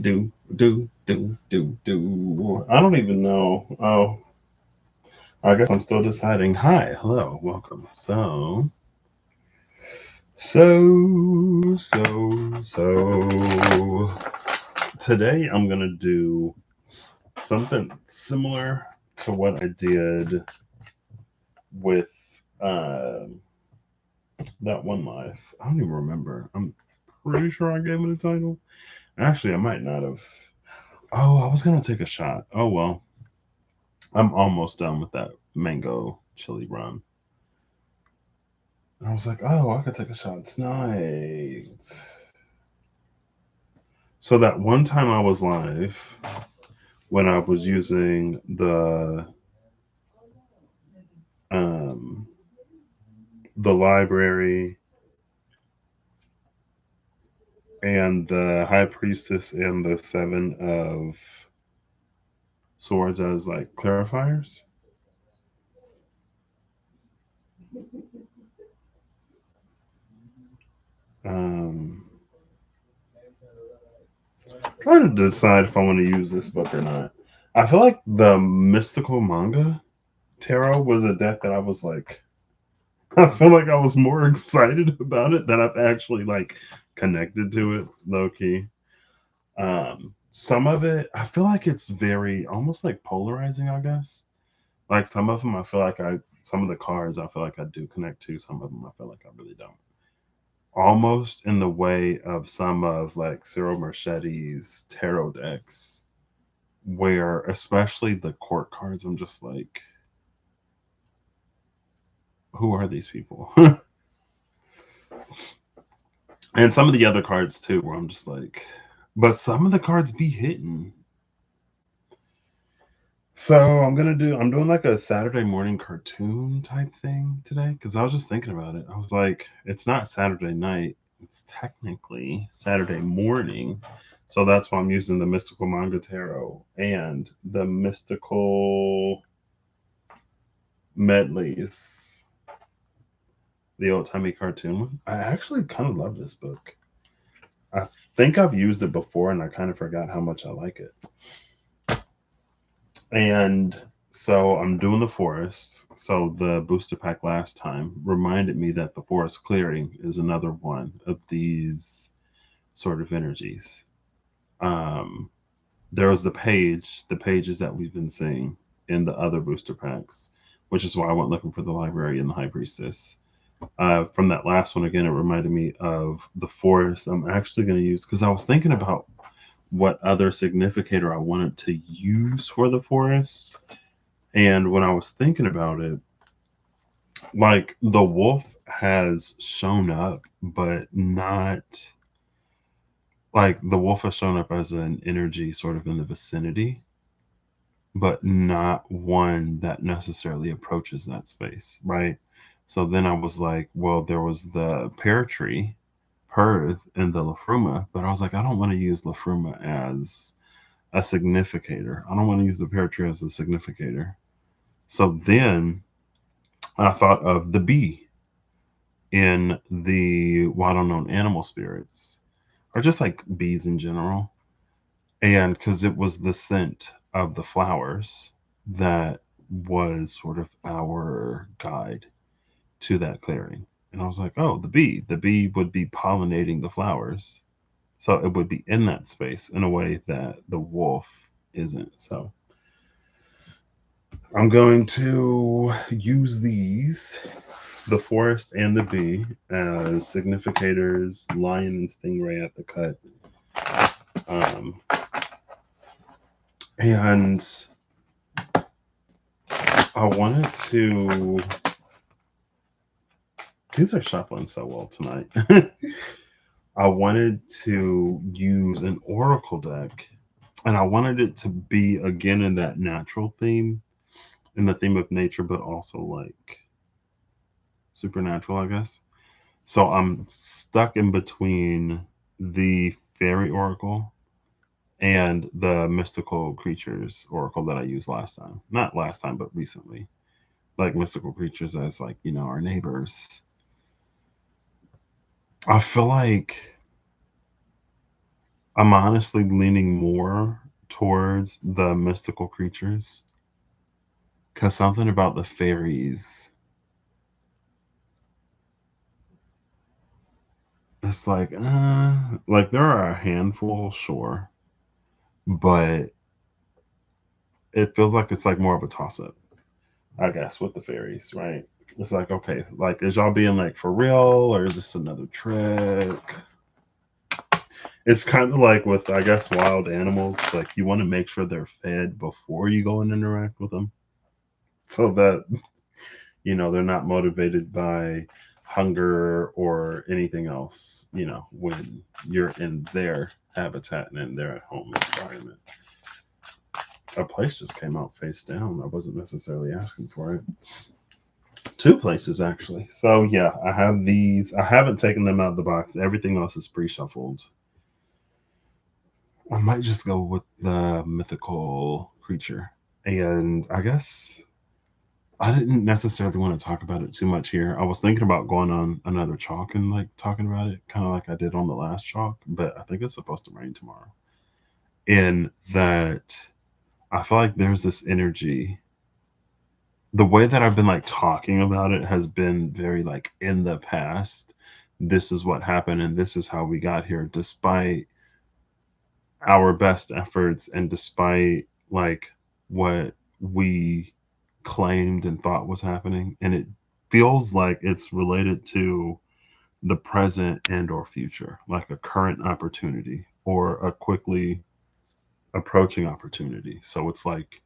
do. I don't even know. Oh, I guess I'm still deciding. Hi, hello, welcome. So, today I'm gonna do something similar to what I did with that one life. I don't even remember. I'm pretty sure I gave it a title. Actually, I might not have. Oh, I was gonna take a shot. Oh well, I'm almost done with that mango chili rum. And I was like, oh, I could take a shot tonight. So that one time I was live when I was using um the library and the high priestess and the seven of swords as like clarifiers. Um, trying to decide if I want to use this book or not. I feel like the mystical manga tarot was a deck that I was like, I feel like I was more excited about it than I've actually like connected to it low key. Some of it, I feel like it's very almost like polarizing. I guess like some of them, I feel like some of the cards I feel like I do connect to. Some of them I feel like I really don't. Almost in the way of some of like Cyril Marchetti's tarot decks, where especially the court cards, I'm just like, who are these people? And some of the other cards too, where I'm just like, but some of the cards be hitting. So I'm doing like a Saturday morning cartoon type thing today because I was just thinking about it. I was like, it's not Saturday night, it's technically Saturday morning. So that's why I'm using the Mystical Manga Tarot and the Mystical Medleys, the old timey cartoon one. I actually kind of love this book. I think I've used it before and I kind of forgot how much I like it. And so I'm doing the forest. So the booster pack last time reminded me that the forest clearing is another one of these sort of energies. Um, there was the pages that we've been seeing in the other booster packs, which is why I went looking for the library and the high priestess. From that last one, again, it reminded me of the forest. I'm actually going to use because I was thinking about what other significator I wanted to use for the forest. And when I was thinking about it, like the wolf has shown up, but not like the wolf has shown up as an energy sort of in the vicinity, but not one that necessarily approaches that space, right? So then I was like, well, there was the pear tree, Perth, and the Lafruma, but I was like, I don't want to use Lafruma as a significator. I don't want to use the pear tree as a significator. So then I thought of the bee in the wild unknown animal spirits, or just like bees in general. And because it was the scent of the flowers that was sort of our guide to that clearing. And I was like, oh, the bee. The bee would be pollinating the flowers. So it would be in that space in a way that the wolf isn't. So I'm going to use these, the forest and the bee, as significators, lion and stingray at the cut. And I wanted to. These are shuffling so well tonight. I wanted to use an oracle deck, and I wanted it to be again in that natural theme, in the theme of nature, but also like supernatural, I guess. So I'm stuck in between the fairy oracle and the mystical creatures oracle that I used last time. Not last time, but recently. Like mystical creatures as like, our neighbors. I feel like I'm honestly leaning more towards the mystical creatures because something about the fairies, it's like there are a handful, sure, but it feels like it's like more of a toss up, I guess, with the fairies, right? It's like, okay, like, is y'all being like for real or is this another trick? It's kind of like with, I guess, wild animals. Like, you want to make sure they're fed before you go and interact with them so that, they're not motivated by hunger or anything else, when you're in their habitat and in their home environment. A place just came out face down. I wasn't necessarily asking for it. Two places, actually. So, yeah, I have these. I haven't taken them out of the box. Everything else is pre shuffled. I might just go with the mythical creature. And I guess I didn't necessarily want to talk about it too much here. I was thinking about going on another chalk and like talking about it, kind of like I did on the last chalk, but I think it's supposed to rain tomorrow. In that, I feel like there's this energy. The way that I've been like talking about it has been very like in the past. This is what happened and this is how we got here, despite our best efforts and despite like what we claimed and thought was happening, and it feels like it's related to the present and or future, like a current opportunity or a quickly approaching opportunity. So it's like,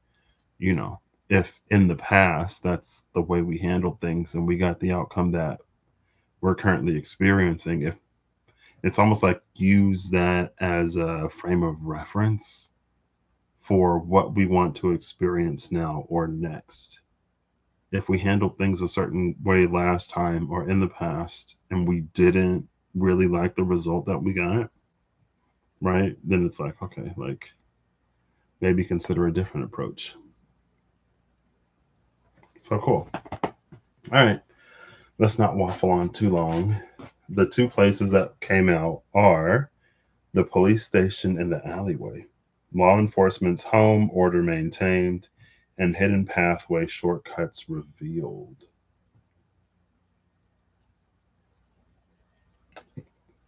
you know if in the past that's the way we handled things and we got the outcome that we're currently experiencing, if it's almost like use that as a frame of reference for what we want to experience now or next. If we handled things a certain way last time or in the past and we didn't really like the result that we got, right? Then it's like, okay, like maybe consider a different approach. So cool. All right, let's not waffle on too long. The two places that came out are the police station and the alleyway, law enforcement's home, order maintained, and hidden pathway shortcuts revealed.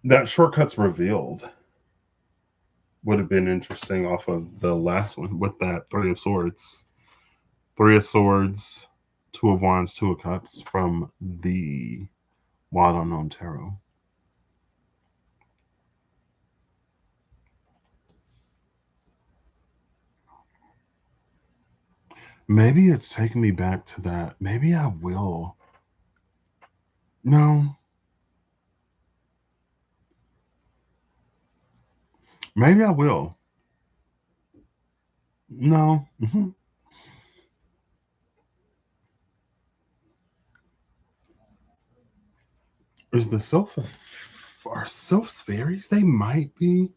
That shortcuts revealed would have been interesting off of the last one with that Three of Swords. Three of Swords, Two of Wands, Two of Cups from the Wild Unknown Tarot. Maybe it's taking me back to that. Maybe I will. No, maybe I will. No. Is the sylph are sylphs fairies? They might be.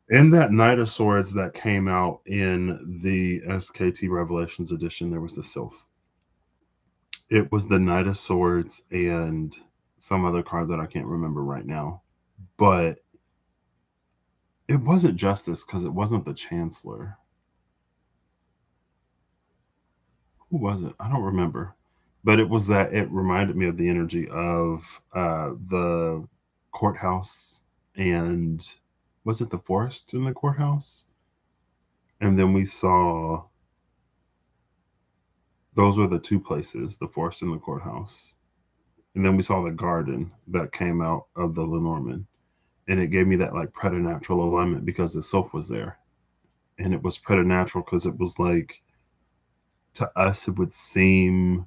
In that Knight of Swords that came out in the SKT Revelations edition, there was the sylph. It was the Knight of Swords and some other card that I can't remember right now. But it wasn't Justice because it wasn't the Chancellor. Who was it? I don't remember. But it was that it reminded me of the energy of the courthouse and was it the forest in the courthouse? And then we saw those were the two places, the forest and the courthouse. And then we saw the garden that came out of the Lenormand. And it gave me that like preternatural alignment because the sylph was there. And it was preternatural because it was like, to us, it would seem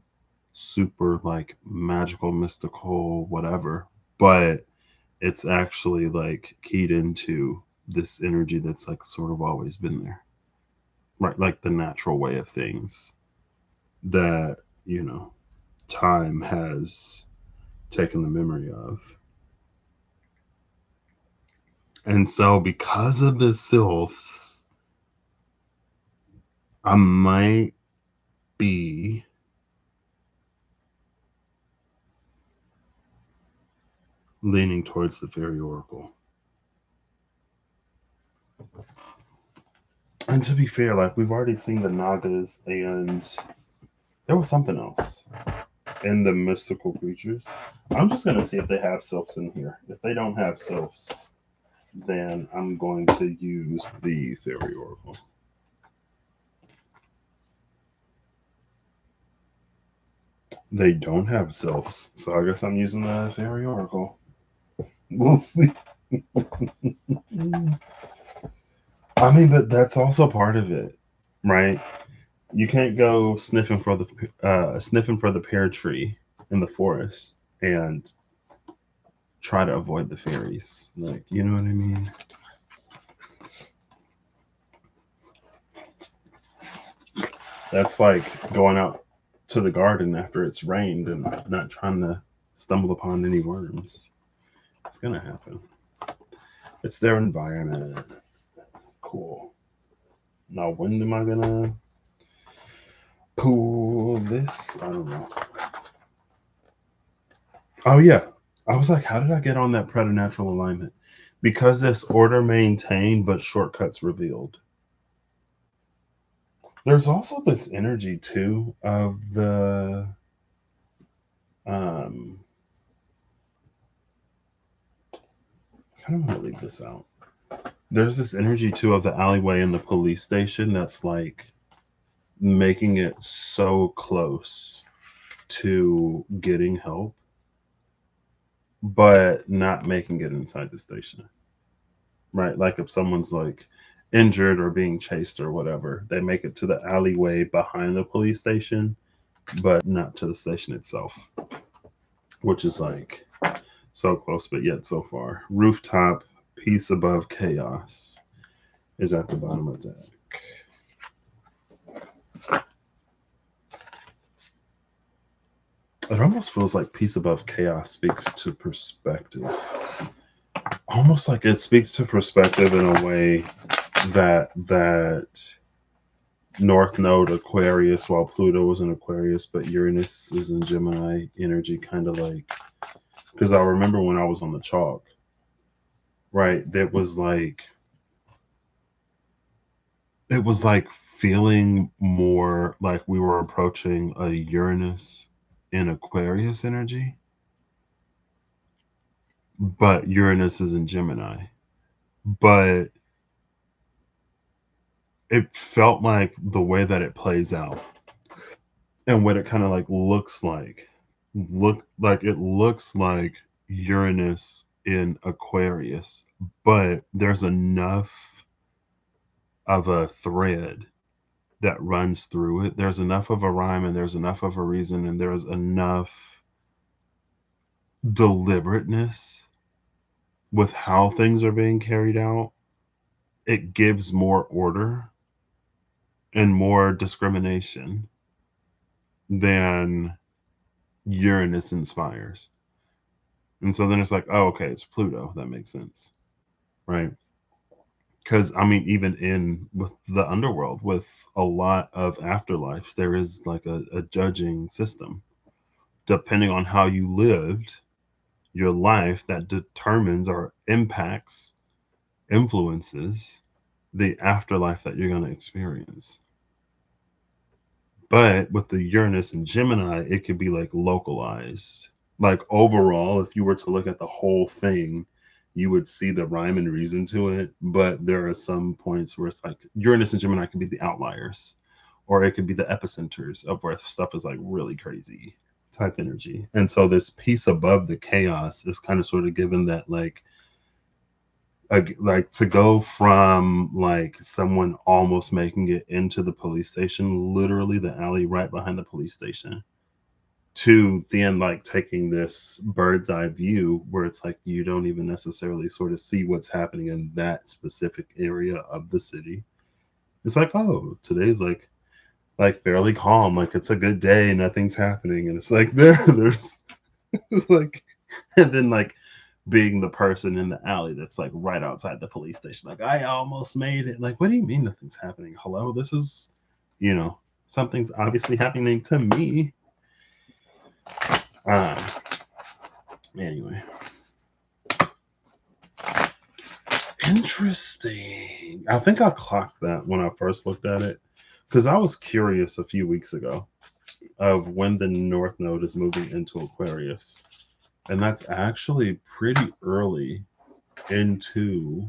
super like magical, mystical, whatever. But it's actually like keyed into this energy that's like sort of always been there. Right? Like the natural way of things that, you know, time has taken the memory of. And so, because of the sylphs, I might be leaning towards the fairy oracle. And to be fair, like we've already seen the Nagas, and there was something else in the mystical creatures. I'm just gonna see if they have sylphs in here. If they don't have sylphs, then I'm going to use the fairy oracle. They don't have sylphs, so I guess I'm using the fairy oracle. We'll see. I mean, but that's also part of it, right? You can't go sniffing for the pear tree in the forest and try to avoid the fairies. Like, you know what I mean? That's like going out to the garden after it's rained and not trying to stumble upon any worms. It's gonna happen. It's their environment. Cool. Now, when am I gonna pull this? I don't know. Oh yeah. I was like, how did I get on that preternatural alignment? Because this order maintained but shortcuts revealed. There's also this energy too of the um I kind of want to leave this out. There's this energy too of the alleyway and the police station that's like making it so close to getting help, but not making it inside the station. Right? Like if someone's like injured or being chased or whatever, they make it to the alleyway behind the police station, but not to the station itself, which is like so close, but yet so far. Rooftop, peace above chaos is at the bottom of the deck. It almost feels like peace above chaos speaks to perspective. Almost like it speaks to perspective in a way that North Node Aquarius, while Pluto was in Aquarius, but Uranus is in Gemini energy, kind of like, because I remember when I was on the chalk, right? It was like feeling more like we were approaching a Uranus in Aquarius energy, but Uranus is in Gemini. But it felt like the way that it plays out and what it kind of like looks like Uranus in Aquarius, but there's enough of a thread that runs through it. There's enough of a rhyme and there's enough of a reason and there's enough deliberateness with how things are being carried out. It gives more order and more discrimination than Uranus inspires. And so then it's like, oh, okay, it's Pluto. That makes sense. Right. Because I mean, even in with the underworld, with a lot of afterlives, there is like a judging system. Depending on how you lived your life, that determines or impacts, influences the afterlife that you're going to experience. But with the Uranus and Gemini, it could be like localized. Like overall, if you were to look at the whole thing, you would see the rhyme and reason to it. But there are some points where it's like Uranus and Gemini can be the outliers, or it could be the epicenters of where stuff is like really crazy type energy. And so this piece above the chaos is kind of sort of given that like to go from like someone almost making it into the police station, literally the alley right behind the police station, to then like taking this bird's eye view where it's like you don't even necessarily sort of see what's happening in that specific area of the city. It's like, oh, today's like fairly calm, like it's a good day, nothing's happening, and it's like there's like, and then like being the person in the alley that's like right outside the police station, like I almost made it. Like, what do you mean nothing's happening? Hello, this is, something's obviously happening to me. Anyway, Interesting. I think I clocked that when I first looked at it because I was curious a few weeks ago of when the North Node is moving into Aquarius. And that's actually pretty early into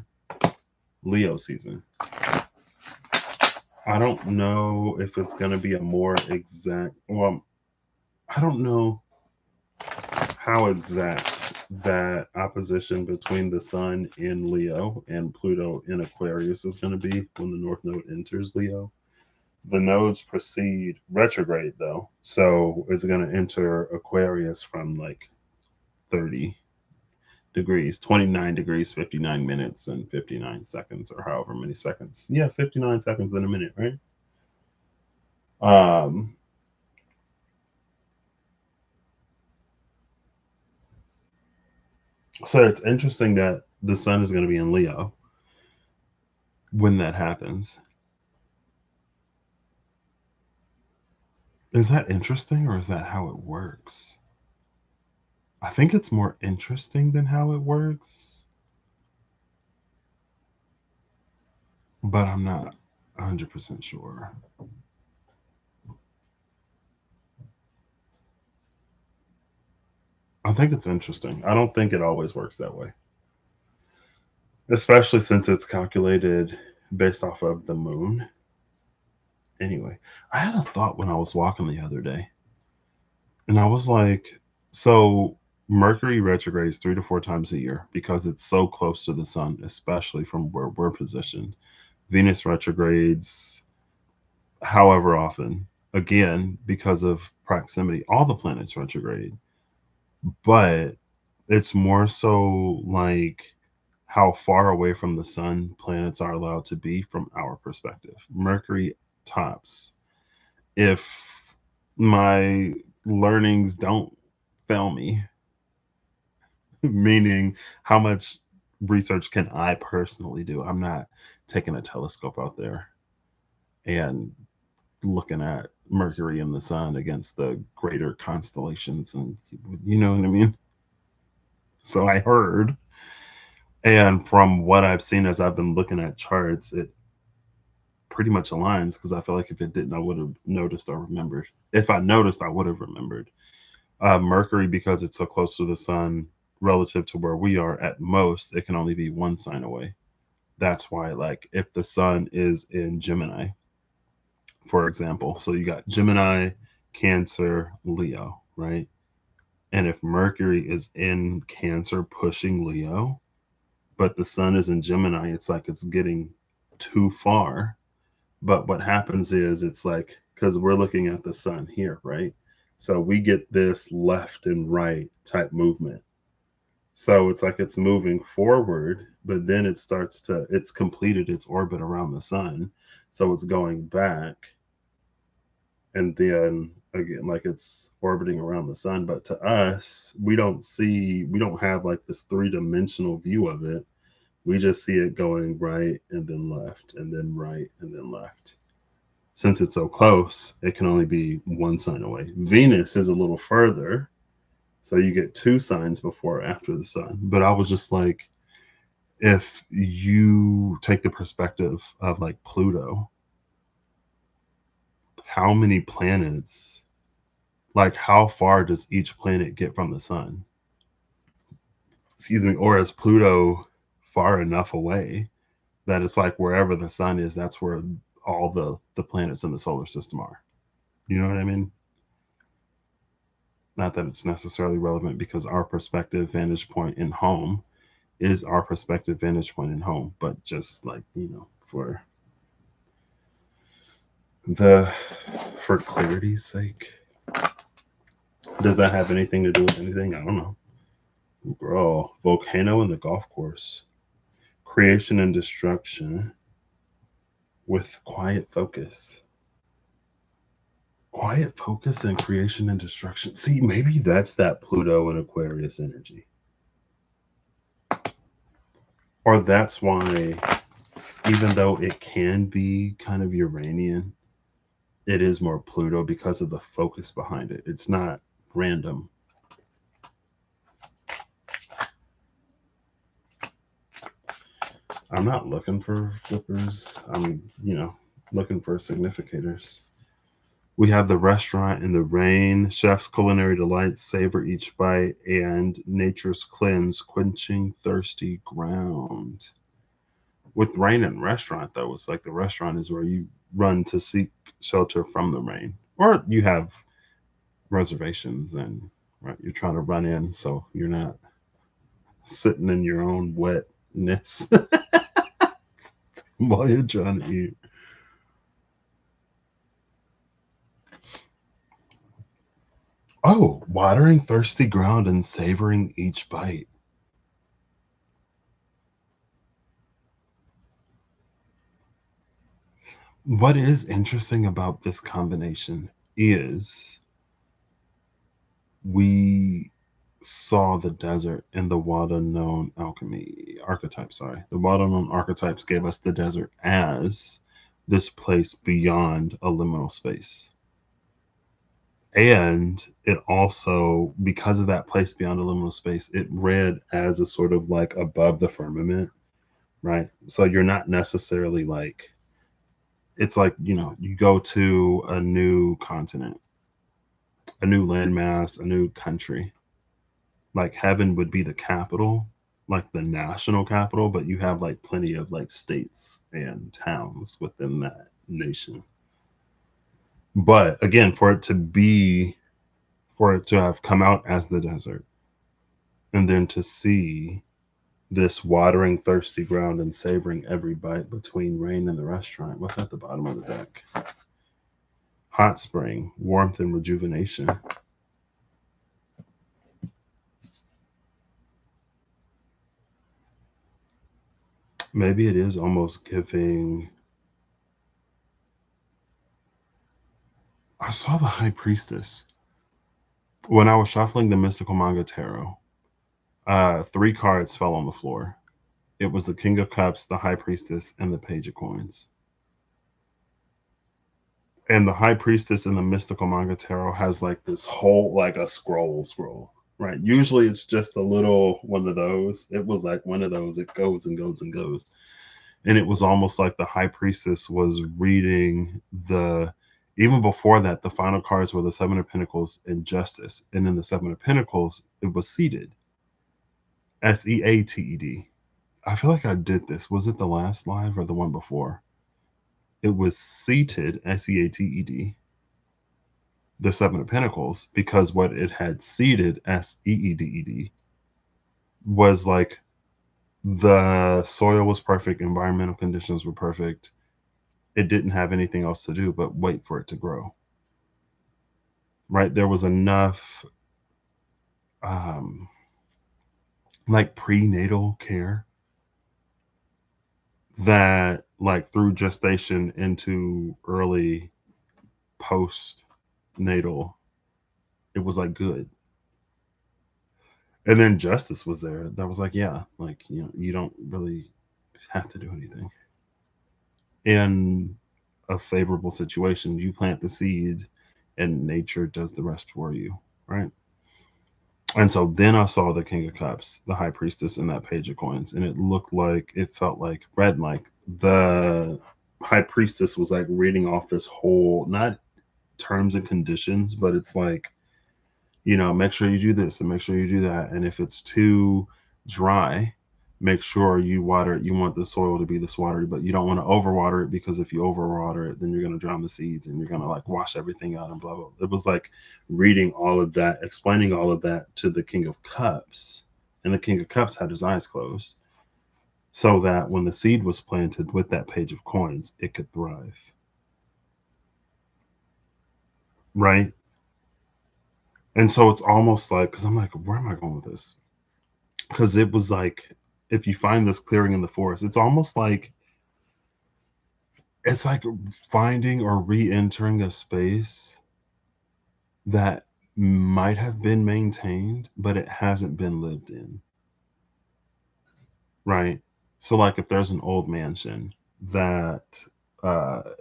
Leo season. I don't know if it's going to be a more exact, well, I don't know how exact that opposition between the Sun in Leo and Pluto in Aquarius is going to be when the North Node enters Leo. The nodes proceed retrograde though, so it's going to enter Aquarius from like 30 degrees, 29 degrees, 59 minutes, and 59 seconds, or however many seconds. Yeah, 59 seconds in a minute, right? Um, so it's interesting that the sun is going to be in Leo when that happens. Is that interesting or is that how it works? I think it's more interesting than how it works, but I'm not 100% sure. I think it's interesting. I don't think it always works that way, especially since it's calculated based off of the moon. Anyway, I had a thought when I was walking the other day, and I was like, so Mercury retrogrades 3 to 4 times a year because it's so close to the sun, especially from where we're positioned. Venus retrogrades however often, again, because of proximity. All the planets retrograde, but it's more so like how far away from the sun planets are allowed to be from our perspective. Mercury tops, if my learnings don't fail me, meaning how much research can I personally do? I'm not taking a telescope out there and looking at Mercury and the sun against the greater constellations, and you know what I mean? So I heard, and from what I've seen as I've been looking at charts, it pretty much aligns because I feel like if it didn't, I would have noticed or remembered. If I noticed, I would have remembered. Mercury, because it's so close to the sun relative to where we are, at most, it can only be one sign away. That's why, like, if the sun is in Gemini, for example, so you got Gemini, Cancer, Leo, right? And if Mercury is in Cancer pushing Leo, but the sun is in Gemini, it's like it's getting too far. But what happens is it's like, because we're looking at the sun here, right? So we get this left and right type movement. So it's like it's moving forward, but then it's completed its orbit around the sun. So it's going back, and then again, like it's orbiting around the sun. But to us, we don't have like this three-dimensional view of it. We just see it going right and then left and then right and then left. Since it's so close, it can only be one sign away. Venus is a little further, so you get two signs before or after the sun. But I was just like, if you take the perspective of like Pluto, how many planets, like how far does each planet get from the sun? Excuse me, or is Pluto far enough away that it's like wherever the sun is, that's where all the planets in the solar system are. You know what I mean? Not that it's necessarily relevant because our perspective vantage point in home is our perspective vantage point in home, but just like, for the for clarity's sake. Does that have anything to do with anything? I don't know. Girl, volcano in the golf course. Creation and destruction with quiet focus. Quiet focus and creation and destruction. See, maybe that's that Pluto and Aquarius energy. Or that's why, even though it can be kind of Uranian, it is more Pluto because of the focus behind it. It's not random. I'm not looking for flippers. I'm, looking for significators. We have the restaurant in the rain, chef's culinary delights, savor each bite, and nature's cleanse, quenching thirsty ground. With rain and restaurant, though, it's like the restaurant is where you run to seek shelter from the rain, or you have reservations and right, you're trying to run in so you're not sitting in your own wetness while you're trying to eat. Oh, watering thirsty ground and savoring each bite. What is interesting about this combination is we saw the desert in the water known alchemy archetype. Sorry, the water known archetypes gave us the desert as this place beyond a liminal space. And it also, because of that place beyond a liminal space, it read as a sort of like above the firmament, right? So you're not necessarily like, it's like, you go to a new continent, a new landmass, a new country. Like heaven would be the capital, like the national capital, but you have like plenty of like states and towns within that nation. But again, for it to have come out as the desert and then to see this watering thirsty ground and savoring every bite between rain and the restaurant. What's at the bottom of the deck? Hot spring, warmth and rejuvenation. Maybe it is almost giving. I saw the High Priestess when I was shuffling the Mystical Manga Tarot. Three cards fell on the floor. It was the King of Cups, the High Priestess, and the Page of Coins. And the High Priestess in the Mystical Manga Tarot has like this whole, like a scroll, right? Usually it's just a little one of those. It was like one of those. It goes and goes and goes. And it was almost like the High Priestess was reading the, even before that, the final cards were the Seven of Pentacles and Justice. And in the Seven of Pentacles, it was seated. Seated. I feel like I did this. Was it the last live or the one before? It was seated, Seated, the Seven of Pentacles, because what it had seated, Seeded, was like the soil was perfect, environmental conditions were perfect. It didn't have anything else to do but wait for it to grow. Right? There was enough um, like prenatal care that, like, through gestation into early postnatal, it was like good. And then justice was there. That was like, yeah, like, you don't really have to do anything. In a favorable situation, you plant the seed and nature does the rest for you, right? And so then I saw the King of Cups, the High Priestess, and that Page of Coins, and it felt like red, like the High Priestess was like reading off this whole, not terms and conditions, but it's like, make sure you do this and make sure you do that. And if it's too dry, make sure you water it. You want the soil to be this watery, but you don't want to overwater it, because if you overwater it, then you're going to drown the seeds and you're going to like wash everything out and blah, blah. It was like reading all of that, explaining all of that to the King of Cups. And the King of Cups had his eyes closed so that when the seed was planted with that Page of Coins, it could thrive. Right. And so it's almost like, because I'm like, where am I going with this? Because it was like, if you find this clearing in the forest, it's like finding or re-entering a space that might have been maintained, but it hasn't been lived in, right? So like if there's an old mansion that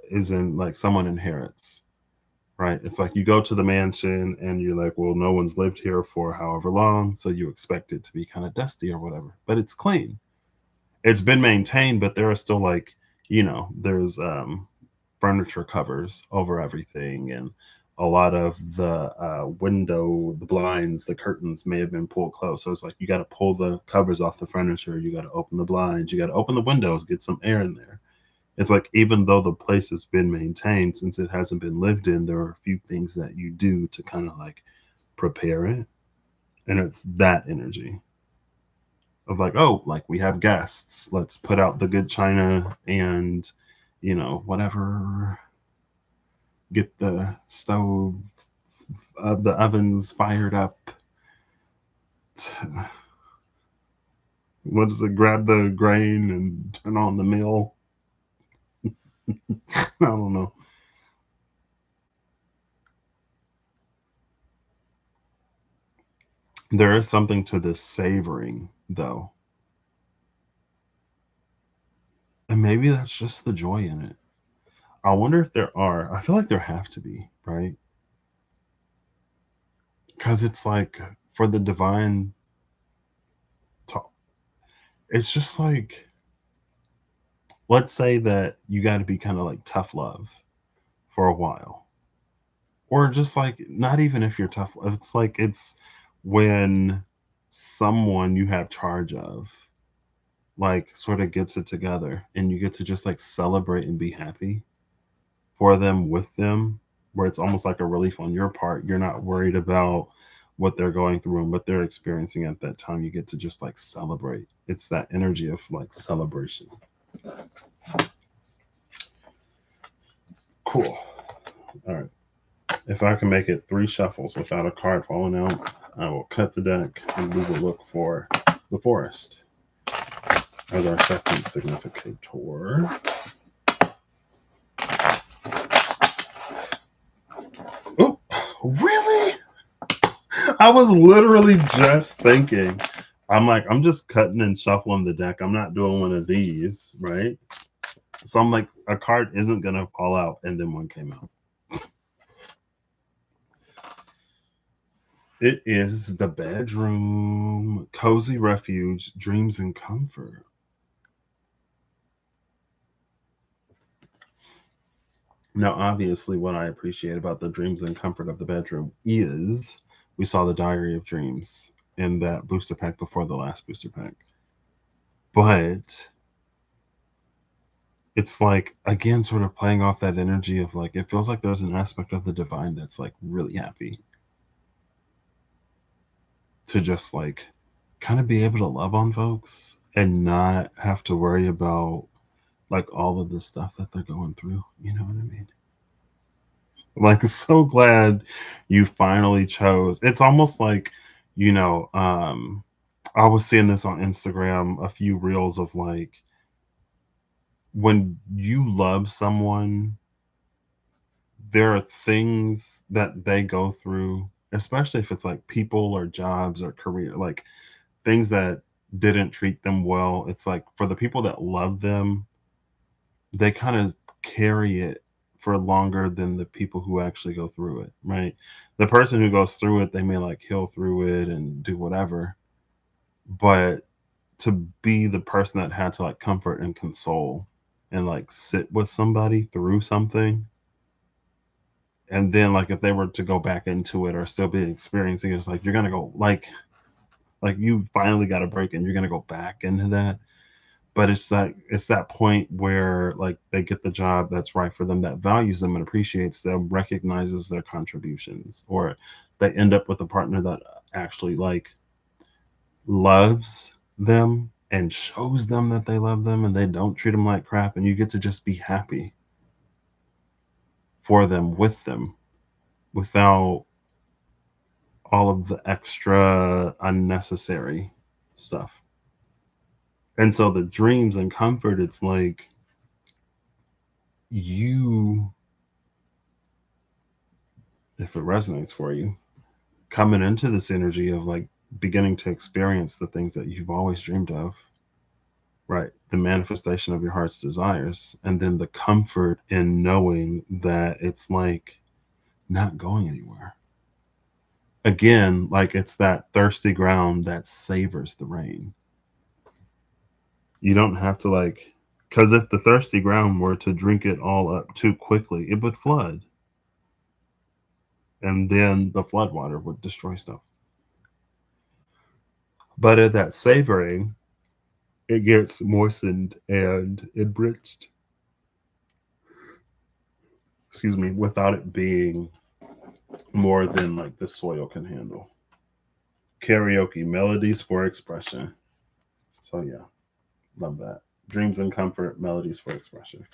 is in, like, someone inherits, right? It's like you go to the mansion and you're like, well, no one's lived here for however long, so you expect it to be kind of dusty or whatever, but it's clean. it's been maintained, but there are still like, there's furniture covers over everything, and a lot of the the blinds, the curtains may have been pulled close. So it's like you got to pull the covers off the furniture, you got to open the blinds, you got to open the windows, get some air in there. It's like even though the place has been maintained, since it hasn't been lived in, there are a few things that you do to kind of like prepare it, and it's that energy of like, oh, like we have guests, let's put out the good china and whatever, get the stove the ovens fired up. What is it? Grab the grain and turn on the mill. I don't know. There is something to this savoring, though. And maybe that's just the joy in it. I wonder if there are. I feel like there have to be, right? Because it's like for the divine talk, it's just like, let's say that you got to be kind of like tough love for a while. Or just like, not even if you're tough, it's like, it's when someone you have charge of like sort of gets it together and you get to just like celebrate and be happy for them with them, where it's almost like a relief on your part. You're not worried about what they're going through and what they're experiencing at that time. You get to just like celebrate. It's that energy of like celebration. Cool. All right. If I can make it three shuffles without a card falling out, I will cut the deck and we will look for the forest as our second significator. Oh, really? I was literally just thinking. I'm like, I'm just cutting and shuffling the deck. I'm not doing one of these, right? So I'm like, a card isn't going to fall out, and then one came out. It is the bedroom, cozy refuge, dreams and comfort. Now, obviously, what I appreciate about the dreams and comfort of the bedroom is we saw the Diary of Dreams in that booster pack before the last booster pack. But it's like, again, sort of playing off that energy of like, it feels like there's an aspect of the divine that's like really happy to just like kind of be able to love on folks and not have to worry about like all of the stuff that they're going through. You know what I mean? Like, so glad you finally chose. It's almost like, you know, I was seeing this on Instagram, a few reels of like, when you love someone, there are things that they go through, especially if it's like people or jobs or career, like things that didn't treat them well. It's like for the people that love them, they kind of carry it for longer than the people who actually go through it, right? The person who goes through it, they may like heal through it and do whatever, but to be the person that had to like comfort and console and like sit with somebody through something, and then like if they were to go back into it or still be experiencing it, it's like you're gonna go like you finally got a break and you're gonna go back into that. But it's that point where like they get the job that's right for them, that values them and appreciates them, recognizes their contributions, or they end up with a partner that actually like loves them and shows them that they love them and they don't treat them like crap, and you get to just be happy for them with them without all of the extra unnecessary stuff. And so the dreams and comfort, it's like you, if it resonates for you, coming into this energy of like beginning to experience the things that you've always dreamed of, right? The manifestation of your heart's desires, and then the comfort in knowing that it's like not going anywhere. Again, like it's that thirsty ground that savors the rain. You don't have to like, because if the thirsty ground were to drink it all up too quickly, it would flood, and then the floodwater would destroy stuff. But at that savoring, it gets moistened and enriched. Excuse me, without it being more than like the soil can handle. Karaoke melodies for expression. So yeah, love that. Dreams and comfort, melodies for expression.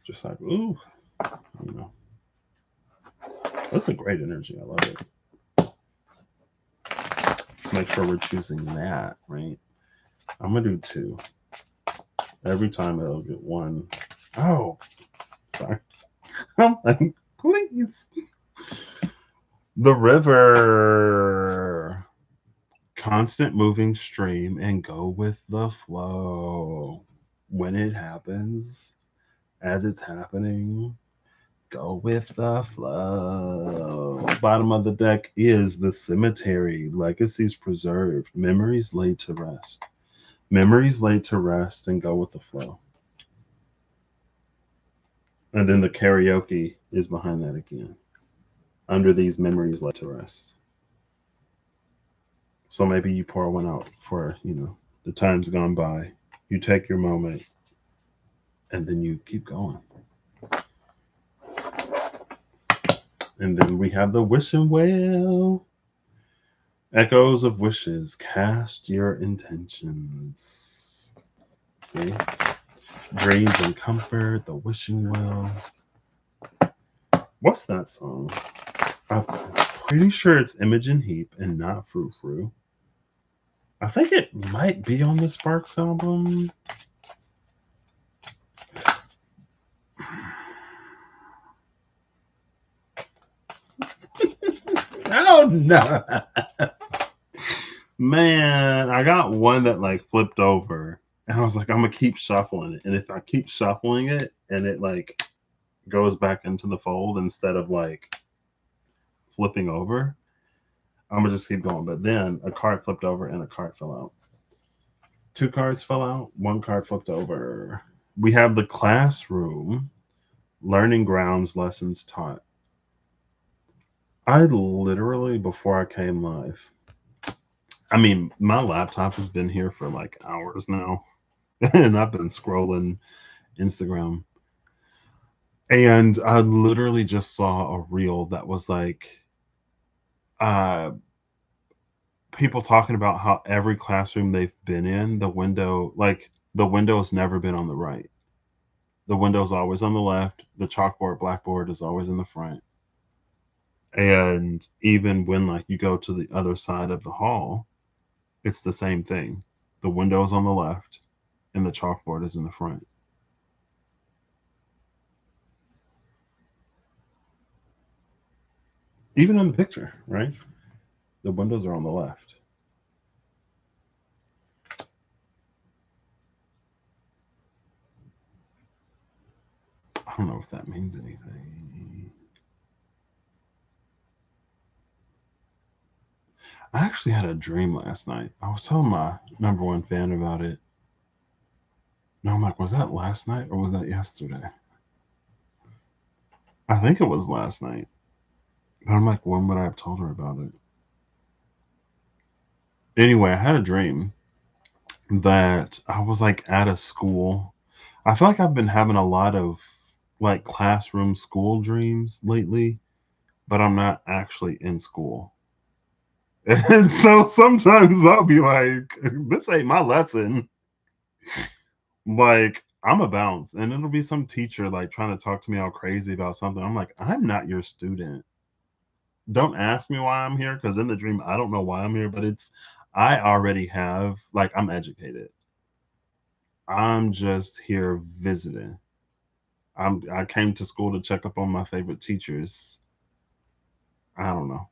Just like ooh, you know, that's a great energy. I love it. Let's make sure we're choosing that, right? I'm gonna do two. Every time it'll get one. Oh, sorry. I'm like, please. The river. Constant moving stream and go with the flow. When it happens, as it's happening, go with the flow. Bottom of the deck is the cemetery. Legacies preserved. Memories laid to rest. Memories laid to rest and go with the flow. And then the karaoke is behind that again. Under these memories laid to rest. So maybe you pour one out for, the times gone by. You take your moment and then you keep going. And then we have the wishing well. Echoes of wishes. Cast your intentions. See? Dreams and comfort. The wishing well. What's that song? I'm pretty sure it's Imogen Heap and not Frou Frou. I think it might be on the Sparks album. Oh no. Man, I got one that like flipped over. And I was like, I'm gonna keep shuffling it. And if I keep shuffling it and it like goes back into the fold instead of like flipping over, I'm gonna just keep going. But then a card flipped over and a card fell out. Two cards fell out, one card flipped over. We have the classroom, learning grounds, lessons taught. I literally, before I came live, I mean, my laptop has been here for like hours now, and I've been scrolling Instagram. And I literally just saw a reel that was like, uh, people talking about how every classroom they've been in, the window's never been on the right. The window's always on the left. The chalkboard, blackboard is always in the front. And even when like you go to the other side of the hall, it's the same thing. The window's on the left and the chalkboard is in the front. Even in the picture, right? The windows are on the left. I don't know if that means anything. I actually had a dream last night. I was telling my number one fan about it. No, I'm like, was that last night or was that yesterday? I think it was last night. But I'm like, when would I have told her about it? Anyway, I had a dream that I was like at a school. I feel like I've been having a lot of like classroom school dreams lately, but I'm not actually in school. And so sometimes I'll be like, this ain't my lesson. Like, I'm a bounce. And it'll be some teacher like trying to talk to me all crazy about something. I'm like, I'm not your student. Don't ask me why I'm here because in the dream, I don't know why I'm here, but I already have, like, I'm educated. I'm just here visiting. I came to school to check up on my favorite teachers. I don't know.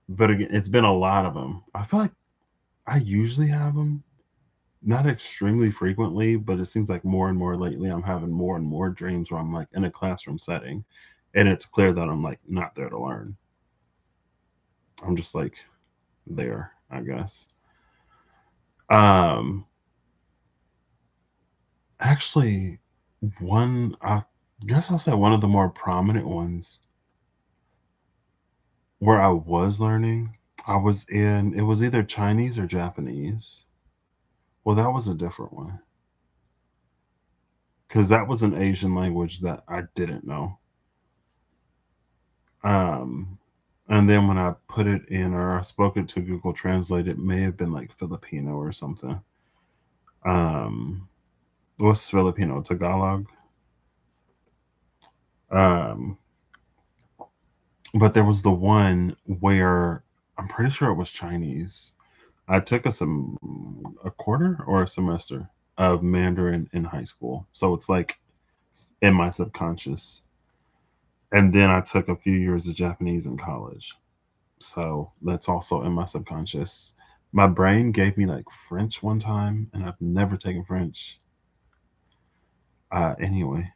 But again, it's been a lot of them. I feel like I usually have them, not extremely frequently, but it seems like more and more lately I'm having more and more dreams where I'm like in a classroom setting and it's clear that I'm like not there to learn. I'm just like there, I guess. Um, actually, I guess I'll say one of the more prominent ones where I was learning, it was either Chinese or Japanese. Well, that was a different one because that was an Asian language that I didn't know. Um, and then when I put it in or I spoke it to Google Translate, it may have been like Filipino or something. Um, what's Filipino? Tagalog. Um, but there was the one where I'm pretty sure it was Chinese. I took a quarter or a semester of Mandarin in high school, so it's like in my subconscious. And then I took a few years of Japanese in college, so that's also in my subconscious. My brain gave me like French one time, and I've never taken French. Anyway,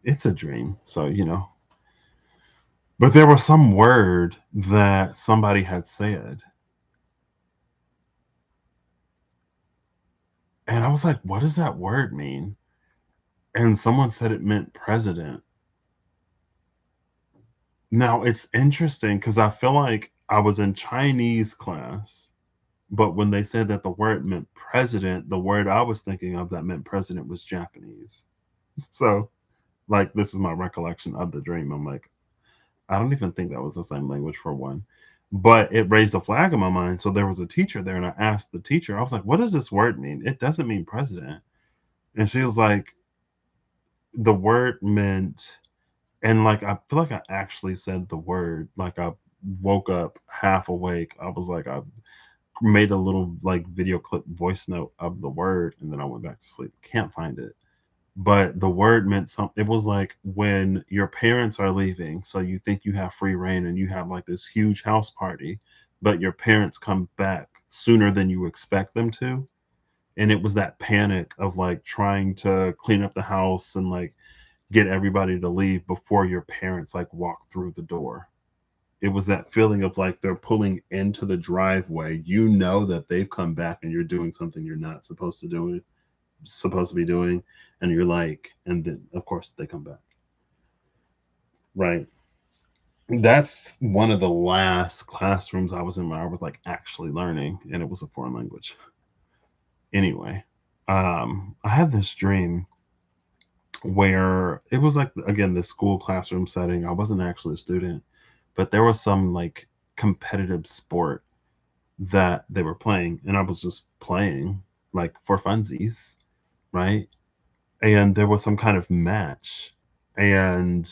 it's a dream, so you know. But there was some word that somebody had said, and I was like, "What does that word mean?" And someone said it meant president. Now it's interesting because I feel like I was in Chinese class, but when they said that the word meant president, the word I was thinking of that meant president was Japanese. So, like, this is my recollection of the dream. I'm like, I don't even think that was the same language for one. But it raised a flag in my mind. So there was a teacher there, and I asked the teacher, I was like, what does this word mean? It doesn't mean president. And she was like, the word meant, and like, I feel like I actually said the word. Like, I woke up half awake. I was like, I made a little like video clip voice note of the word, and then I went back to sleep. Can't find it. But the word meant something. It was like when your parents are leaving, so you think you have free reign and you have like this huge house party, but your parents come back sooner than you expect them to. And it was that panic of like trying to clean up the house and like get everybody to leave before your parents like walk through the door. It was that feeling of like they're pulling into the driveway. You know that they've come back and you're doing something you're not supposed to be doing, and you're like, and then of course they come back. Right. That's one of the last classrooms I was in where I was like actually learning, and it was a foreign language. Anyway, I had this dream where it was like again this school classroom setting. I wasn't actually a student, but there was some like competitive sport that they were playing, and I was just playing like for funsies, right? And there was some kind of match, and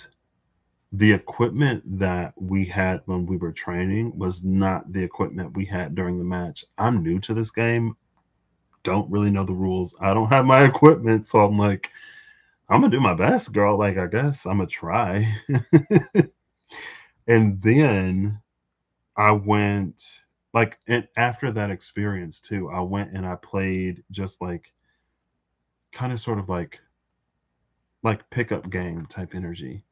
the equipment that we had when we were training was not the equipment we had during the match. I'm new to this game, don't really know the rules. I don't have my equipment, so I'm like, I'm gonna do my best, girl. Like, I guess I'm gonna try. And then I went like, and after that experience too, I went and I played just like kind of sort of like pickup game type energy.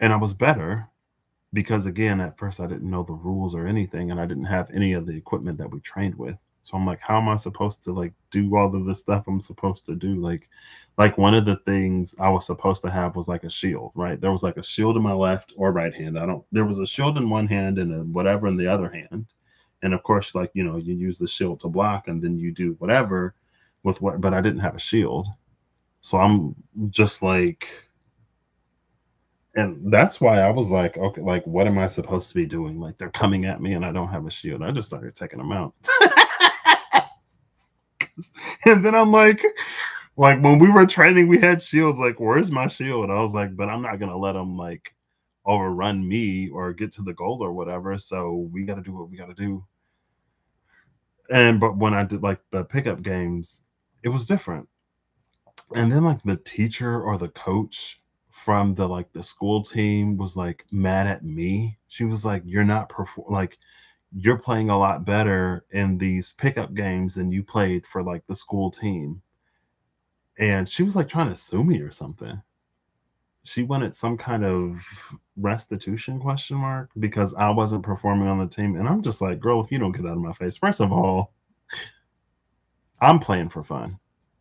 And I was better because again, at first I didn't know the rules or anything, and I didn't have any of the equipment that we trained with. So I'm like, how am I supposed to like do all of the stuff I'm supposed to do? Like one of the things I was supposed to have was like a shield, right? There was like a shield in my left or right hand. I don't. There was a shield in one hand and a whatever in the other hand, and of course, like you know, you use the shield to block, and then you do whatever with what. But I didn't have a shield, so I'm just like, and that's why I was like, okay, like, what am I supposed to be doing? Like, they're coming at me and I don't have a shield. I just started taking them out. And then I'm like, when we were training, we had shields. Like, where's my shield? I was like, but I'm not going to let them, like, overrun me or get to the goal or whatever. So we got to do what we got to do. And, but when I did, like, the pickup games, it was different. And then like the teacher or the coach from the like the school team was like mad at me. She was like, "You're not like you're playing a lot better in these pickup games than you played for like the school team." And she was like trying to sue me or something. She wanted some kind of restitution question mark because I wasn't performing on the team. And I'm just like, girl, if you don't get out of my face, first of all, I'm playing for fun,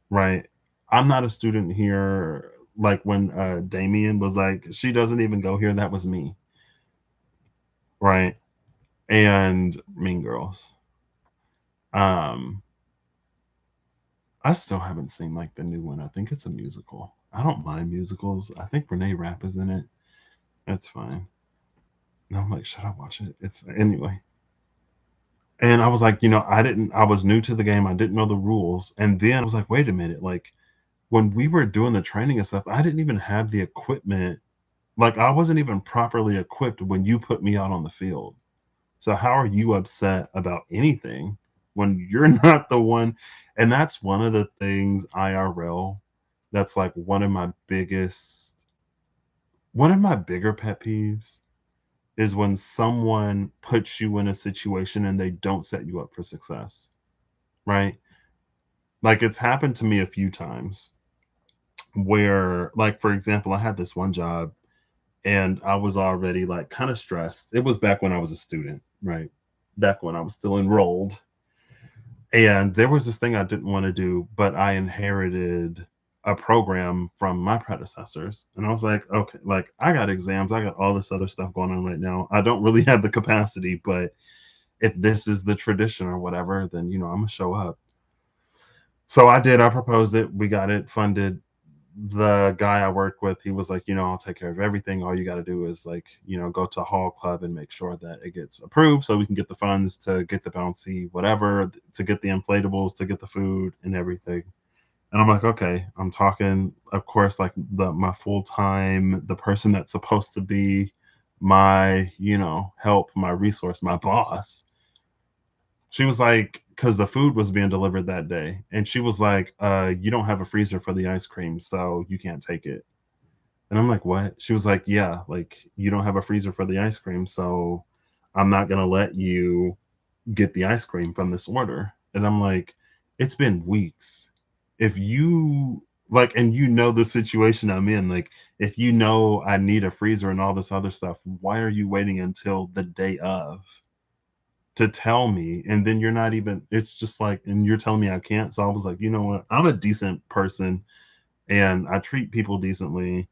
right? I'm not a student here. Like when Damien was like, she doesn't even go here. That was me, right? And Mean Girls. Um, I still haven't seen like the new one. I think it's a musical. I don't mind musicals. I think Renee Rapp is in it. It's fine. And I'm like, should I watch it? It's anyway. And I was like, I was new to the game. I didn't know the rules. And then I was like, wait a minute. Like when we were doing the training and stuff, I didn't even have the equipment. Like I wasn't even properly equipped when you put me out on the field. So how are you upset about anything when you're not the one? And that's one of the things IRL that's like one of my bigger pet peeves is when someone puts you in a situation and they don't set you up for success, right? Like it's happened to me a few times where, like, for example, I had this one job and I was already like kind of stressed. It was back when I was a student, right? Back when I was still enrolled. And there was this thing I didn't want to do, but I inherited a program from my predecessors. And I was like, okay, like I got exams, I got all this other stuff going on right now. I don't really have the capacity, but if this is the tradition or whatever, then I'm gonna show up. So I did. I proposed it. We got it funded. The guy I worked with, he was like, I'll take care of everything. All you got to do is like, go to Hall Club and make sure that it gets approved so we can get the funds to get the bouncy, whatever, to get the inflatables, to get the food and everything. And I'm like, okay, I'm talking, of course, like my full time, the person that's supposed to be my, help, my resource, my boss. She was like, because the food was being delivered that day, and she was like, you don't have a freezer for the ice cream, so you can't take it. And I'm like, what? She was like, yeah, like you don't have a freezer for the ice cream, so I'm not gonna let you get the ice cream from this order. And I'm like, it's been weeks. If you like, and the situation I'm in, like, if I need a freezer and all this other stuff, why are you waiting until the day of to tell me? And then you're not even, it's just like, and you're telling me I can't. So I was like, you know what? I'm a decent person and I treat people decently,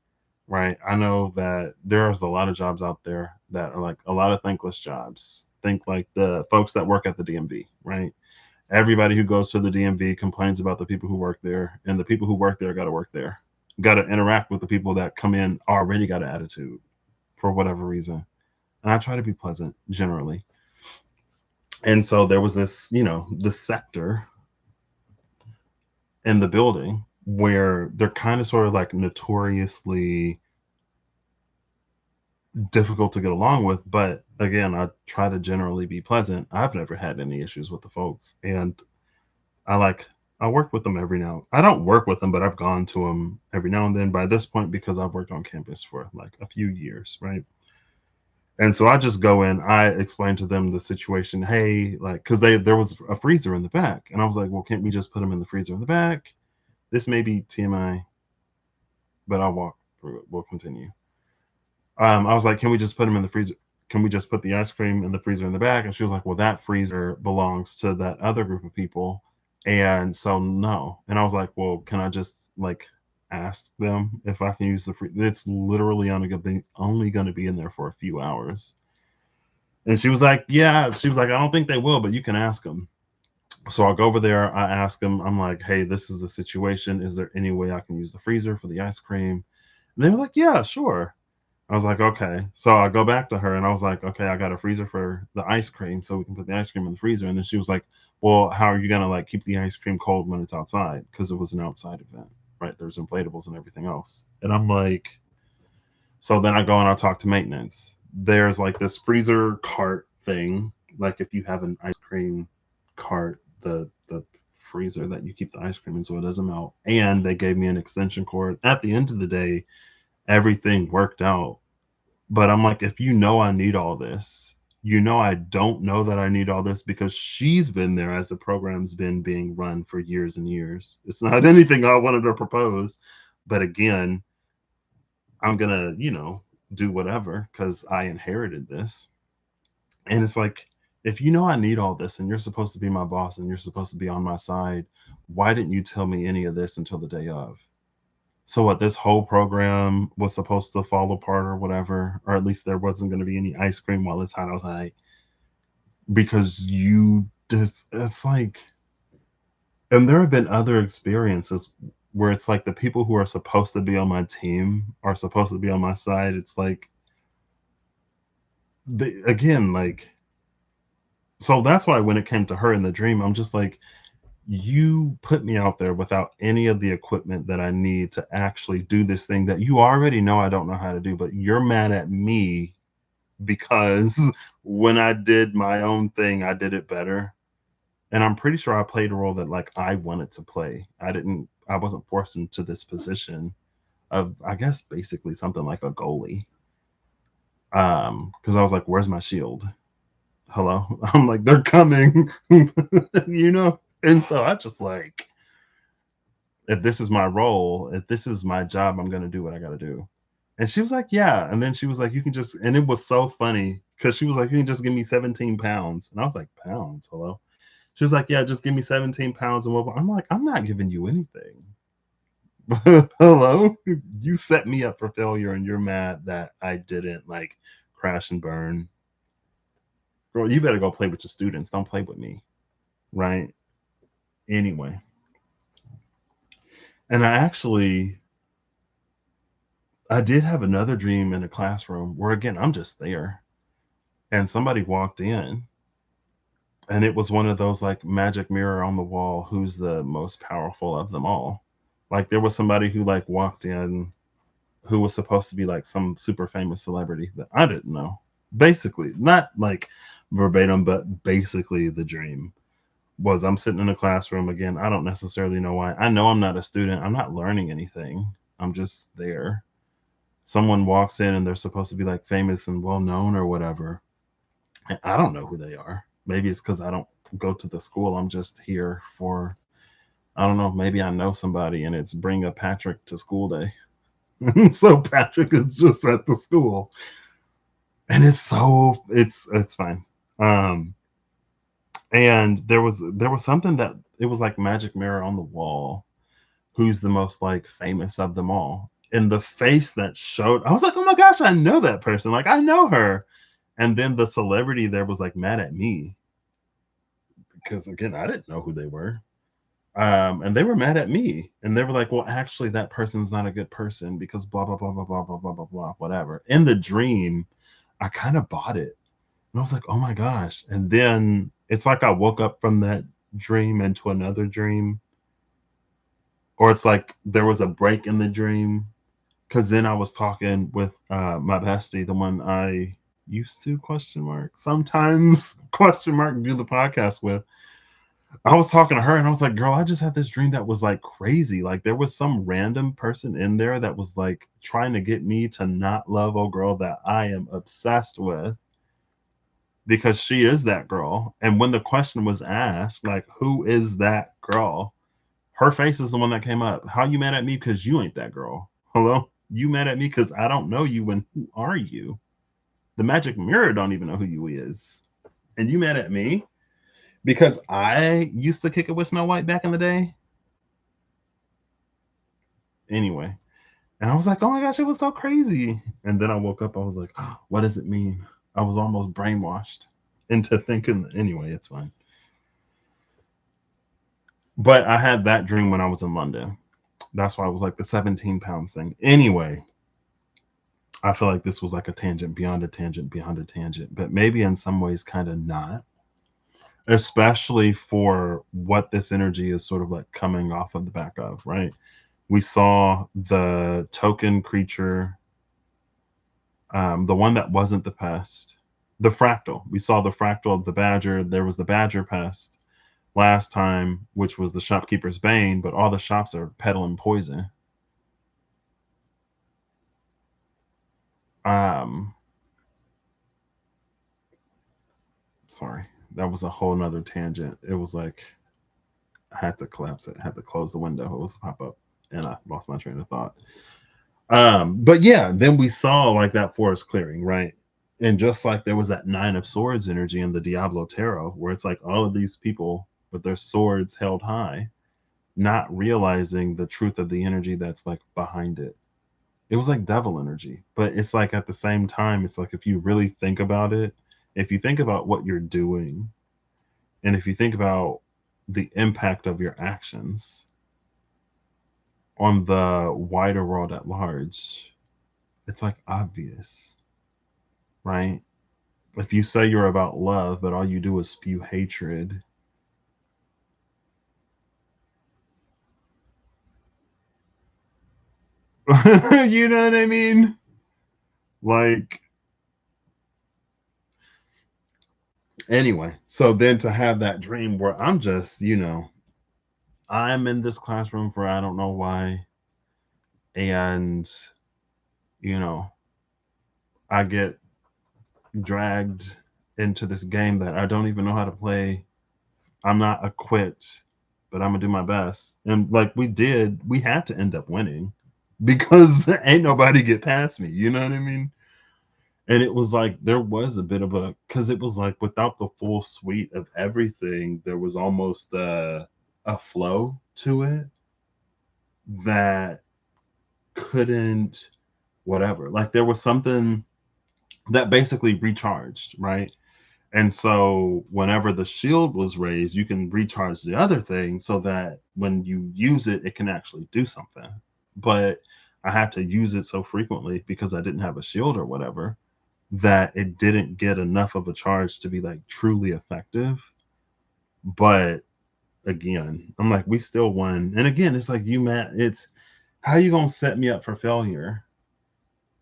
right? I know that there's a lot of jobs out there that are like a lot of thankless jobs. Think like the folks that work at the DMV, right? Everybody who goes to the DMV complains about the people who work there, and the people who work there got to work there, got to interact with the people that come in already got an attitude for whatever reason. And I try to be pleasant generally. And so there was this, the sector in the building where they're kind of sort of like notoriously difficult to get along with. But again, I try to generally be pleasant. I've never had any issues with the folks. And I like, I work with them every now. I don't work with them, but I've gone to them every now and then by this point because I've worked on campus for like a few years, right? And so I just go in, I explain to them the situation. Hey, like, because there was a freezer in the back. And I was like, well, can't we just put them in the freezer in the back? This may be TMI, but I'll walk through it. We'll continue. I was like, can we just put them in the freezer? Can we just put the ice cream in the freezer in the back? And she was like, well, that freezer belongs to that other group of people. And so, no. And I was like, well, can I just like ask them if I can use the freezer? It's literally only going to be in there for a few hours. And she was like, yeah. She was like, I don't think they will, but you can ask them. So I'll go over there. I ask them, I'm like, hey, this is the situation. Is there any way I can use the freezer for the ice cream? And they were like, yeah, sure. I was like, okay. So I go back to her and I was like, okay, I got a freezer for the ice cream so we can put the ice cream in the freezer. And then she was like, well, how are you going to like keep the ice cream cold when it's outside? Because it was an outside event, right? There's inflatables and everything else. And I'm like, so then I go and I talk to maintenance. There's like this freezer cart thing. Like if you have an ice cream cart, the freezer that you keep the ice cream in so it doesn't melt. And they gave me an extension cord. At the end of the day, everything worked out. But I'm like, if I need all this, I don't know that I need all this because she's been there as the program's been being run for years and years. It's not anything I wanted to propose. But again, I'm going to, do whatever because I inherited this. And it's like, if you know I need all this and you're supposed to be my boss and you're supposed to be on my side, why didn't you tell me any of this until the day of? So what, this whole program was supposed to fall apart or whatever, or at least there wasn't going to be any ice cream while it's hot outside because you just, it's like, and there have been other experiences where it's like the people who are supposed to be on my team are supposed to be on my side. It's like, again, like, so that's why when it came to her in the dream, I'm just like, you put me out there without any of the equipment that I need to actually do this thing that you already know I don't know how to do, but you're mad at me because when I did my own thing, I did it better. And I'm pretty sure I played a role that like I wanted to play. I wasn't forced into this position of, I guess, basically something like a goalie. Because I was like, where's my shield? Hello? I'm like, they're coming, you know? And so I just like, if this is my role, if this is my job, I'm going to do what I got to do. And she was like, yeah. And then she was like, you can just, and it was so funny because she was like, you can just give me 17 pounds. And I was like, pounds? Hello? She was like, yeah, just give me 17 pounds. And I'm like, I'm not giving you anything. Hello? You set me up for failure and you're mad that I didn't like crash and burn. Girl, you better go play with your students. Don't play with me. Right? Anyway. And I did have another dream in the classroom where again, I'm just there. And somebody walked in and it was one of those like magic mirror on the wall, who's the most powerful of them all. Like there was somebody who like walked in who was supposed to be like some super famous celebrity that I didn't know. Basically, not like verbatim, but basically the dream was I'm sitting in a classroom again. I don't necessarily know why. I know I'm not a student. I'm not learning anything. I'm just there. Someone walks in and they're supposed to be like famous and well known or whatever. And I don't know who they are. Maybe it's because I don't go to the school. I'm just here for, I don't know, maybe I know somebody and it's bring a Patrick to school day. So Patrick is just at the school. And it's fine. Um and there was something that it was like magic mirror on the wall. Who's the most like famous of them all? And the face that showed, I was like, oh my gosh, I know that person. Like I know her. And then the celebrity there was like mad at me because again, I didn't know who they were. And they were mad at me. And they were like, well, actually, that person's not a good person because blah blah blah blah blah blah blah blah blah whatever. In the dream, I kind of bought it. And I was like, oh my gosh. And then it's like I woke up from that dream into another dream. Or it's like there was a break in the dream. Cause then I was talking with my bestie, the one I used to question mark sometimes question mark do the podcast with. I was talking to her and I was like, girl, I just had this dream that was like crazy. Like there was some random person in there that was like trying to get me to not love a girl that I am obsessed with because she is that girl. And when the question was asked, like, who is that girl? Her face is the one that came up. How you mad at me because you ain't that girl? Hello? You mad at me because I don't know you and who are you? The magic mirror don't even know who you is. And you mad at me? Because I used to kick it with Snow White back in the day. Anyway, and I was like, oh my gosh, it was so crazy. And then I woke up, I was like, oh, what does it mean? I was almost brainwashed into thinking, anyway, it's fine. But I had that dream when I was in London. That's why I was like the 17 pounds thing. Anyway, I feel like this was like a tangent beyond a tangent beyond a tangent, but maybe in some ways kind of not, especially for what this energy is sort of like coming off of the back of, right? We saw the token creature, the one that wasn't the pest, the fractal. We saw the fractal of the badger. There was the badger pest last time, which was the shopkeeper's bane, but all the shops are peddling poison. Um, sorry, that was a whole nother tangent. It was like I had to collapse it, I had to close the window, it was pop up, and I lost my train of thought. But yeah, then we saw like that forest clearing, right? And just like there was that Nine of Swords energy in the Diablo Tarot, where it's like all of these people with their swords held high, not realizing the truth of the energy that's like behind it. It was like devil energy. But it's like at the same time, it's like if you really think about it, if you think about what you're doing, and if you think about the impact of your actions on the wider world at large, it's like obvious, right? If you say you're about love, but all you do is spew hatred, you know what I mean? Like, anyway, so then to have that dream where I'm just, I'm in this classroom for I don't know why, and, you know, I get dragged into this game that I don't even know how to play. I'm not equipped, but I'm gonna do my best. And like we had to end up winning because ain't nobody get past me. You know what I mean? And it was like there was a bit of a because it was like without the full suite of everything, there was almost a flow to it that couldn't whatever. Like there was something that basically recharged, right? And so whenever the shield was raised, you can recharge the other thing so that when you use it, it can actually do something. But I had to use it so frequently because I didn't have a shield or whatever that it didn't get enough of a charge to be like truly effective. But again, I'm like, we still won. And again, it's like you Matt, it's how you gonna set me up for failure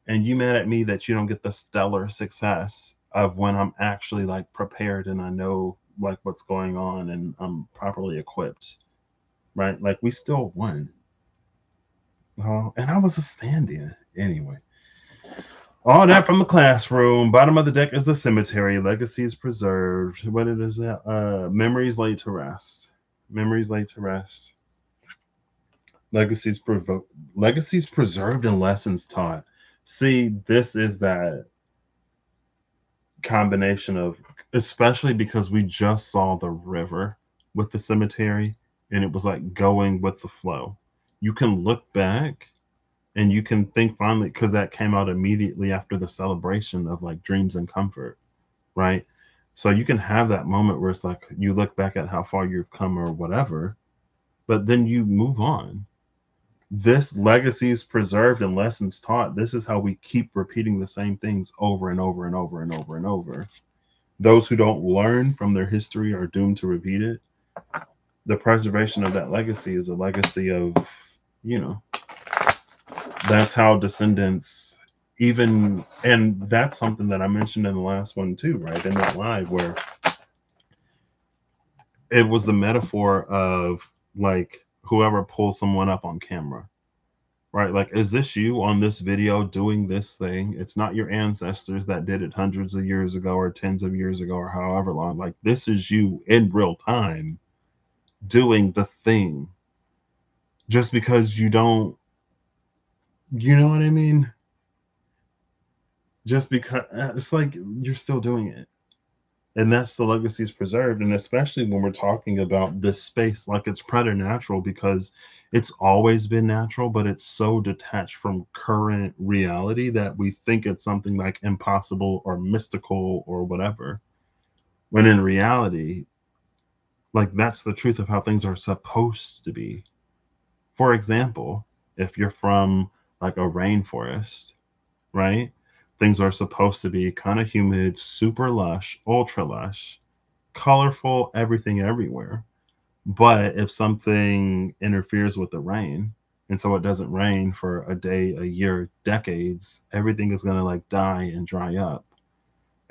and you mad at me that you don't get the stellar success of when I'm actually like prepared and I know like what's going on and I'm properly equipped, right? Like we still won. And I was a stand-in anyway. All that from the classroom. Bottom of the deck is the cemetery. Legacies preserved. What it is that? Memories laid to rest. Memories laid to rest. Legacies preserved and lessons taught. See, this is that combination of, especially because we just saw the river with the cemetery and it was like going with the flow. You can look back and you can think fondly because that came out immediately after the celebration of like dreams and comfort, right? So you can have that moment where it's like you look back at how far you've come or whatever, but then you move on. This legacy is preserved and lessons taught. This is how we keep repeating the same things over and over and over and over and over. Those who don't learn from their history are doomed to repeat it. The preservation of that legacy is a legacy of, you know, that's how descendants even, and that's something that I mentioned in the last one too, right? In that live where it was the metaphor of like whoever pulls someone up on camera, right? Like, is this you on this video doing this thing? It's not your ancestors that did it hundreds of years ago or tens of years ago or however long. Like, this is you in real time doing the thing just because you don't, you know what I mean? Just because it's like you're still doing it. And that's the legacies preserved. And especially when we're talking about this space, like it's preternatural because it's always been natural, but it's so detached from current reality that we think it's something like impossible or mystical or whatever. When in reality, like that's the truth of how things are supposed to be. For example, if you're from like a rainforest, right? Things are supposed to be kind of humid, super lush, ultra lush, colorful, everything everywhere. But if something interferes with the rain, and so it doesn't rain for a day, a year, decades, everything is going to like die and dry up.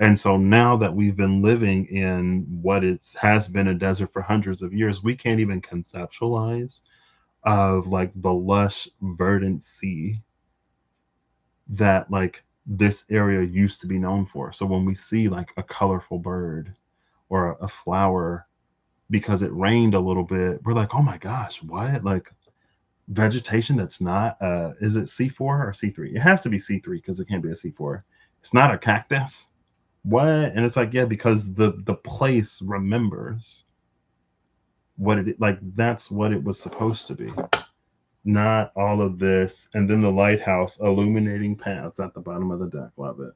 And so now that we've been living in what it has been a desert for hundreds of years, we can't even conceptualize of like the lush, verdant sea that like this area used to be known for. So when we see like a colorful bird or a flower because it rained a little bit, we're like, oh my gosh, what? Like vegetation that's not is it C4 or C3? It has to be C3 because it can't be a C4. It's not a cactus. what? And it's like, yeah, because the place remembers what it, like, that's what it was supposed to be, not all of this. And then the lighthouse illuminating paths at the bottom of the deck. Love it.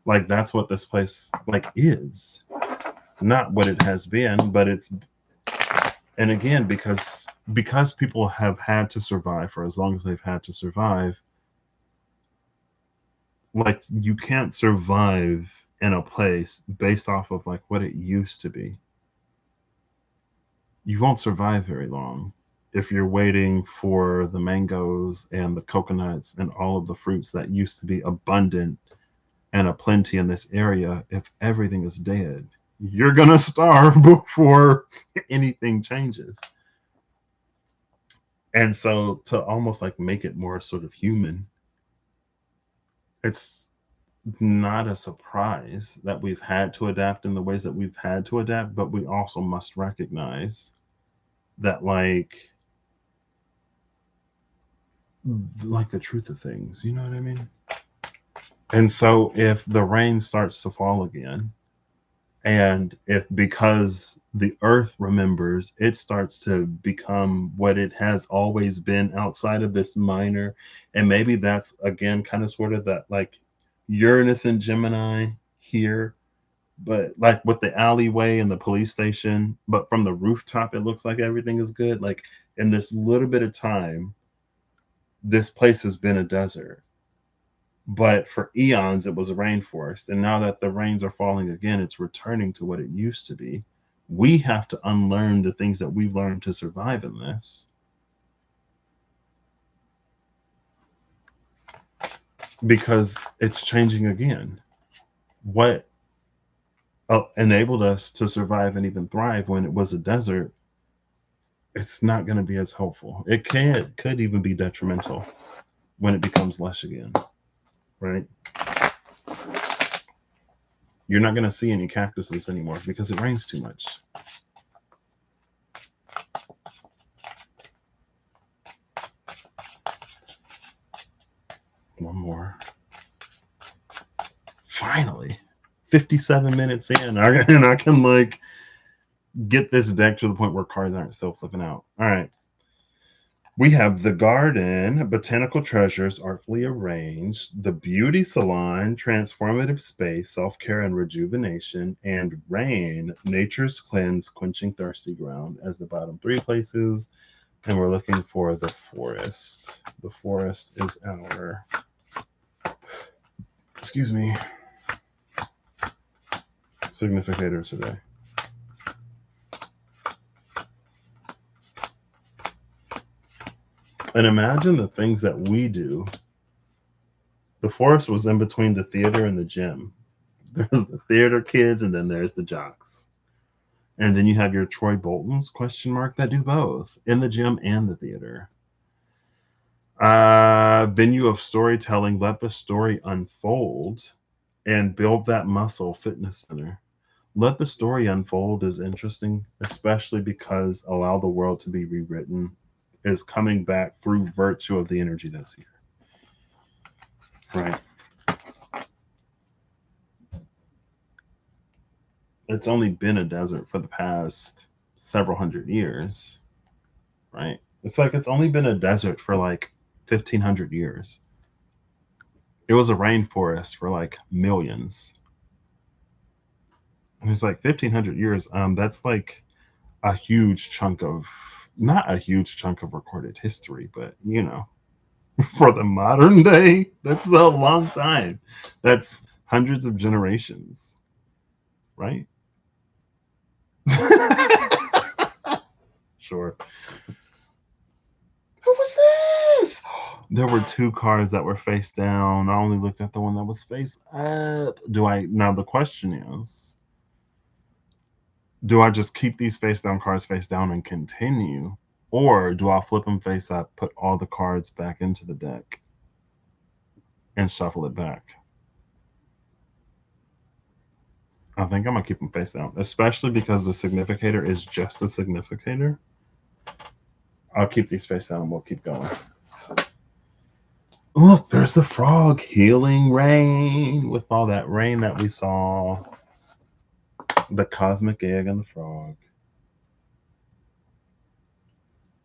Like, that's what this place like is, not what it has been, but it's. And again, because people have had to survive for as long as they've had to survive, like, you can't survive in a place based off of like what it used to be. You won't survive very long if you're waiting for the mangoes and the coconuts and all of the fruits that used to be abundant and a plenty in this area. If everything is dead, you're gonna starve before anything changes. And so to almost like make it more sort of human, it's not a surprise that we've had to adapt in the ways that we've had to adapt, but we also must recognize that like the truth of things, you know what I mean? And so if the rain starts to fall again, and if because the earth remembers, it starts to become what it has always been outside of this minor, and maybe that's again kind of sort of that like Uranus and Gemini here, but like with the alleyway and the police station, but from the rooftop it looks like everything is good. Like in this little bit of time, this place has been a desert, but for eons it was a rainforest, and now that the rains are falling again, it's returning to what it used to be. We have to unlearn the things that we've learned to survive in this, because it's changing again. What enabled us to survive and even thrive when it was a desert, it's not going to be as helpful. It could even be detrimental when it becomes lush again, right? You're not going to see any cactuses anymore because it rains too much. One more. Finally, 57 minutes in, and I can like get this deck to the point where cards aren't still flipping out. All right. We have the garden, botanical treasures artfully arranged, the beauty salon, transformative space, self-care and rejuvenation, and rain, nature's cleanse, quenching thirsty ground as the bottom three places. And we're looking for the forest. The forest is our, excuse me, significator today. And imagine the things that we do. The forest was in between the theater and the gym. There's the theater kids, and then there's the jocks. And then you have your Troy Boltons, question mark, that do both in the gym and the theater. Venue of storytelling, let the story unfold and build that muscle, fitness center. Let the story unfold is interesting, especially because allow the world to be rewritten is coming back through virtue of the energy that's here. Right. It's only been a desert for the past several hundred years, right? It's like it's only been a desert for like 1,500 years. It was a rainforest for like millions. And it's like 1,500 years. That's like a huge chunk of, not a huge chunk of recorded history, but you know, for the modern day, that's a long time. That's hundreds of generations, right? Sure. Who was this? There were two cards that were face down. I only looked at the one that was face up. Now the question is, do I just keep these face down cards face down and continue? Or do I flip them face up, put all the cards back into the deck, and shuffle it back? I think I'm going to keep them face down, especially because the significator is just a significator. I'll keep these face down and we'll keep going. Look, there's the frog. Healing rain. With all that rain that we saw. The cosmic egg and the frog.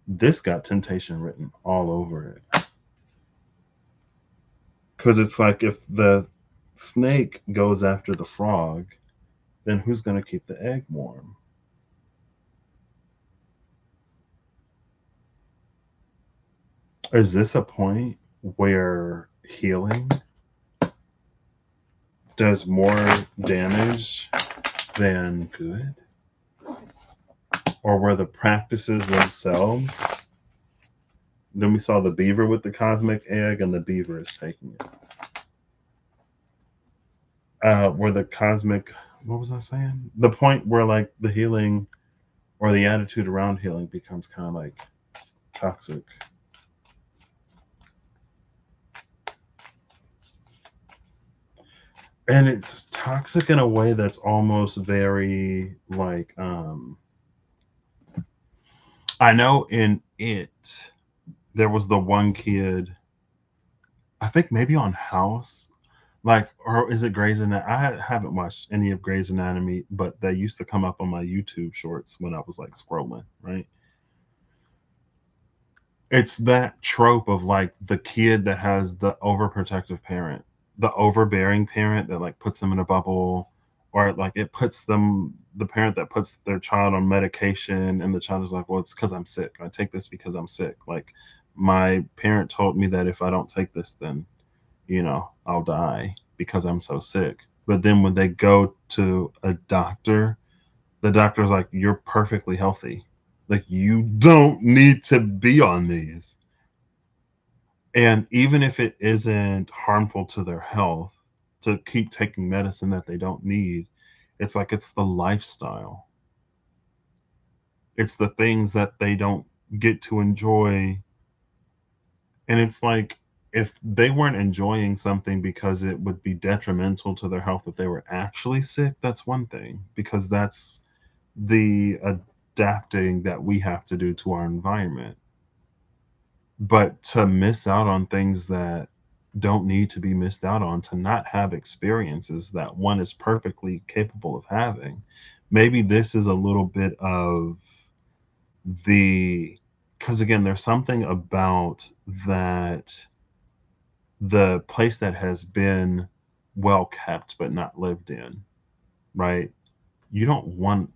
This got temptation written all over it. Because it's like if the snake goes after the frog, then who's going to keep the egg warm? Is this a point where healing does more damage than good? Or were the practices themselves? Then we saw the beaver with the cosmic egg, and the beaver is taking it. Where the cosmic, what was I saying? The point where like the healing or the attitude around healing becomes kind of like toxic. And it's toxic in a way that's almost very like I know in it there was the one kid, I think maybe on House, like, or is it Grey's Anatomy? I haven't watched any of Grey's Anatomy, but they used to come up on my YouTube shorts when I was like scrolling, right? It's that trope of like the kid that has the overprotective parent, the overbearing parent that like puts them in a bubble, or like it puts them, the parent that puts their child on medication, and the child is like, well, it's because I'm sick. I take this because I'm sick. Like, my parent told me that if I don't take this, then, I'll die because I'm so sick. But then when they go to a doctor, the doctor's like, you're perfectly healthy. Like, you don't need to be on these. And even if it isn't harmful to their health to keep taking medicine that they don't need, it's like it's the lifestyle. It's the things that they don't get to enjoy. And it's like if they weren't enjoying something because it would be detrimental to their health if they were actually sick, that's one thing, because that's the adapting that we have to do to our environment. But to miss out on things that don't need to be missed out on, to not have experiences that one is perfectly capable of having, maybe this is a little bit of the, because again, there's something about that, the place that has been well kept but not lived in, right? You don't want,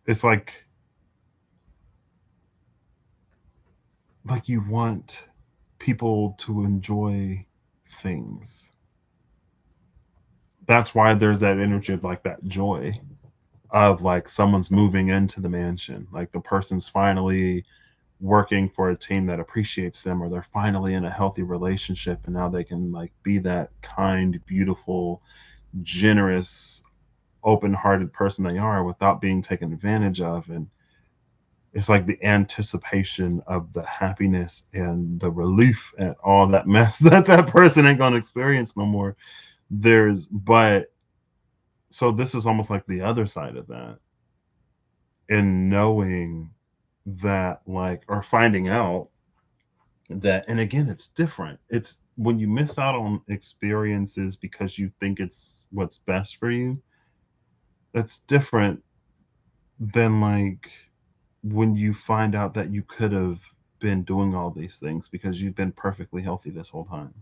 it's like you want people to enjoy things. That's why there's that energy of like that joy of like someone's moving into the mansion, like the person's finally working for a team that appreciates them, or they're finally in a healthy relationship, and now they can like be that kind, beautiful, generous, open-hearted person they are without being taken advantage of. And it's like the anticipation of the happiness and the relief at all that mess that that person ain't gonna experience no more. But so this is almost like the other side of that, and knowing that, like, or finding out that, and again, it's different. It's when you miss out on experiences because you think it's what's best for you, that's different than like when you find out that you could have been doing all these things because you've been perfectly healthy this whole time.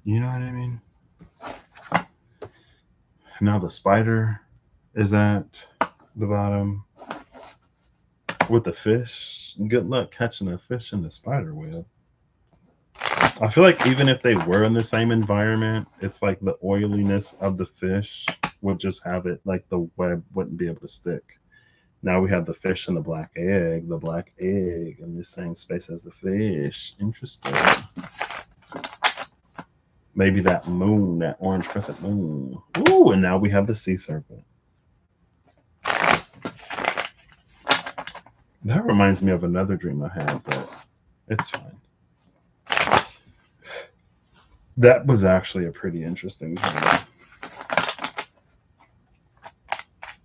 You know what I mean? Now the spider is at the bottom with the fish. Good luck catching a fish in the spider web. I feel like even if they were in the same environment, it's like the oiliness of the fish would just have it, like the web wouldn't be able to stick. Now we have the fish and the black egg in the same space as the fish. Interesting. Maybe that moon, that orange crescent moon. Ooh, and now we have the sea serpent. That reminds me of another dream I had, but it's fine. That was actually a pretty interesting dream.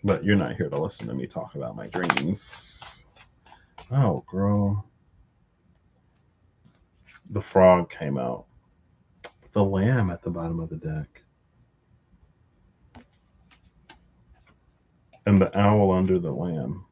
But you're not here to listen to me talk about my dreams. Oh, girl. The frog came out. The lamb at the bottom of the deck. And the owl under the lamb.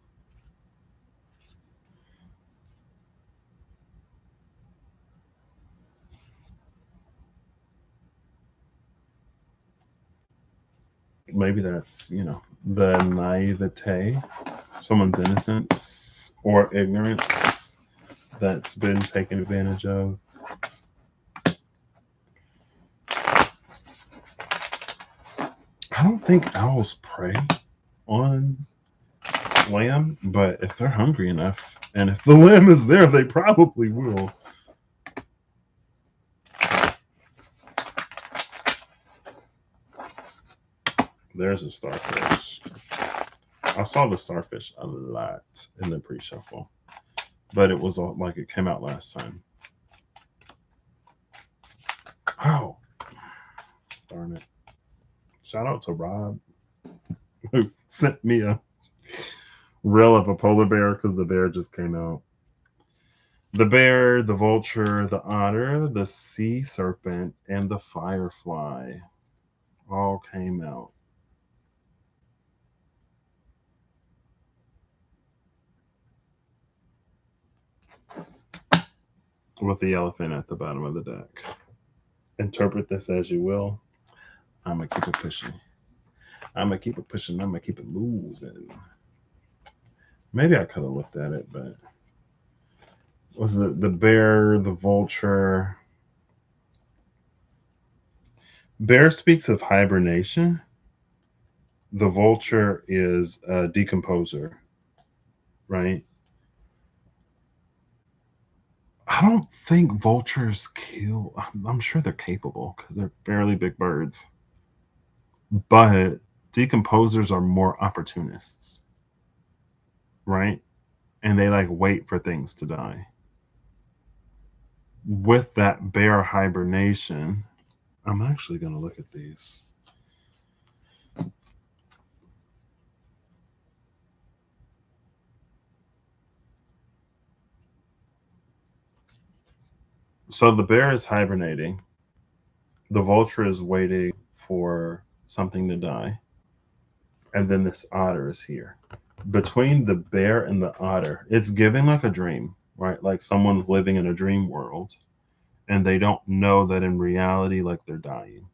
Maybe that's, the naivete, someone's innocence or ignorance that's been taken advantage of. I don't think owls prey on lamb, but if they're hungry enough and if the lamb is there, they probably will. There's a starfish. I saw the starfish a lot in the pre-shuffle, but it was like it came out last time. Oh, darn it. Shout out to Rob who sent me a reel of a polar bear because the bear just came out. The bear, the vulture, the otter, the sea serpent, and the firefly all came out. With the elephant at the bottom of the deck. Interpret this as you will. I'm going to keep it pushing. I'm going to keep it pushing. I'm going to keep it moving. Maybe I could have looked at it, but was it the bear, the vulture? Bear speaks of hibernation. The vulture is a decomposer, right? I don't think vultures kill. I'm sure they're capable because they're fairly big birds. But decomposers are more opportunists, right? And they like wait for things to die. With that bear hibernation, I'm actually going to look at these. So the bear is hibernating. The vulture is waiting for something to die. And then this otter is here. Between the bear and the otter, it's giving like a dream, right? Like someone's living in a dream world and they don't know that in reality, like they're dying.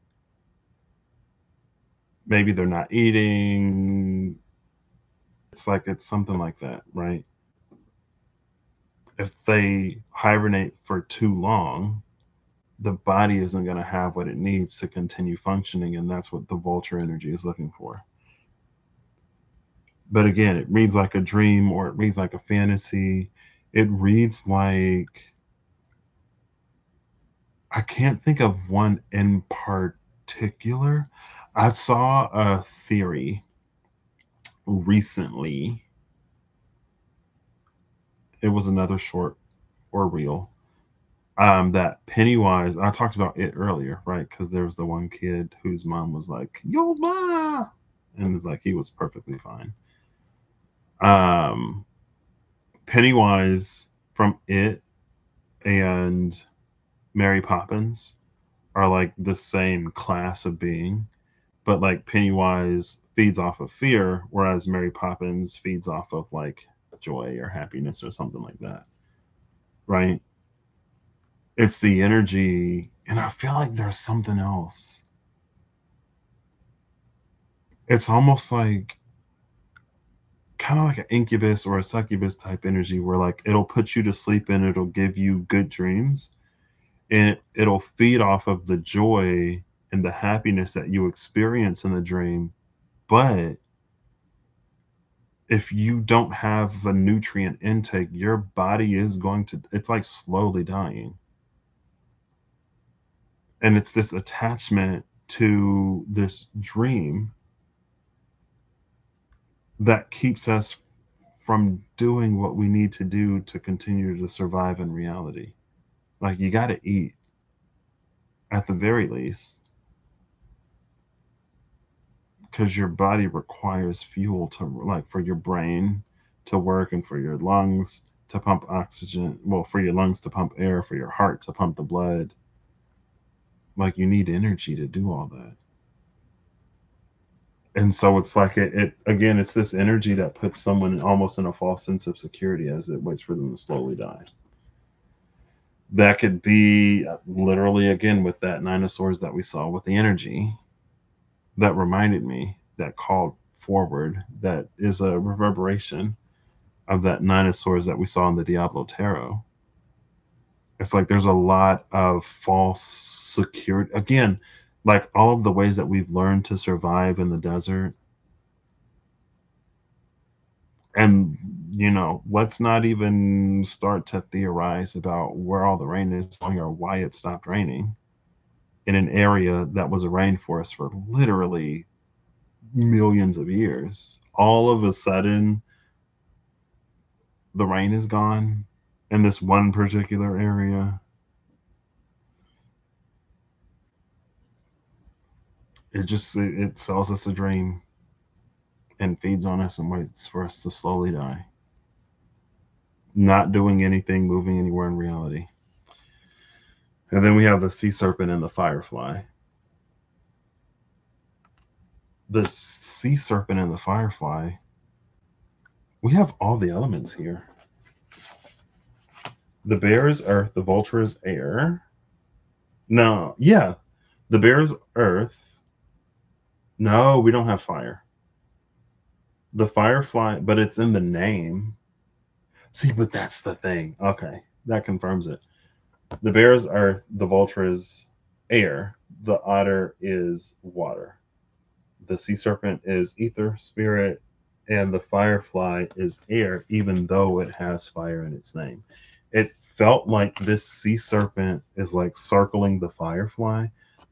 Maybe they're not eating. It's something like that, right? If they hibernate for too long, the body isn't going to have what it needs to continue functioning. And that's what the vulture energy is looking for. But again, it reads like a dream or it reads like a fantasy. It reads like, I can't think of one in particular. I saw a theory recently. It was another short or reel. That Pennywise, I talked about it earlier, right? Because there was the one kid whose mom was like, "Yo, ma," and it's like he was perfectly fine. Um, Pennywise from It and Mary Poppins are like the same class of being, but like Pennywise feeds off of fear, whereas Mary Poppins feeds off of like joy or happiness or something like that, right? It's the energy, and I feel like there's something else. It's almost like kind of like an incubus or a succubus type energy where like it'll put you to sleep and it'll give you good dreams and it'll feed off of the joy and the happiness that you experience in the dream. But if you don't have a nutrient intake, your body is going to, it's like slowly dying. And it's this attachment to this dream that keeps us from doing what we need to do to continue to survive in reality. Like you got to eat at the very least because your body requires fuel to like for your brain to work and for your lungs to pump oxygen, well, for your lungs to pump air, for your heart to pump the blood. Like, you need energy to do all that. And so it's like it again, it's this energy that puts someone almost in a false sense of security as it waits for them to slowly die. That could be literally, again, with that nine of swords that we saw with the energy that reminded me, that called forward, that is a reverberation of that nine of swords that we saw in the Diablo tarot. It's like there's a lot of false security, again, like all of the ways that we've learned to survive in the desert. And let's not even start to theorize about where all the rain is going or why it stopped raining in an area that was a rainforest for literally millions of years. All of a sudden, the rain is gone in this one particular area. It sells us a dream and feeds on us and waits for us to slowly die, not doing anything, moving anywhere in reality. And then we have the sea serpent and the firefly. The sea serpent and the firefly, we have all the elements here. The bear is earth, the vulture is air. No, yeah, the bear is earth. No, we don't have fire. The firefly, but it's in the name. See, but that's the thing. Okay, that confirms it. The bear is earth, the vulture is air, the otter is water, the sea serpent is ether, spirit, and the firefly is air, even though it has fire in its name. It felt like this sea serpent is like circling the firefly.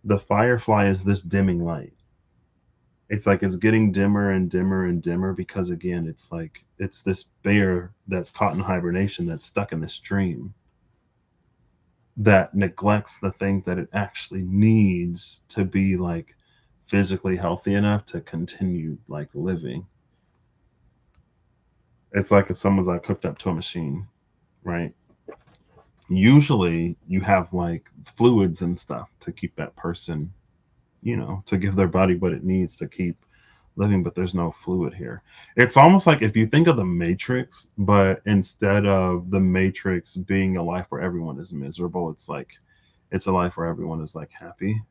The firefly is this dimming light. It's like it's getting dimmer and dimmer and dimmer because, again, it's like it's this bear that's caught in hibernation, that's stuck in this dream, that neglects the things that it actually needs to be like physically healthy enough to continue like living. It's like if someone's like hooked up to a machine, right? Usually you have like fluids and stuff to keep that person, to give their body what it needs to keep living, but there's no fluid here. It's almost like if you think of the Matrix, but instead of the Matrix being a life where everyone is miserable, it's like it's a life where everyone is like happy.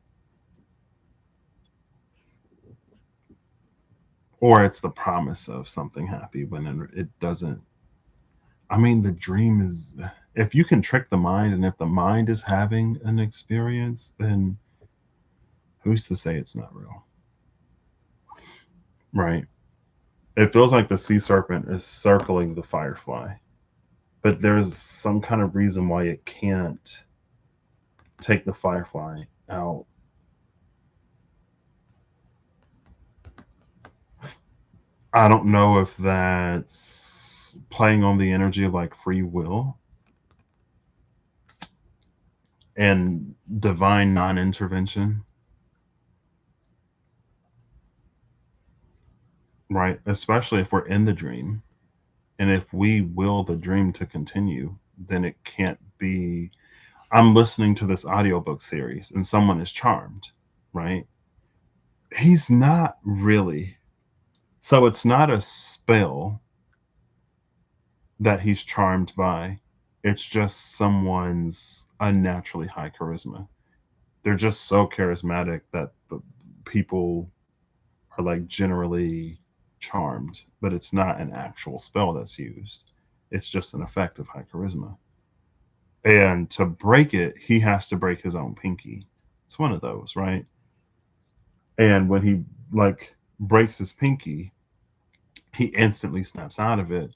Or it's the promise of something happy when it doesn't. I mean, the dream is, if you can trick the mind, and if the mind is having an experience, then who's to say it's not real? Right. It feels like the sea serpent is circling the firefly, but there's some kind of reason why it can't take the firefly out. I don't know if that's playing on the energy of like free will and divine non intervention, right? Especially if we're in the dream. And if we will the dream to continue, then it can't be. I'm listening to this audiobook series and someone is charmed, right? He's not really. So it's not a spell that he's charmed by. It's just someone's unnaturally high charisma. They're just so charismatic that the people are like generally charmed, but it's not an actual spell that's used. It's just an effect of high charisma. And to break it, he has to break his own pinky. It's one of those, right? And when he like breaks his pinky, he instantly snaps out of it.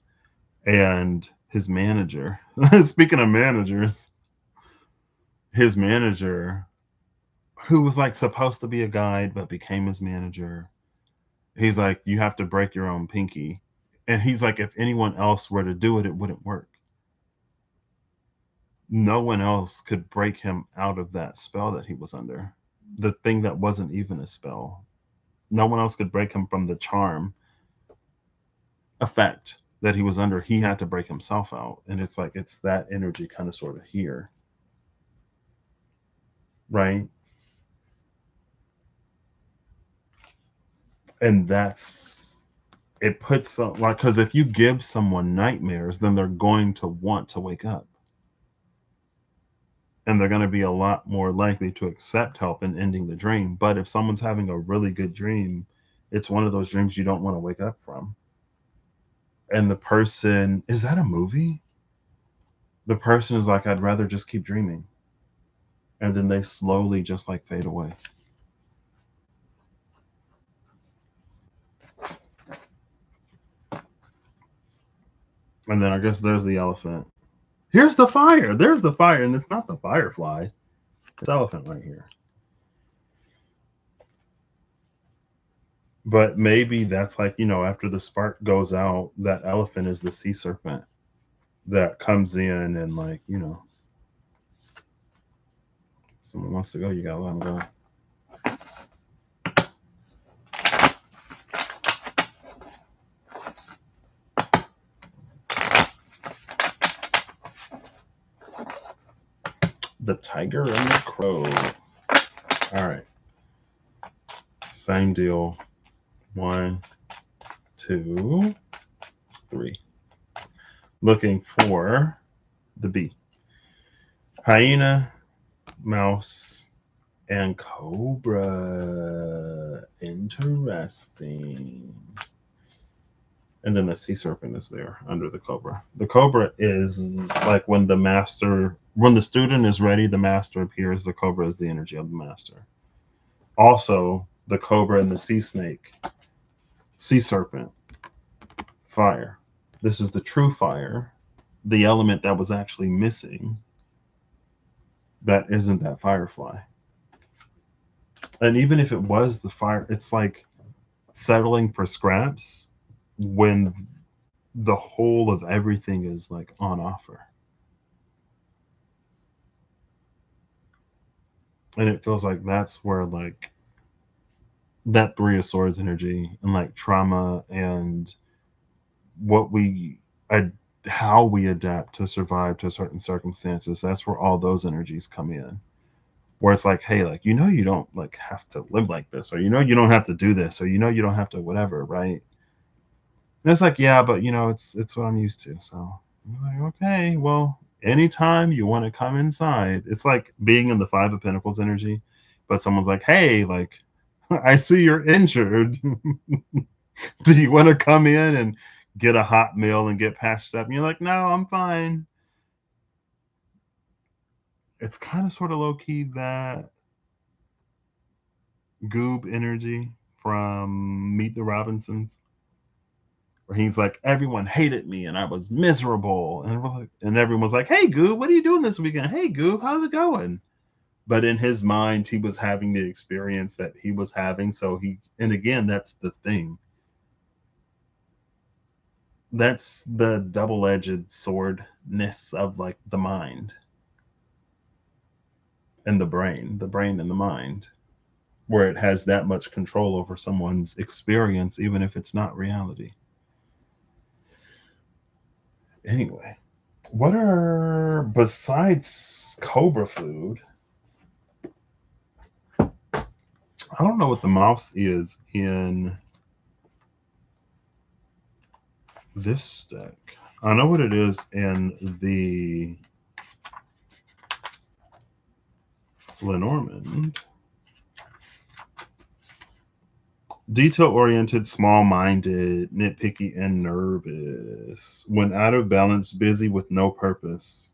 And his manager, speaking of managers, his manager, who was like supposed to be a guide but became his manager, he's like, you have to break your own pinky. And he's like, if anyone else were to do it, it wouldn't work. No one else could break him out of that spell that he was under. The thing that wasn't even a spell. No one else could break him from the charm effect. that he was under, he had to break himself out. And it's like, it's that energy kind of sort of here, right? And that's, it puts some, like, because if you give someone nightmares, then they're going to want to wake up. And they're going to be a lot more likely to accept help in ending the dream. But if someone's having a really good dream, it's one of those dreams you don't want to wake up from. And the person, is that a movie? The person is like, I'd rather just keep dreaming. And then they slowly just like fade away. And then I guess there's the elephant. Here's the fire. There's the fire. And it's not the firefly. It's elephant right here. But maybe that's like, after the spark goes out, that elephant is the sea serpent that comes in and like, someone wants to go, you gotta let them go. The tiger and the crow. All right. Same deal. 1, 2, 3. Looking for the bee. Hyena, mouse, and cobra. Interesting. And then the sea serpent is there under the cobra. The cobra is like when the student is ready, the master appears. The cobra is the energy of the master. Also, the cobra and the sea snake, sea serpent, fire. This is the true fire, the element that was actually missing. That isn't that firefly. And even if it was the fire, it's like settling for scraps when the whole of everything is like on offer. And it feels like that's where like that 3 of Swords energy and like trauma and what we how we adapt to survive to certain circumstances, that's where all those energies come in, where it's like, hey, like, you don't like have to live like this, or you don't have to do this, or you don't have to whatever, right? And it's like, yeah, but it's what I'm used to. So I'm like, okay, well, anytime you want to come inside, it's like being in the 5 of Pentacles energy, but someone's like, hey, like, I see you're injured. Do you want to come in and get a hot meal and get patched up? And you're like, no, I'm fine. It's kind of sort of low key that Goob energy from Meet the Robinsons, where he's like, everyone hated me and I was miserable. And everyone's like, hey, Goob, what are you doing this weekend? Hey, Goob, how's it going? But in his mind, he was having the experience that he was having. And again, that's the thing. That's the double-edged swordness of like the mind and the brain and the mind, where it has that much control over someone's experience, even if it's not reality. Anyway, what are, besides cobra food, I don't know what the mouse is in this deck. I know what it is in the Lenormand. Detail-oriented, small-minded, nitpicky, and nervous. When out of balance, busy with no purpose.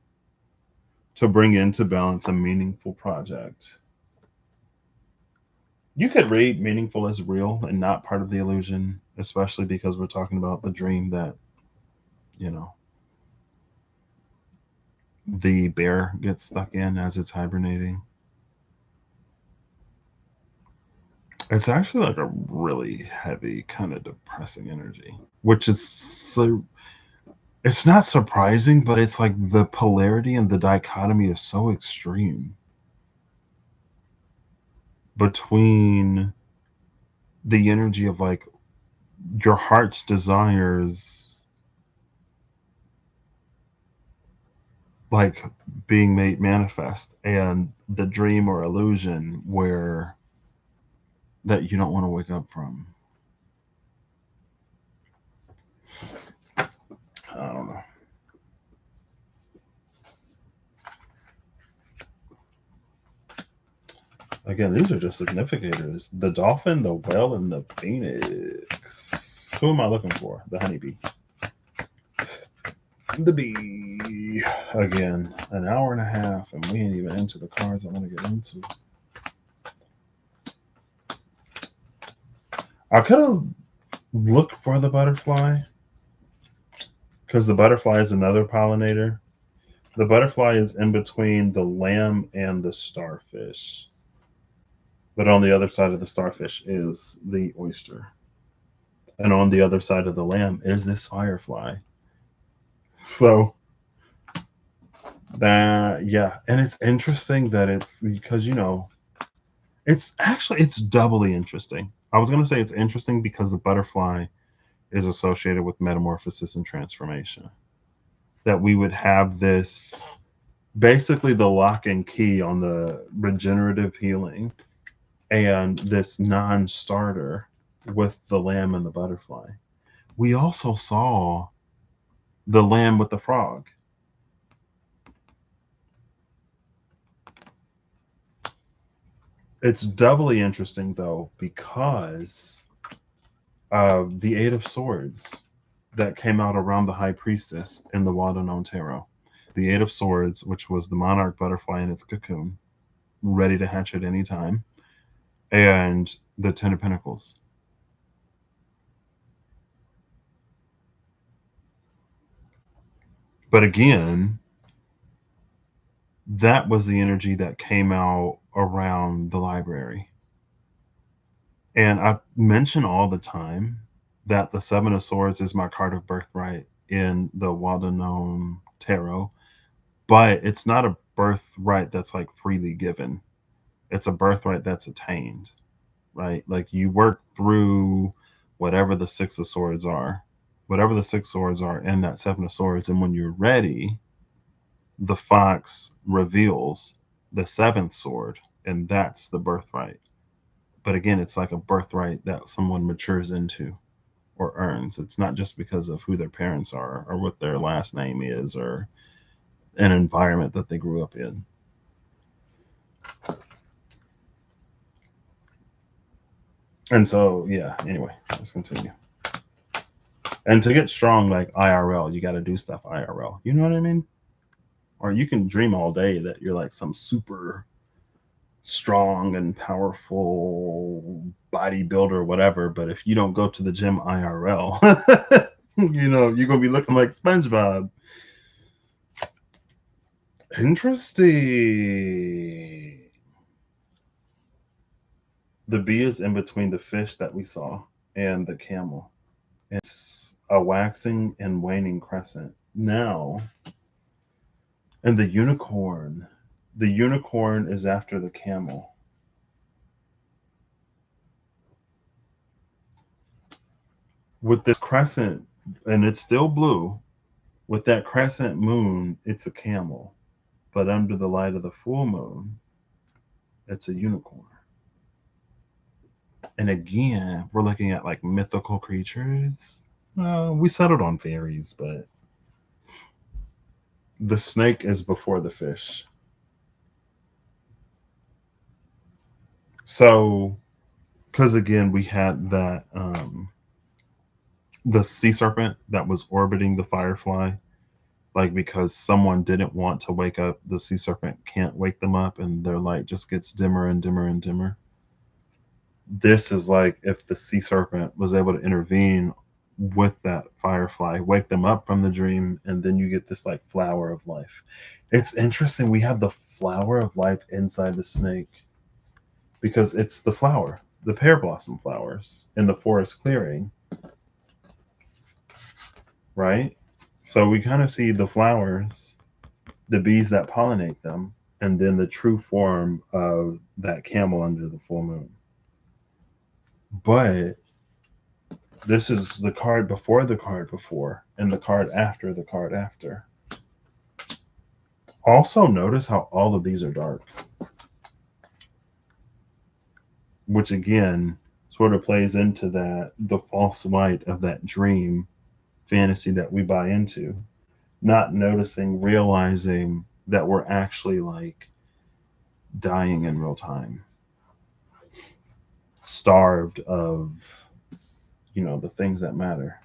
To bring into balance a meaningful project. You could read meaningful as real and not part of the illusion, especially because we're talking about the dream that, the bear gets stuck in as it's hibernating. It's actually like a really heavy, kind of depressing energy, which is so, it's not surprising, but it's like the polarity and the dichotomy is so extreme between the energy of like your heart's desires like being made manifest, and the dream or illusion where that you don't want to wake up from. I don't know. Again, these are just significators. The dolphin, the whale, and the phoenix. Who am I looking for? The honeybee. The bee. Again, an hour and a half, and we ain't even into the cards I want to get into. I could have looked for the butterfly, because the butterfly is another pollinator. The butterfly is in between the lamb and the starfish. But on the other side of the starfish is the oyster. And on the other side of the lamb is this firefly. So that, yeah. And it's interesting that it's because, it's doubly interesting. I was going to say it's interesting because the butterfly is associated with metamorphosis and transformation. That we would have this basically the lock and key on the regenerative healing and this non starter with the lamb and the butterfly. We also saw the lamb with the frog. It's doubly interesting though because of the Eight of Swords that came out around the High Priestess in the Wadanon Tarot. The Eight of Swords, which was the monarch butterfly in its cocoon, ready to hatch at any time, and the Ten of Pentacles. But again, that was the energy that came out around the library. And I mention all the time that the Seven of Swords is my card of birthright in the Wadanon Tarot, but it's not a birthright that's like freely given. It's a birthright that's attained, right? Like you work through whatever the Six of Swords are, whatever the Six Swords are in that Seven of Swords. And when you're ready, the fox reveals the seventh sword, and that's the birthright. But again, it's like a birthright that someone matures into or earns. It's not just because of who their parents are or what their last name is or an environment that they grew up in. And so, yeah, anyway, let's continue. And to get strong like IRL, you got to do stuff IRL. You know what I mean? Or you can dream all day that you're like some super strong and powerful bodybuilder, whatever. But if you don't go to the gym IRL, you're gonna be looking like SpongeBob. Interesting. The bee is in between the fish that we saw and the camel. It's a waxing and waning crescent. Now, and the unicorn. The unicorn is after the camel. With this crescent, and it's still blue, with that crescent moon, it's a camel. But under the light of the full moon, it's a unicorn. And again, we're looking at like mythical creatures. We settled on fairies, but the snake is before the fish. So, because again, we had that the sea serpent that was orbiting the firefly, like because someone didn't want to wake up, the sea serpent can't wake them up, and their light just gets dimmer and dimmer and dimmer. This is like if the sea serpent was able to intervene with that firefly, wake them up from the dream, and then you get this like flower of life. It's interesting. We have the flower of life inside the snake because it's the flower, the pear blossom flowers in the forest clearing, right? So we kind of see the flowers, the bees that pollinate them, and then the true form of that camel under the full moon. But this is the card before the card before, and the card after the card after. Also, notice how all of these are dark, which again sort of plays into that the false light of that dream fantasy that we buy into, not noticing, realizing that we're actually like dying in real time, starved of, the things that matter.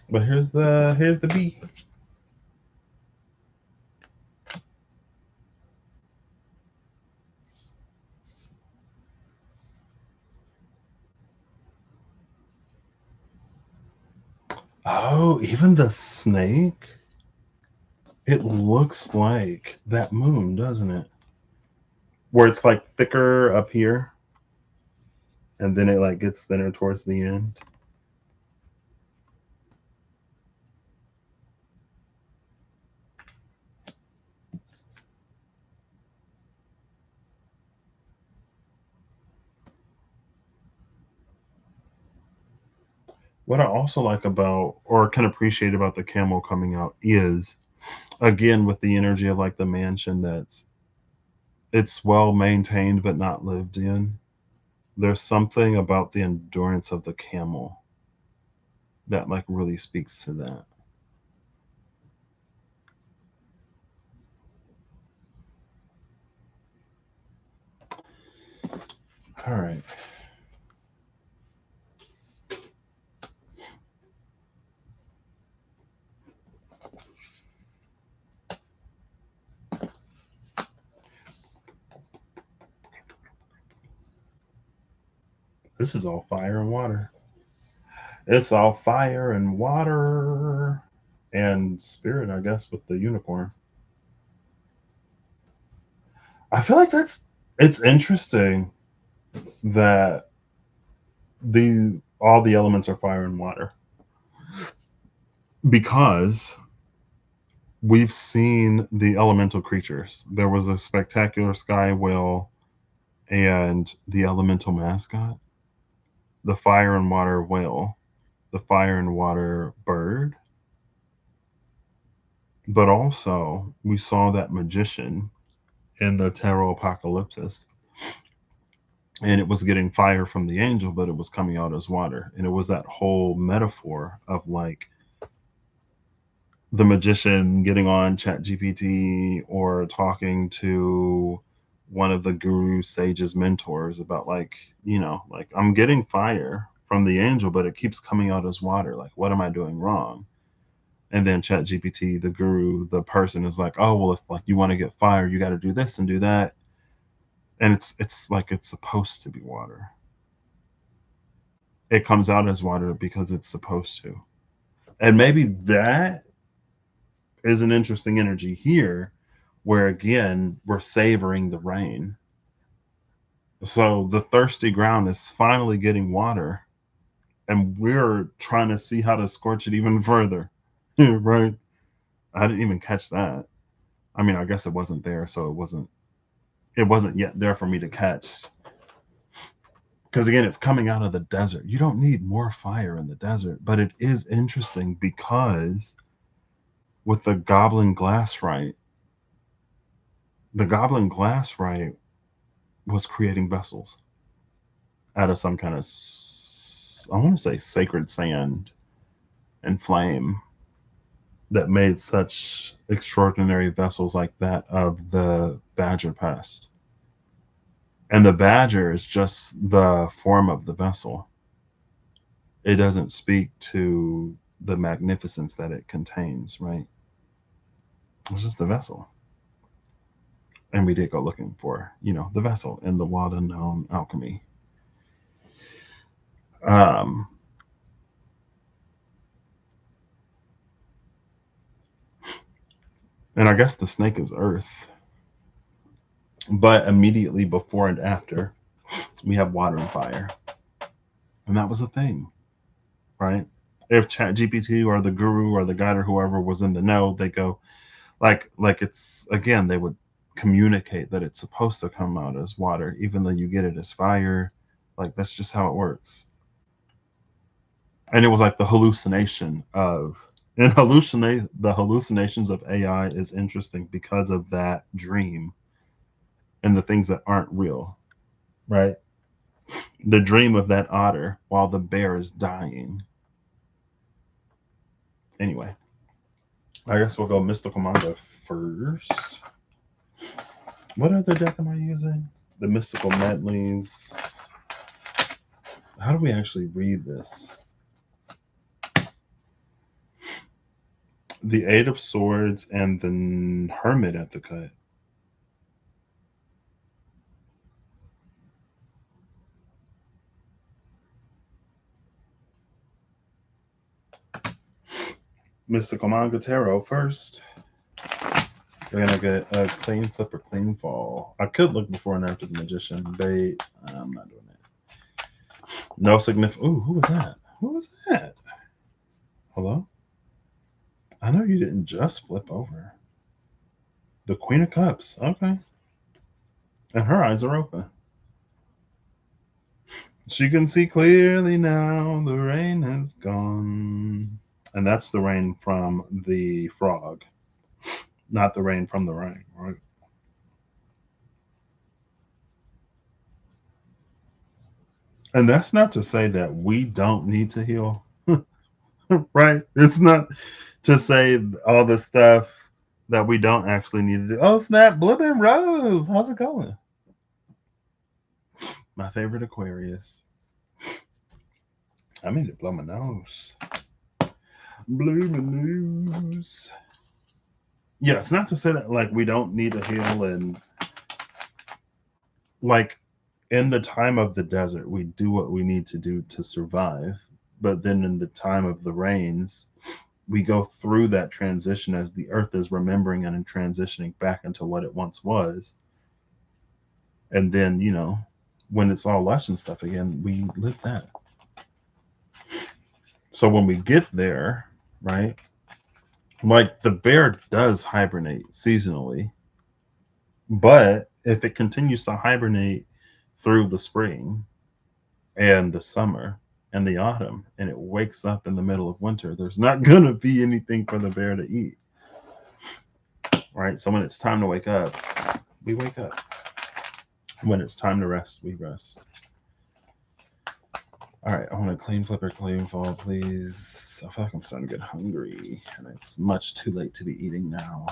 But here's the B. Oh, even the snake. It looks like that moon, doesn't it? Where it's like thicker up here, and then it like gets thinner towards the end. What I also like about, or can appreciate about the camel coming out is, again, with the energy of like the mansion that's it's well maintained but not lived in. There's something about the endurance of the camel that like really speaks to that. All right. This is all fire and water. It's all fire and water and spirit, I guess, with the unicorn. I feel like it's interesting that the all the elements are fire and water because we've seen the elemental creatures. There was a spectacular sky whale and the elemental mascot, the fire and water whale, the fire and water bird, but also we saw that magician in the tarot apocalypse, and it was getting fire from the angel, but it was coming out as water, and it was that whole metaphor of like the magician getting on chat gpt or talking to one of the guru sage's mentors about like, like I'm getting fire from the angel but it keeps coming out as water, like what am I doing wrong? And then chat gpt, the guru, the person is like, oh well, if like you want to get fire you got to do this and do that, and it's like it's supposed to be water. It comes out as water because it's supposed to. And maybe that is an interesting energy here where again we're savoring the rain. So the thirsty ground is finally getting water and we're trying to see how to scorch it even further. Right? I didn't even catch that. I mean, I guess it wasn't there, so it wasn't yet there for me to catch. Because again, it's coming out of the desert. You don't need more fire in the desert, but it is interesting because with the goblin glass right was creating vessels out of some kind of, I want to say, sacred sand and flame that made such extraordinary vessels like that of the badger pest. And the badger is just the form of the vessel. It doesn't speak to the magnificence that it contains, right? It's just a vessel. And we did go looking for, the vessel in the wild unknown alchemy. Um, and I guess the snake is earth. But immediately before and after, we have water and fire. And that was a thing, right? If Chat GPT or the guru or the guide or whoever was in the know, they go, Like it's again, they would communicate that it's supposed to come out as water, even though you get it as fire. Like that's just how it works. And it was like the hallucination of and hallucinate the hallucinations of AI is interesting because of that dream and the things that aren't real, right? The dream of that otter while the bear is dying. Anyway, I guess we'll go mystical manga first. What other deck am I using? The mystical medleys. How do we actually read this? The Eight of Swords and the Hermit at the cut. Mystical Manga Tarot first. We're gonna get a clean flip or clean fall. I could look before and after the Magician bait. I'm not doing that. No significant. Ooh, who was that? Who was that? Hello? I know you didn't just flip over. The Queen of Cups. Okay. And her eyes are open. She can see clearly now. The rain has gone. And that's the rain from the frog, not the rain from the rain, right? And that's not to say that we don't need to heal, right? It's not to say all the stuff that we don't actually need to do. Oh, snap, Blooming Rose. How's it going? My favorite Aquarius. I mean to blow my nose. Blow my nose. Yeah, it's not to say that like we don't need to heal and like in the time of the desert, we do what we need to do to survive. But then in the time of the rains, we go through that transition as the earth is remembering and transitioning back into what it once was. And then, when it's all lush and stuff again, we live that. So when we get there, right, like the bear does hibernate seasonally, but if it continues to hibernate through the spring and the summer and the autumn and it wakes up in the middle of winter, there's not going to be anything for the bear to eat. Right? So when it's time to wake up, we wake up. When it's time to rest, we rest. All right, I want a clean flipper, clean fall, please. I feel like I'm starting to get hungry, and it's much too late to be eating now.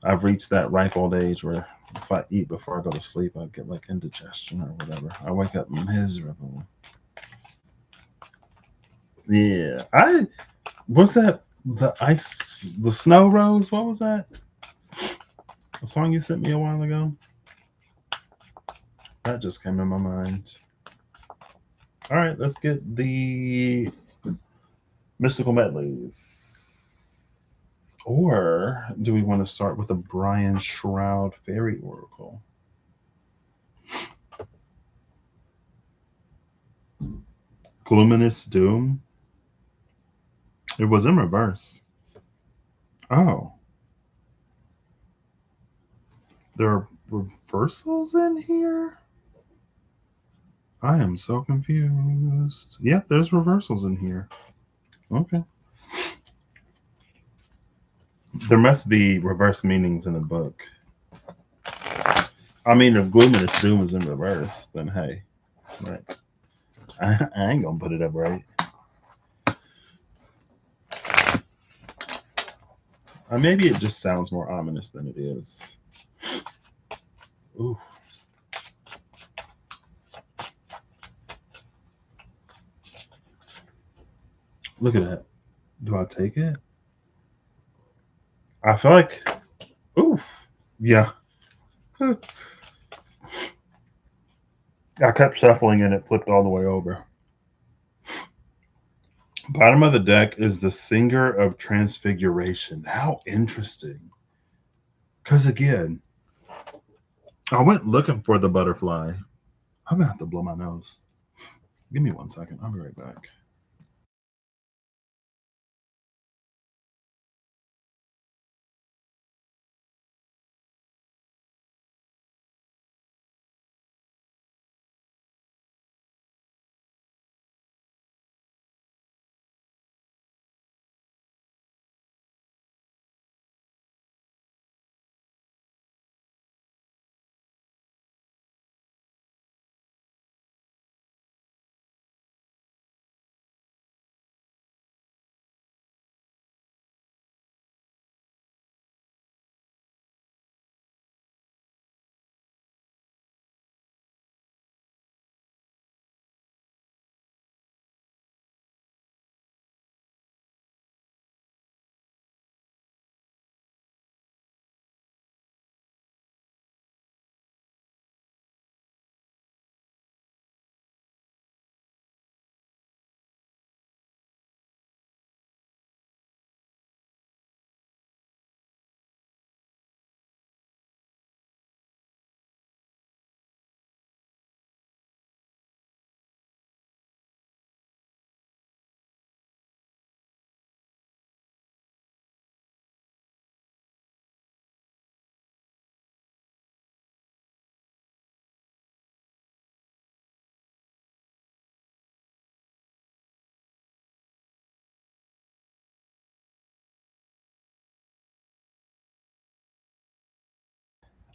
I've reached that ripe old age where if I eat before I go to sleep, I get like indigestion or whatever. I wake up miserable. Yeah, I was that the snow rose. What was that? A song you sent me a while ago. That just came in my mind. All right, let's get the mystical medleys. Or do we want to start with a Brian Shroud Fairy Oracle? Glominous Doom. It was in reverse. Oh, there are reversals in here? I am so confused. Yep, there's reversals in here. Okay. There must be reverse meanings in the book. I mean, if Glominous Doom is in reverse, then hey, right. I ain't gonna put it up right. Maybe it just sounds more ominous than it is. Ooh. Look at that. Do I take it? I feel like, oof. Yeah. I kept shuffling and it flipped all the way over. Bottom of the deck is the Singer of Transfiguration. How interesting. Because again, I went looking for the butterfly. I'm going to have to blow my nose. Give me 1 second. I'll be right back.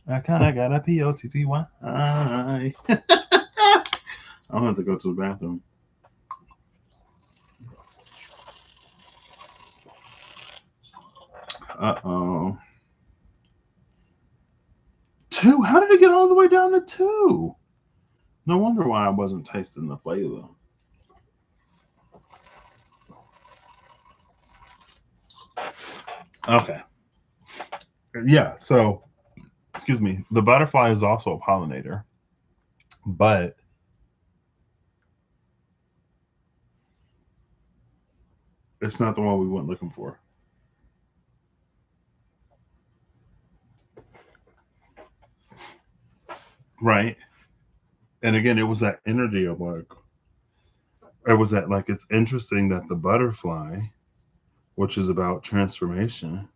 I kind of got a POTTY. I'm gonna have to go to the bathroom. Uh-oh. 2? How did it get all the way down to 2? No wonder why I wasn't tasting the flavor. Okay. Yeah, so, excuse me. The butterfly is also a pollinator, but it's not the one we went looking for. Right? And again, it was that energy of like, it was that like, it's interesting that the butterfly, which is about transformation,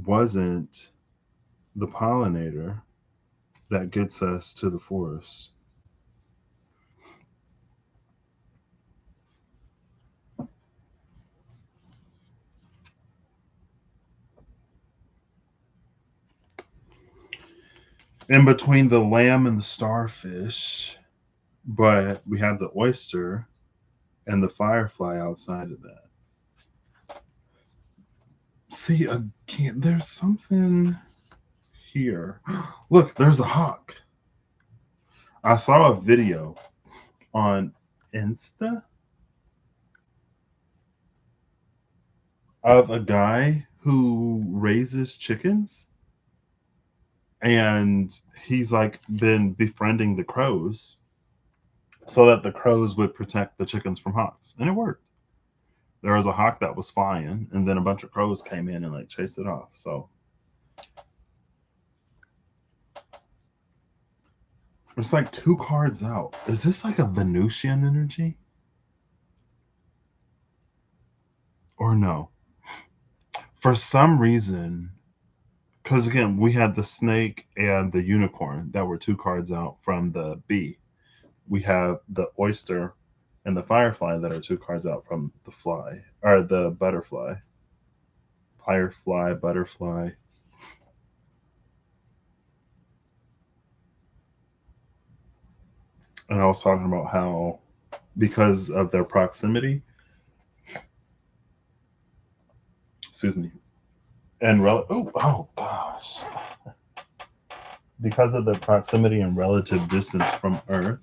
wasn't the pollinator that gets us to the forest. In between the lamb and the starfish, but we have the oyster and the firefly outside of that. See, again, there's something here. Look, there's a hawk. I saw a video on Insta of a guy who raises chickens, and he's like been befriending the crows so that the crows would protect the chickens from hawks, and it worked. There was a hawk that was flying, and then a bunch of crows came in and like chased it off. So it's like 2 cards out. Is this like a Venusian energy or no? For some reason, because again, we had the snake and the unicorn that were 2 cards out from the bee. We have the oyster and the firefly that are 2 cards out from the fly or the butterfly. Firefly, butterfly. And I was talking about how, because of their proximity, excuse me, and oh gosh, because of the proximity and relative distance from Earth,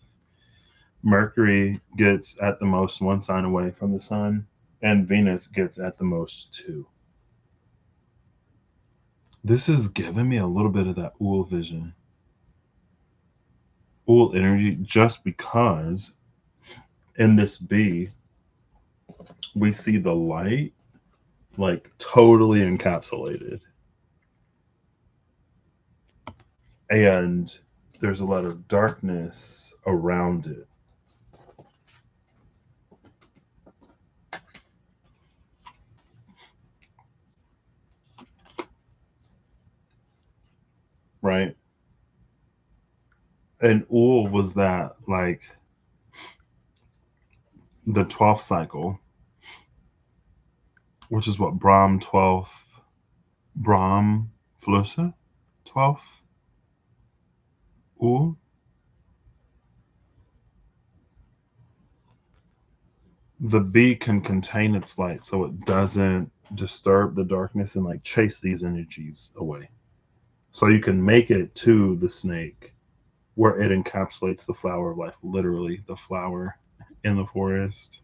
Mercury gets at the most 1 sign away from the sun, and Venus gets at the most 2. This is giving me a little bit of that Ool vision, Ool energy, just because in this bee we see the light like totally encapsulated, and there's a lot of darkness around it. Right? And Ool was that like the 12th cycle, which is what Brahm Flusse 12th Ool. The bee can contain its light so it doesn't disturb the darkness and like chase these energies away. So you can make it to the snake where it encapsulates the flower of life, literally the flower in the forest.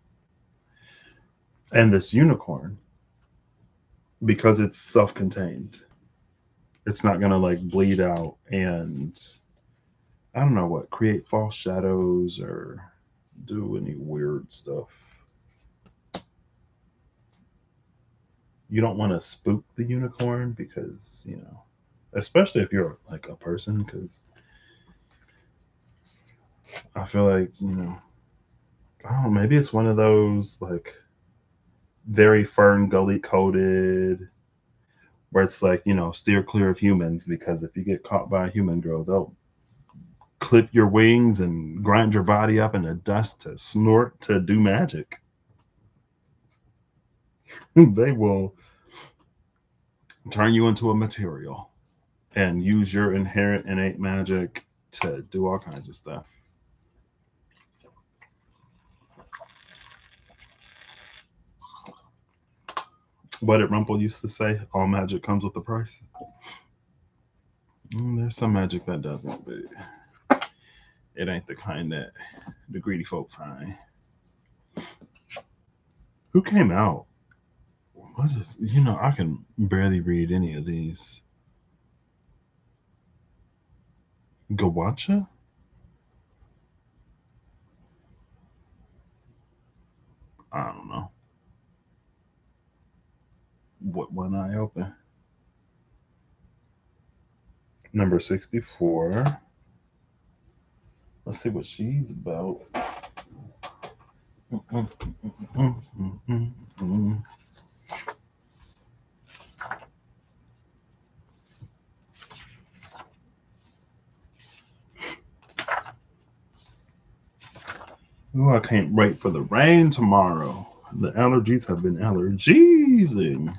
And this unicorn, because it's self-contained, it's not gonna like bleed out and I don't know what, create false shadows or do any weird stuff. You don't want to spook the unicorn because, especially if you're like a person, because I feel like, I don't know, maybe it's one of those like very fern gully coated where it's like, steer clear of humans because if you get caught by a human girl, they'll clip your wings and grind your body up into dust to snort to do magic. They will turn you into a material. and use your inherent innate magic to do all kinds of stuff. What did Rumpel used to say? All magic comes with a price. There's some magic that doesn't, but it ain't the kind that the greedy folk find. Who came out? What is, I can barely read any of these. Gawacha? I don't know. What one eye open? Number 64. Let's see what she's about. Oh, I can't wait for the rain tomorrow. The allergies have been allergiesing.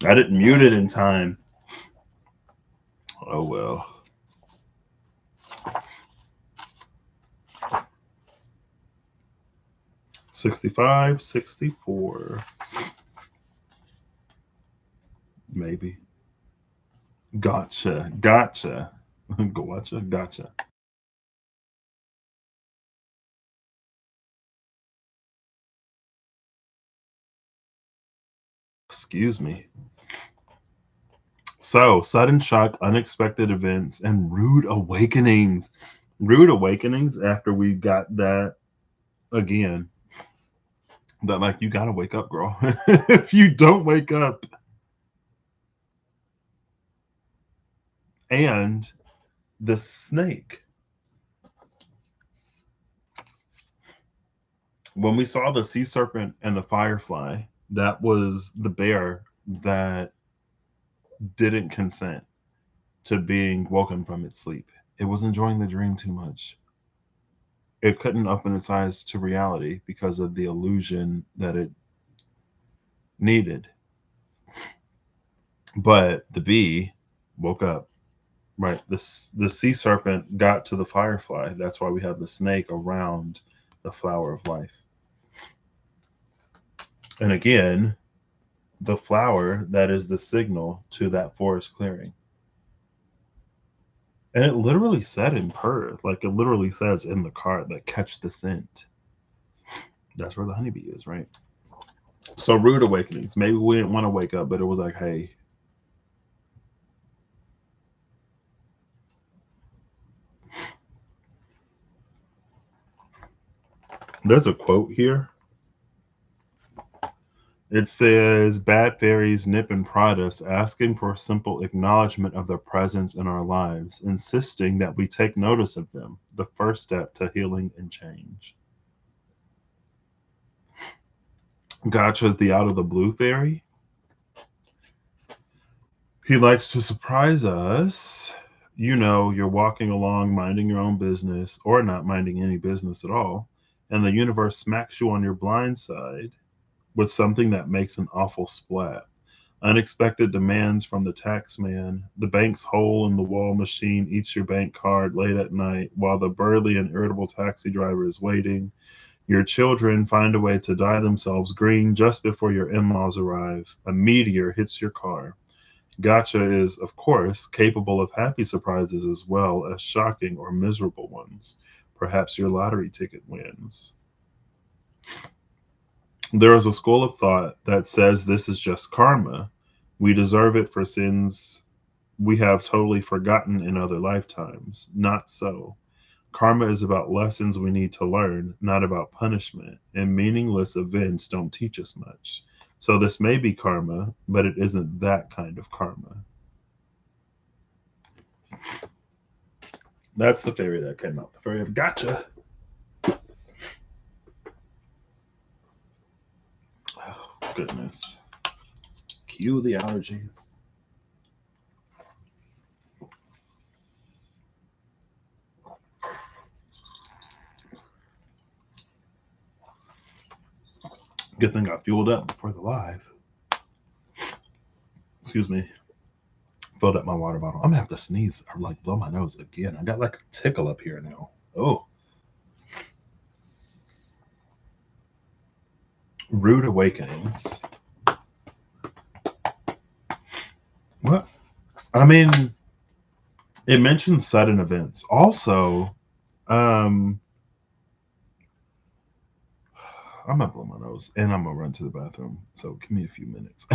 I didn't mute it in time. Oh well. 65, 64. Maybe. Gotcha. Gotcha. Gotcha. Excuse me. So, sudden shock, unexpected events, and rude awakenings. Rude awakenings after we got that again. That, like, you gotta wake up, girl. If you don't wake up, and the snake. When we saw the sea serpent and the firefly, that was the bear that didn't consent to being woken from its sleep. It was enjoying the dream too much. It couldn't open its eyes to reality because of the illusion that it needed. But the bee woke up, right? The sea serpent got to the firefly. That's why we have the snake around the flower of life. And again, the flower that is the signal to that forest clearing. And it literally said in Perth, like it literally says in the card that catch the scent. That's where the honeybee is, right? So rude awakenings. Maybe we didn't want to wake up, but it was like, hey. There's a quote here. It says, bad fairies nip and prod us, asking for simple acknowledgement of their presence in our lives, insisting that we take notice of them, the first step to healing and change. Gotcha's the out of the blue fairy. He likes to surprise us. You're walking along, minding your own business, or not minding any business at all, and the universe smacks you on your blind side with something that makes an awful splat. Unexpected demands from the tax man. The bank's hole in the wall machine eats your bank card late at night while the burly and irritable taxi driver is waiting. Your children find a way to dye themselves green just before your in laws arrive. A meteor hits your car. Gotcha is, of course, capable of happy surprises as well as shocking or miserable ones. Perhaps your lottery ticket wins. There is a school of thought that says this is just karma. We deserve it for sins we have totally forgotten in other lifetimes. Not so. Karma is about lessons we need to learn, not about punishment, and meaningless events don't teach us much. So this may be karma, but it isn't that kind of karma. That's the fairy that came out. The fairy of gotcha. Oh, goodness. Cue the allergies. Good thing I fueled up before the live. Excuse me. Filled up my water bottle. I'm gonna have to sneeze or like blow my nose again. I got like a tickle up here now. Oh. Rude awakenings. What? I mean, it mentioned sudden events. Also, um, I'm gonna blow my nose and I'm gonna run to the bathroom. So give me a few minutes.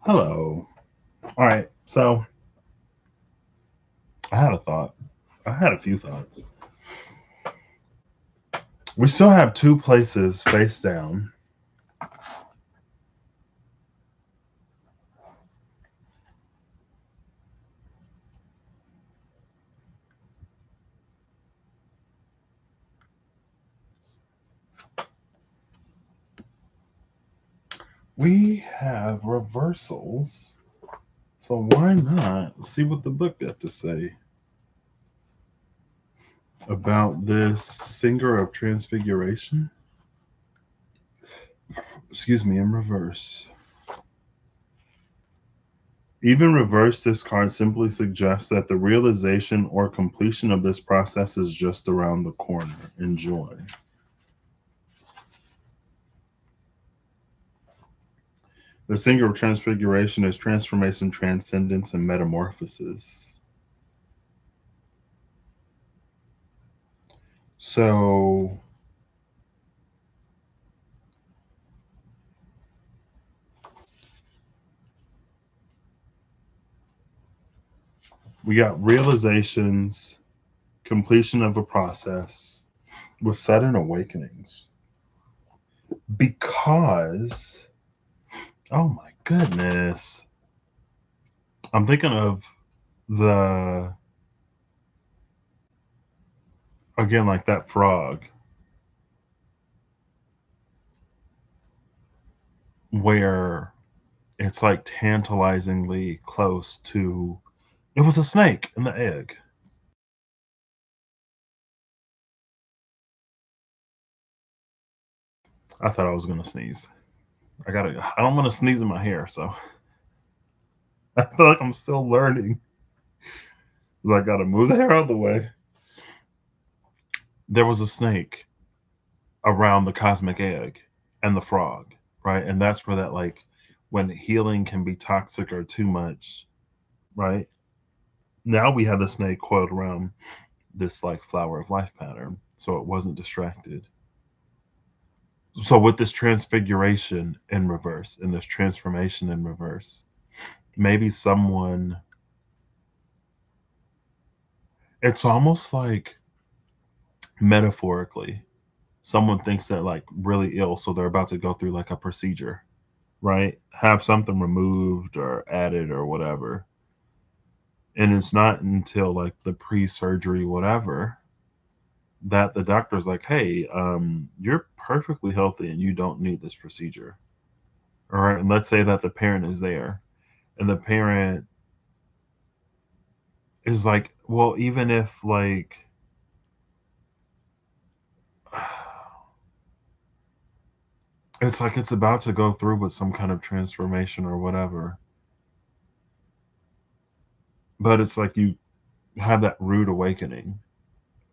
Hello. All right. So I had a thought. I had a few thoughts. We still have two places face down. We have reversals. So why not see what the book got to say about this singer of transfiguration? Excuse me, in reverse. Even reverse, this card simply suggests that the realization or completion of this process is just around the corner. Enjoy. The singer of transfiguration is transformation, transcendence, and metamorphosis. So we got realizations, completion of a process with sudden awakenings. Because, oh my goodness, I'm thinking of the, again, like that frog where it's like tantalizingly close to, it was a snake in the egg. I thought I was going to sneeze. I don't want to sneeze in my hair. So I feel like I'm still learning. 'Cause I gotta move the hair out of the way. There was a snake around the cosmic egg and the frog, right? And that's where that like when healing can be toxic or too much, right? Now we have the snake coiled around this like flower of life pattern, so it wasn't distracted. So with this transfiguration in reverse and this transformation in reverse, maybe someone, it's almost like metaphorically someone thinks they're like really ill, so they're about to go through like a procedure, right? Have something removed or added or whatever. And it's not until like the pre-surgery whatever that the doctor's like, hey, you're perfectly healthy and you don't need this procedure. All right. And let's say that the parent is there and the parent is like, well, even if like it's like it's about to go through with some kind of transformation or whatever, but it's like you have that rude awakening.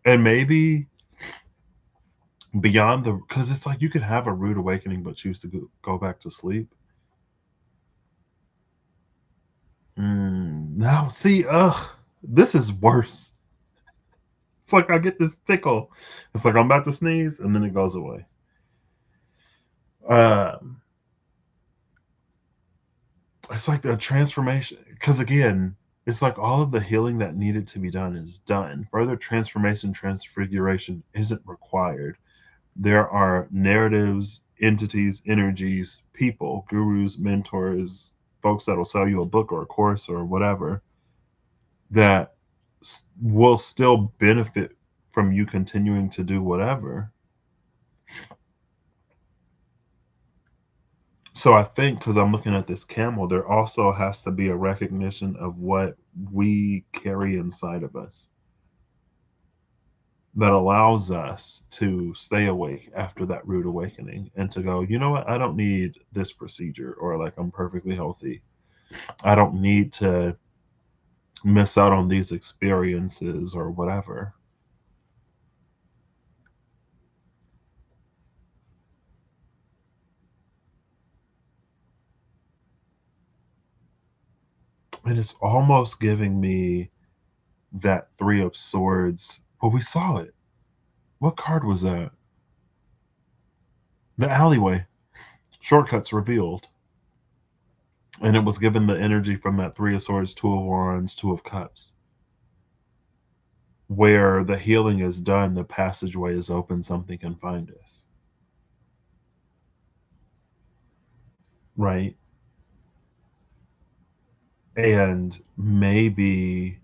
And maybe beyond the, because it's like you could have a rude awakening but choose to go back to sleep. Now, see, this is worse. It's like I get this tickle. It's like I'm about to sneeze and then it goes away. Um, it's like the transformation, because again, it's like all of the healing that needed to be done is done. Further transformation, transfiguration isn't required. There are narratives, entities, energies, people, gurus, mentors, folks that'll sell you a book or a course or whatever that will still benefit from you continuing to do whatever. So I think because I'm looking at this camel, there also has to be a recognition of what we carry inside of us that allows us to stay awake after that rude awakening and to go, you know what, I don't need this procedure, or like I'm perfectly healthy. I don't need to miss out on these experiences or whatever. And it's almost giving me that Three of Swords. Well, we saw it. What card was that? The alleyway. Shortcuts revealed. And it was given the energy from that Three of Swords, Two of Wands, Two of Cups. Where the healing is done, the passageway is open, something can find us. Right? And maybe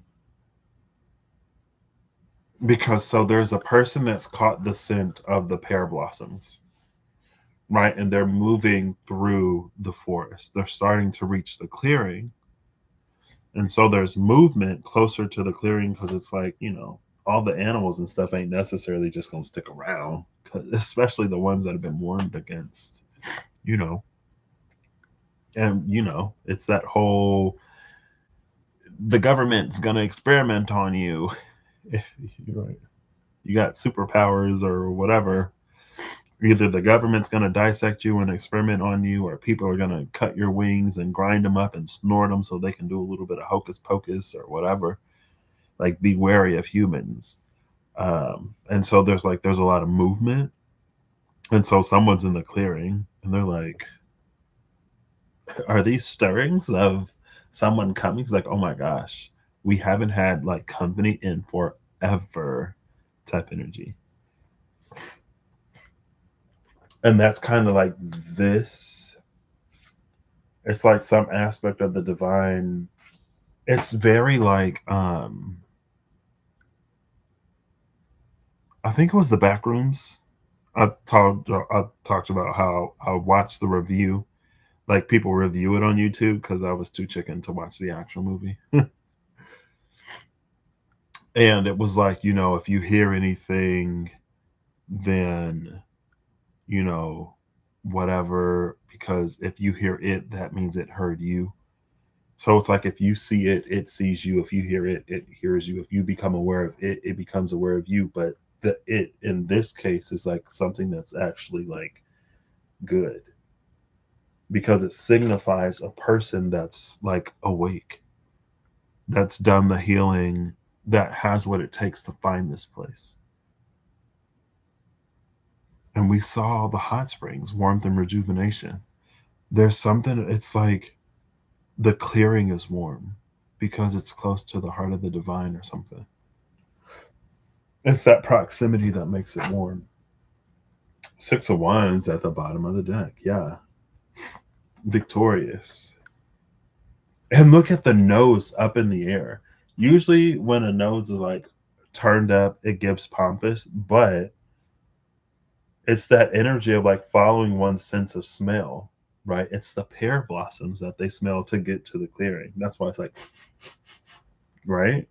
because so there's a person that's caught the scent of the pear blossoms, right? And they're moving through the forest. They're starting to reach the clearing. And so there's movement closer to the clearing because it's like, all the animals and stuff ain't necessarily just going to stick around, especially the ones that have been warned against, you know. And, it's that whole the government's going to experiment on you if you got superpowers or whatever. Either the government's going to dissect you and experiment on you, or people are going to cut your wings and grind them up and snort them so they can do a little bit of hocus pocus or whatever. Like, be wary of humans. And so there's a lot of movement. And so someone's in the clearing and they're like, are these stirrings of someone coming? It's like, oh my gosh, we haven't had like company in forever type energy. And that's kind of like this. It's like some aspect of the divine. It's very like I think it was the back rooms. I talked about how I watched the review, like people review it on YouTube because I was too chicken to watch the actual movie. And it was like, if you hear anything, then, you know, whatever, because if you hear it, that means it heard you. So it's like if you see it, it sees you. If you hear it, it hears you. If you become aware of it, it becomes aware of you. But the it in this case is like something that's actually like good, because it signifies a person that's like awake, that's done the healing, that has what it takes to find this place. And we saw the hot springs, warmth and rejuvenation. There's something, it's like the clearing is warm because it's close to the heart of the divine or something. It's that proximity that makes it warm. Six of Wands at the bottom of the deck. Yeah. Victorious. And look at the nose up in the air. Usually, when a nose is like turned up, it gives pompous, but it's that energy of like following one's sense of smell, right? It's the pear blossoms that they smell to get to the clearing. That's why it's like, right?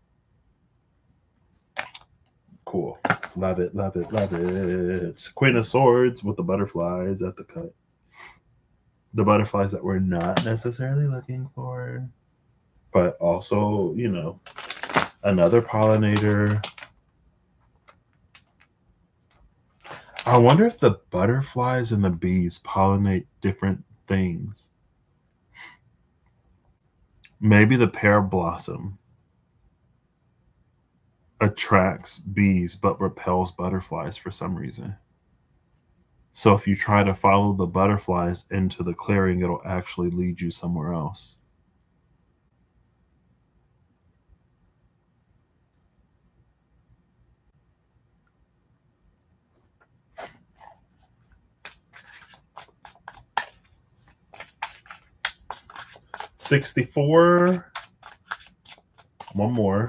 Cool. Love it, love it, love it. Queen of Swords with the butterflies at the cut. The butterflies that we're not necessarily looking for, but also, another pollinator. I wonder if the butterflies and the bees pollinate different things. Maybe the pear blossom attracts bees but repels butterflies for some reason. So if you try to follow the butterflies into the clearing, it'll actually lead you somewhere else. $64. One more.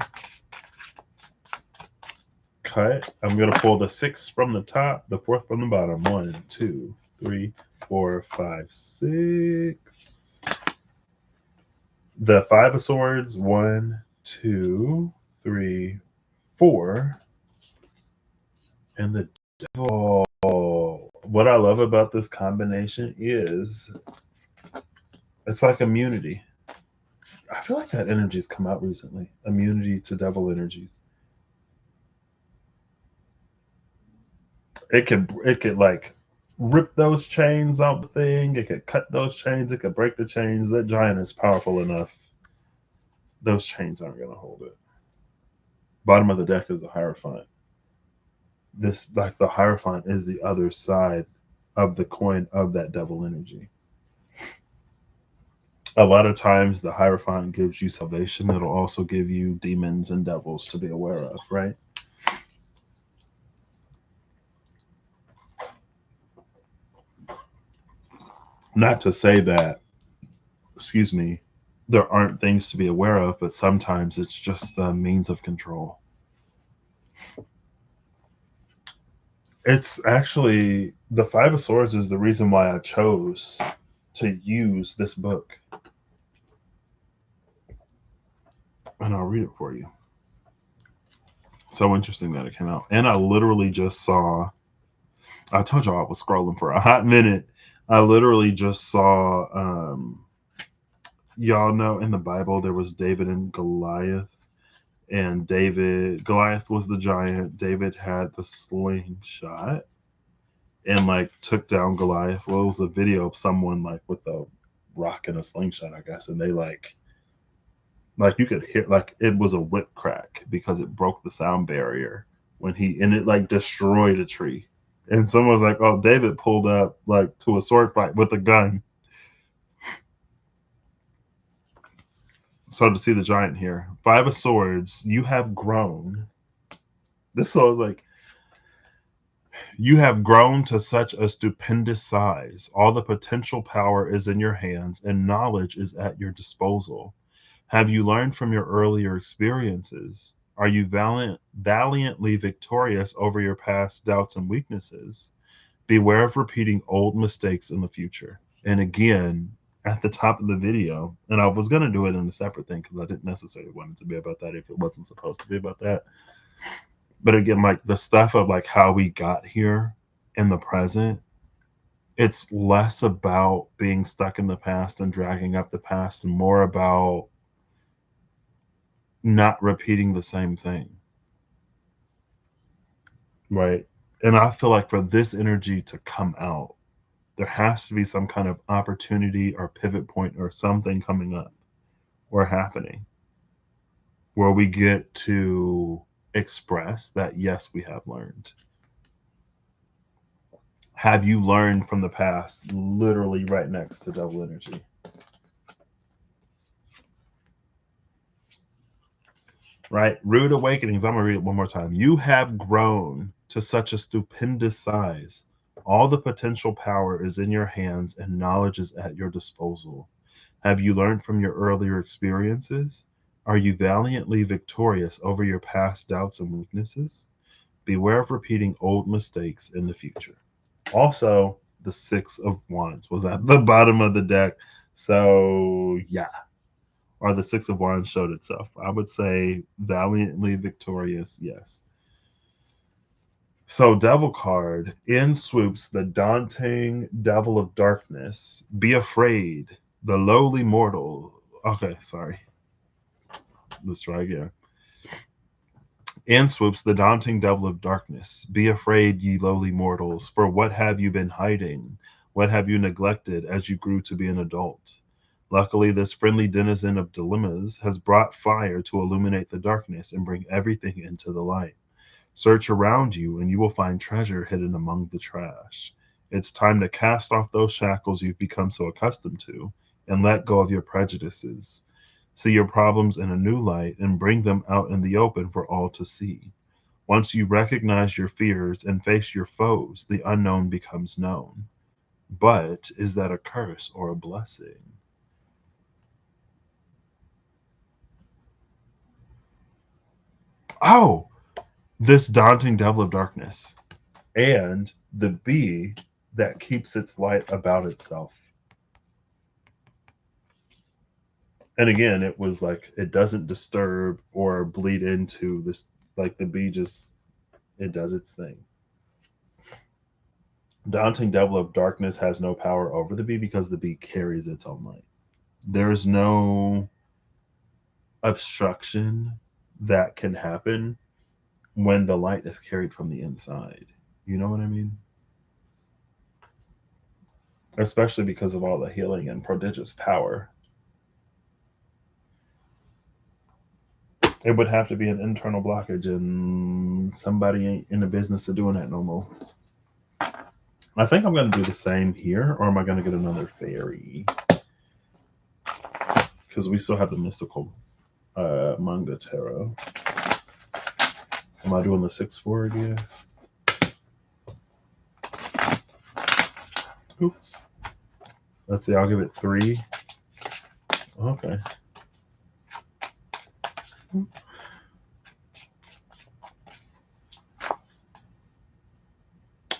Cut. I'm going to pull the 6 from the top, the 4th from the bottom. 1, 2, 3, 4, 5, 6. The 5 of Swords. 1, 2, 3, 4. And the Devil. What I love about this combination is it's like immunity. I feel like that energy's come out recently. Immunity to devil energies. It could like rip those chains out the thing. It could cut those chains. It could break the chains. That giant is powerful enough. Those chains aren't gonna hold it. Bottom of the deck is the Hierophant. This like the Hierophant is the other side of the coin of that devil energy. A lot of times the Hierophant gives you salvation. It'll also give you demons and devils to be aware of, right? Not to say that, excuse me, there aren't things to be aware of, but sometimes it's just a means of control. It's actually the 5 of Swords is the reason why I chose to use this book. And I'll read it for you. So interesting that it came out. And I literally just saw, I told y'all I was scrolling for a hot minute. I literally just saw, y'all know in the Bible there was David and Goliath. And Goliath was the giant. David had the slingshot and like took down Goliath. Well, it was a video of someone like with a rock and a slingshot, I guess. And they like you could hear like it was a whip crack because it broke the sound barrier when and it like destroyed a tree. And someone was like, "Oh, David pulled up like to a sword fight with a gun." So to see the giant here, 5 of Swords, you have grown. This was like, you have grown to such a stupendous size. All the potential power is in your hands, and knowledge is at your disposal. Have you learned from your earlier experiences? Are you valiantly victorious over your past doubts and weaknesses? Beware of repeating old mistakes in the future. And again, at the top of the video, and I was going to do it in a separate thing because I didn't necessarily want it to be about that if it wasn't supposed to be about that. But again, like the stuff of like how we got here in the present It's less about being stuck in the past and dragging up the past and more about not repeating the same thing. Right. And I feel like for this energy to come out, there has to be some kind of opportunity or pivot point or something coming up or happening where we get to express that, yes, we have learned. Have you learned from the past? Literally right next to double energy. Right? Rude awakenings. I'm going to read it one more time. You have grown to such a stupendous size. All the potential power is in your hands and knowledge is at your disposal. Have you learned from your earlier experiences? Are you valiantly victorious over your past doubts and weaknesses? Beware of repeating old mistakes in the future. Also, the Six of Wands was at the bottom of the deck. So, yeah. Or the Six of Wands showed itself. I would say valiantly victorious, yes. So, Devil card in swoops the daunting Devil of Darkness. Be afraid, the lowly mortal. Okay, sorry. Let's try again. In swoops the daunting Devil of Darkness. Be afraid, ye lowly mortals, for what have you been hiding? What have you neglected as you grew to be an adult? Luckily, this friendly denizen of dilemmas has brought fire to illuminate the darkness and bring everything into the light. Search around you, and you will find treasure hidden among the trash. It's time to cast off those shackles you've become so accustomed to and let go of your prejudices. See your problems in a new light and bring them out in the open for all to see. Once you recognize your fears and face your foes, the unknown becomes known. But is that a curse or a blessing? Oh, this daunting Devil of Darkness and the bee that keeps its light about itself. And again, it was like it doesn't disturb or bleed into this, like the bee just, it does its thing. Daunting Devil of Darkness has no power over the bee because the bee carries its own light. There's no obstruction that can happen when the light is carried from the inside. You know what I mean? Especially because of all the healing and prodigious power. It would have to be an internal blockage, and somebody ain't in the business of doing that no more. I think I'm going to do the same here, or am I going to get another fairy? Because we still have the mystical manga tarot. Am I doing the 6-4 again? Oops. Let's see, I'll give it 3. Okay.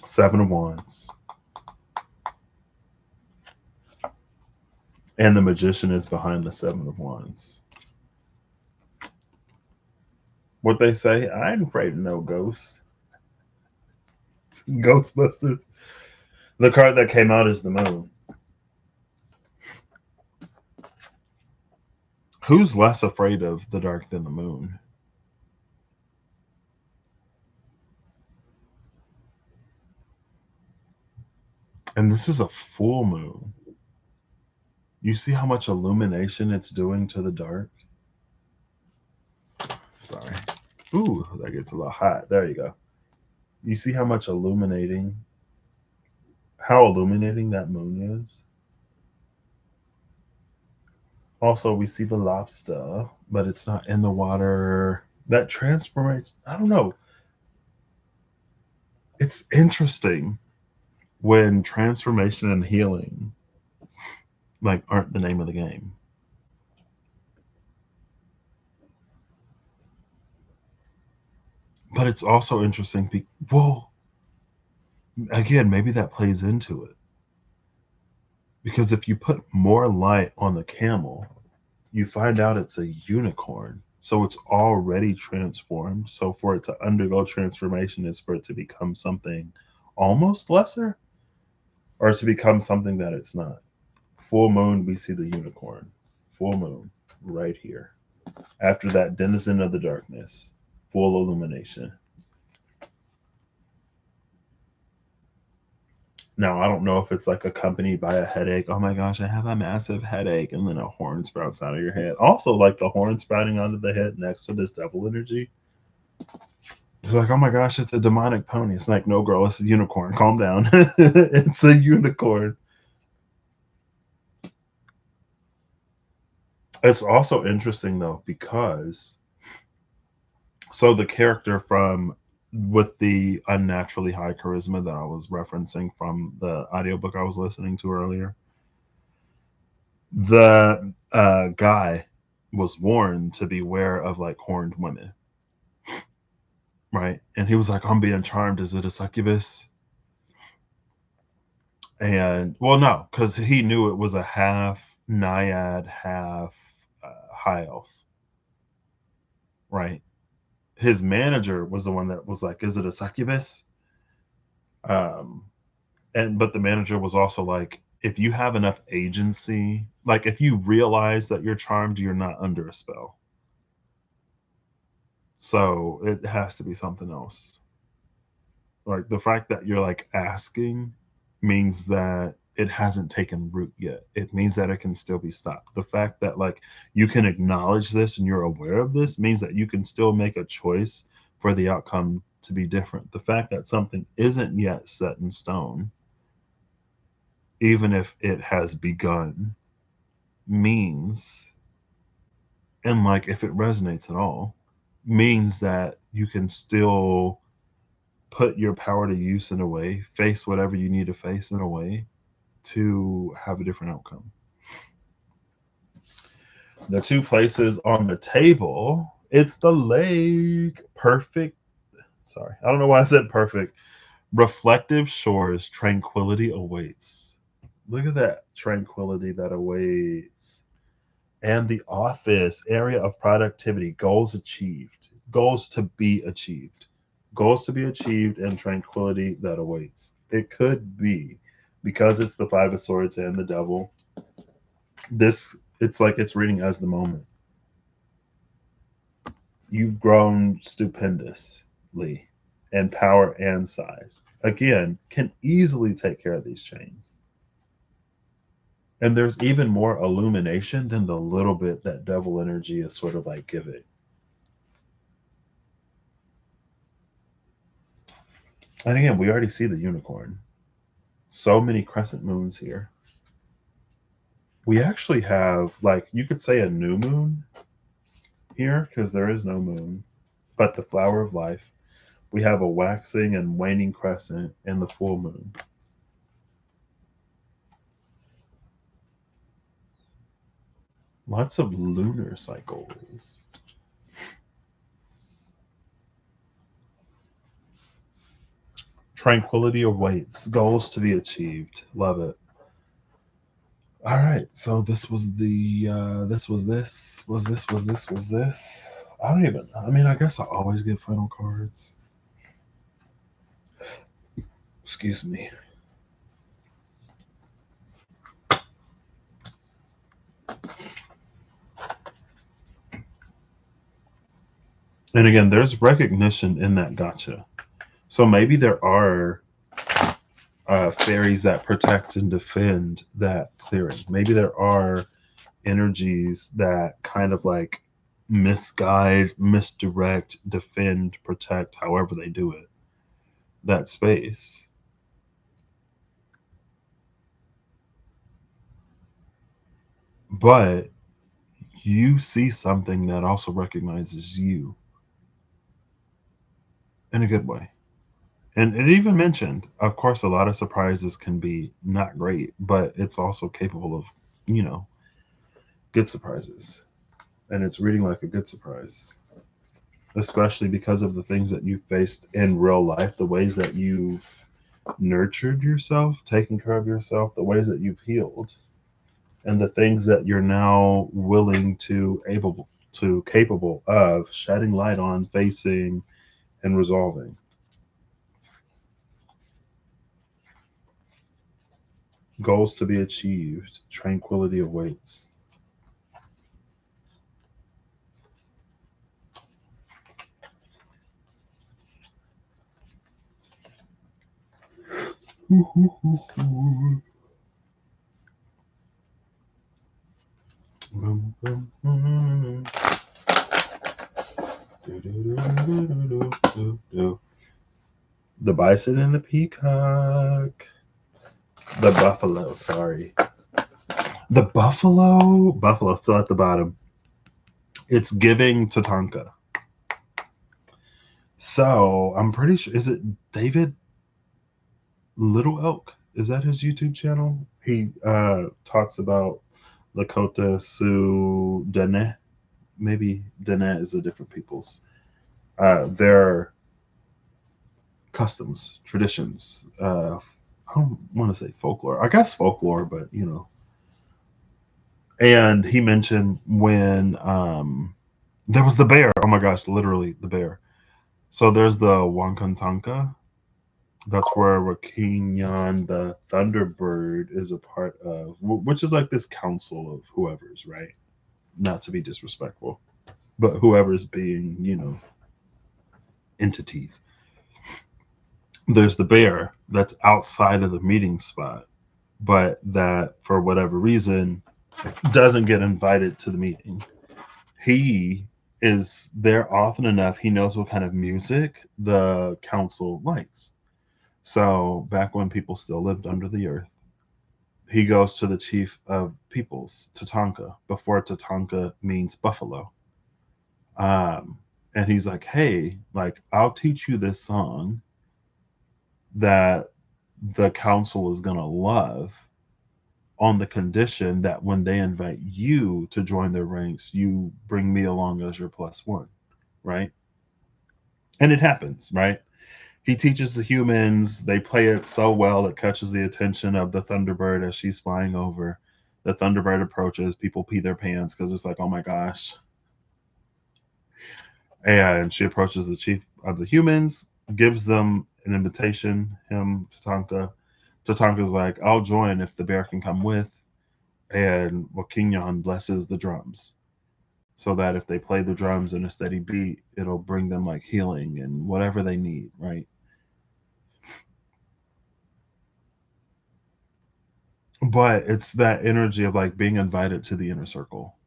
7 of Wands. And the Magician is behind the 7 of Wands. What they say, I ain't afraid of no ghosts. Ghostbusters. The card that came out is the Moon. Who's less afraid of the dark than the moon? And this is a full moon. You see how much illumination it's doing to the dark? Sorry. Ooh, that gets a little hot. There you go. You see how much how illuminating that moon is? Also, we see the lobster, but it's not in the water. That transformation, I don't know. It's interesting when transformation and healing like aren't the name of the game. But it's also interesting. Well, again, maybe that plays into it because if you put more light on the camel, you find out it's a unicorn. So it's already transformed. So for it to undergo transformation is for it to become something almost lesser. or to become something that it's not. Full moon, we see the unicorn. Full moon, right here. After that, denizen of the darkness, full illumination. Now, I don't know if it's like accompanied by a headache. Oh my gosh, I have a massive headache, and then a horn sprouts out of your head. Also, like the horn sprouting onto the head next to this devil energy. It's like, oh my gosh, it's a demonic pony. It's like, no, girl, it's a unicorn. Calm down. It's a unicorn. It's also interesting though, because so the character from with the unnaturally high charisma that I was referencing from the audiobook I was listening to earlier, the guy was warned to beware of like horned women, right? And he was like, I'm being charmed. Is it a succubus? And well, no, because he knew it was a half naiad, half high elf, right? His manager was the one that was like, "Is it a succubus?" Um, and but the manager was also like, "If you have enough agency, like if you realize that you're charmed, you're not under a spell. So it has to be something else." Like the fact that you're like asking means that it hasn't taken root yet. It means that it can still be stopped. The fact that like you can acknowledge this and you're aware of this means that you can still make a choice for the outcome to be different. The fact that something isn't yet set in stone, even if it has begun, means, and like if it resonates at all, means that you can still put your power to use in a way, face whatever you need to face in a way to have a different outcome. The two places on the table, it's the lake. Perfect. Sorry, I don't know why I said perfect. Reflective shores, tranquility awaits. Look at that tranquility that awaits. And the office, area of productivity, goals achieved, goals to be achieved, goals to be achieved, and tranquility that awaits. It could be because it's the Five of Swords and the Devil. This, it's like it's reading as the moment. You've grown stupendously in power and size. Again, can easily take care of these chains. And there's even more illumination than the little bit that devil energy is sort of like giving. And again, we already see the unicorn. So many crescent moons here. We actually have, like, you could say a new moon here because there is no moon, but the flower of life. We have a waxing and waning crescent and the full moon. Lots of lunar cycles. Tranquility awaits, goals to be achieved. Love it. All right, so this was the this. I don't even. I mean, I guess I always get final cards. Excuse me. And again, there's recognition in that gotcha. So maybe there are fairies that protect and defend that clearing. Maybe there are energies that kind of like misguide, misdirect, defend, protect, however they do it, that space. But you see something that also recognizes you in a good way. And it even mentioned, of course, a lot of surprises can be not great, but it's also capable of, you know, good surprises. And it's reading like a good surprise, especially because of the things that you faced in real life, the ways that you've nurtured yourself, taken care of yourself, the ways that you've healed, and the things that you're now willing to able to capable of shedding light on, facing, and resolving. Goals to be achieved. Tranquility awaits. The bison and the peacock. The buffalo, sorry. The buffalo still at the bottom. It's giving Tatanka. So I'm pretty sure, is it David Little Elk? Is that his YouTube channel? He talks about Lakota Sioux Dene. Maybe Dene is a different people's. Their customs, traditions. I don't want to say folklore. I guess folklore, but you know. And he mentioned when there was the bear. Oh my gosh, literally the bear. So there's the Wankantanka. That's where Wakinyan, the Thunderbird, is a part of, which is like this council of whoever's, right? Not to be disrespectful, but whoever's being, you know, entities. There's the bear that's outside of the meeting spot, but that for whatever reason doesn't get invited to the meeting. He is there often enough, he knows what kind of music the council likes. So back when people still lived under the earth, he goes to the chief of peoples, Tatanka, before Tatanka means buffalo. Um, and he's like, hey, like, I'll teach you this song that the council is going to love on the condition that when they invite you to join their ranks, you bring me along as your plus one, right? And it happens, right? He teaches the humans, they play it so well it catches the attention of the Thunderbird as she's flying over. The Thunderbird approaches, people pee their pants because it's like, oh my gosh. And she approaches the chief of the humans, gives them an invitation, him, Tatanka. Tatanka's like, I'll join if the bear can come with. And Wakinyan blesses the drums so that if they play the drums in a steady beat, it'll bring them like healing and whatever they need, right? But it's that energy of like being invited to the inner circle,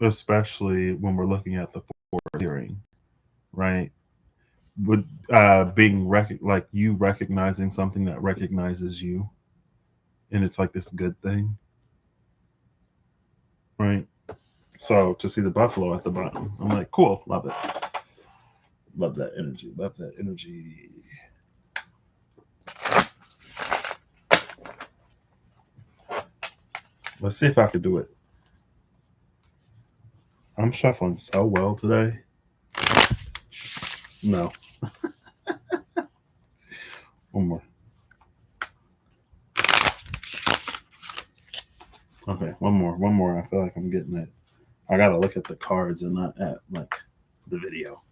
especially when we're looking at the fourth hearing, right? Would being like you recognizing something that recognizes you, and it's like this good thing, right? So to see the buffalo at the bottom, I'm like, cool, love it, love that energy, love that energy. Let's see if I could do it. I'm shuffling so well today. No, one more. Okay, one more. I feel like I'm getting it. I gotta look at the cards and not at like the video.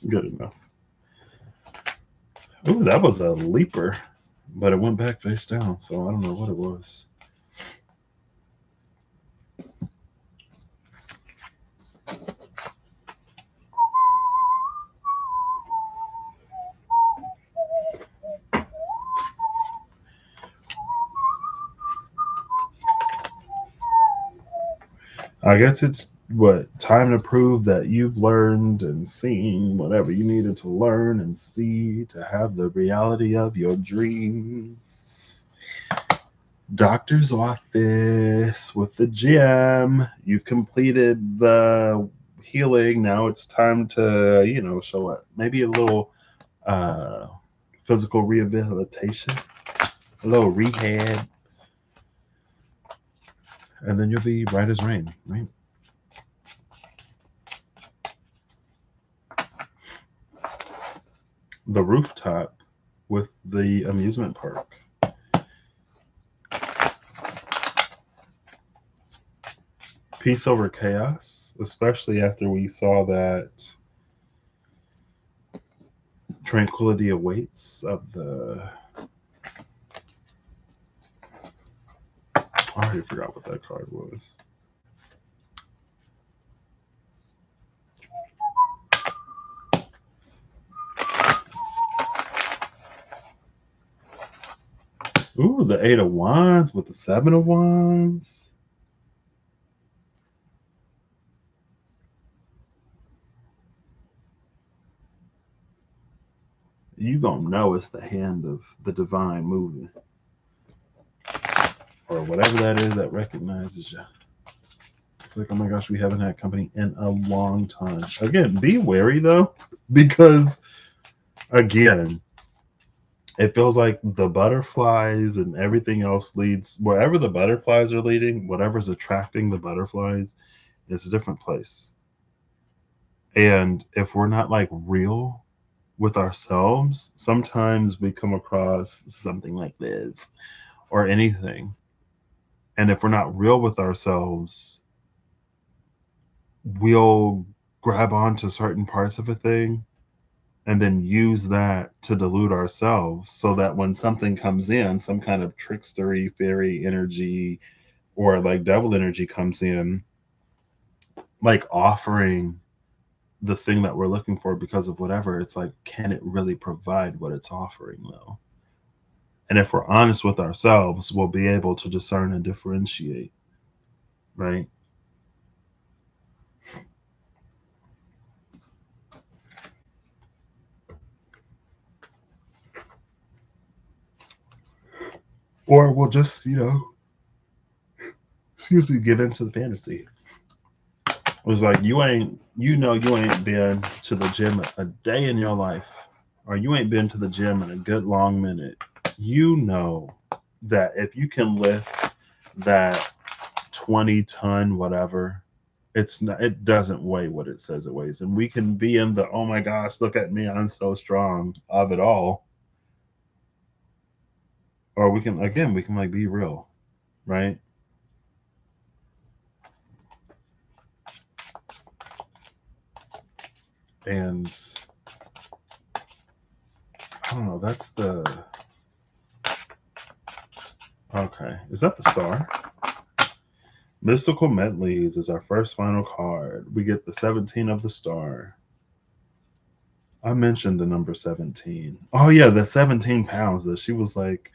Good enough. Ooh, that was a leaper, but it went back face down, so I don't know what it was. I guess it's what time to prove that you've learned and seen whatever you needed to learn and see to have the reality of your dreams. Doctor's office with the gym. You've completed the healing. Now it's time to, you know, show up. Maybe a little uh, physical rehabilitation, a little rehab, and then you'll be right as rain, right? The rooftop with the amusement park. Peace over chaos, especially after we saw that Tranquility awaits of the. I already forgot what that card was. Ooh, the 8 of Wands with the 7 of Wands. You gonna know it's the hand of the divine moving, or whatever that is that recognizes you. It's like, oh my gosh, we haven't had company in a long time. Again, be wary though, because again, it feels like the butterflies and everything else leads wherever the butterflies are leading, whatever's attracting the butterflies is a different place. And if we're not like real with ourselves, sometimes we come across something like this or anything. And if we're not real with ourselves, we'll grab onto certain parts of a thing and then use that to delude ourselves so that when something comes in, some kind of trickstery fairy energy or like devil energy comes in, like offering the thing that we're looking for because of whatever, it's like, can it really provide what it's offering though? And if we're honest with ourselves, we'll be able to discern and differentiate, right? Or we'll just, excuse me, give into the fantasy. It was like you ain't been to the gym a day in your life, or you ain't been to the gym in a good long minute. You know that if you can lift that 20-ton whatever, it doesn't weigh what it says it weighs. And we can be in the, oh my gosh, look at me, I'm so strong of it all. Or we can like be real, right? And I don't know, that's the okay. Is that the star? Mystical Medleys is our first final card. We get the 17 of the star. I mentioned the number 17. Oh yeah, the 17 pounds that she was like,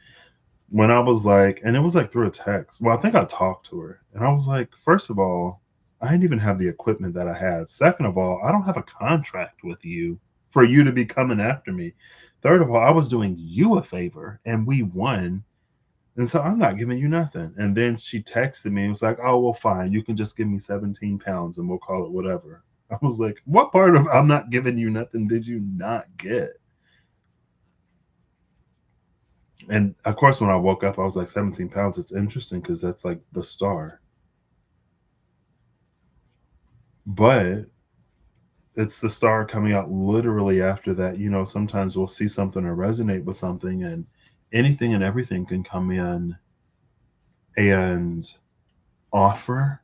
when I was like, and it was like through a text. Well, I think I talked to her and I was like, first of all, I didn't even have the equipment that I had. Second of all, I don't have a contract with you for you to be coming after me. Third of all, I was doing you a favor and we won. And so I'm not giving you nothing. And then she texted me and was like, oh, well, fine. You can just give me 17 pounds and we'll call it whatever. I was like, what part of I'm not giving you nothing did you not get? And of course, when I woke up, I was like, 17 pounds. It's interesting because that's like the star. But it's the star coming out literally after that. Sometimes we'll see something or resonate with something, and anything and everything can come in and offer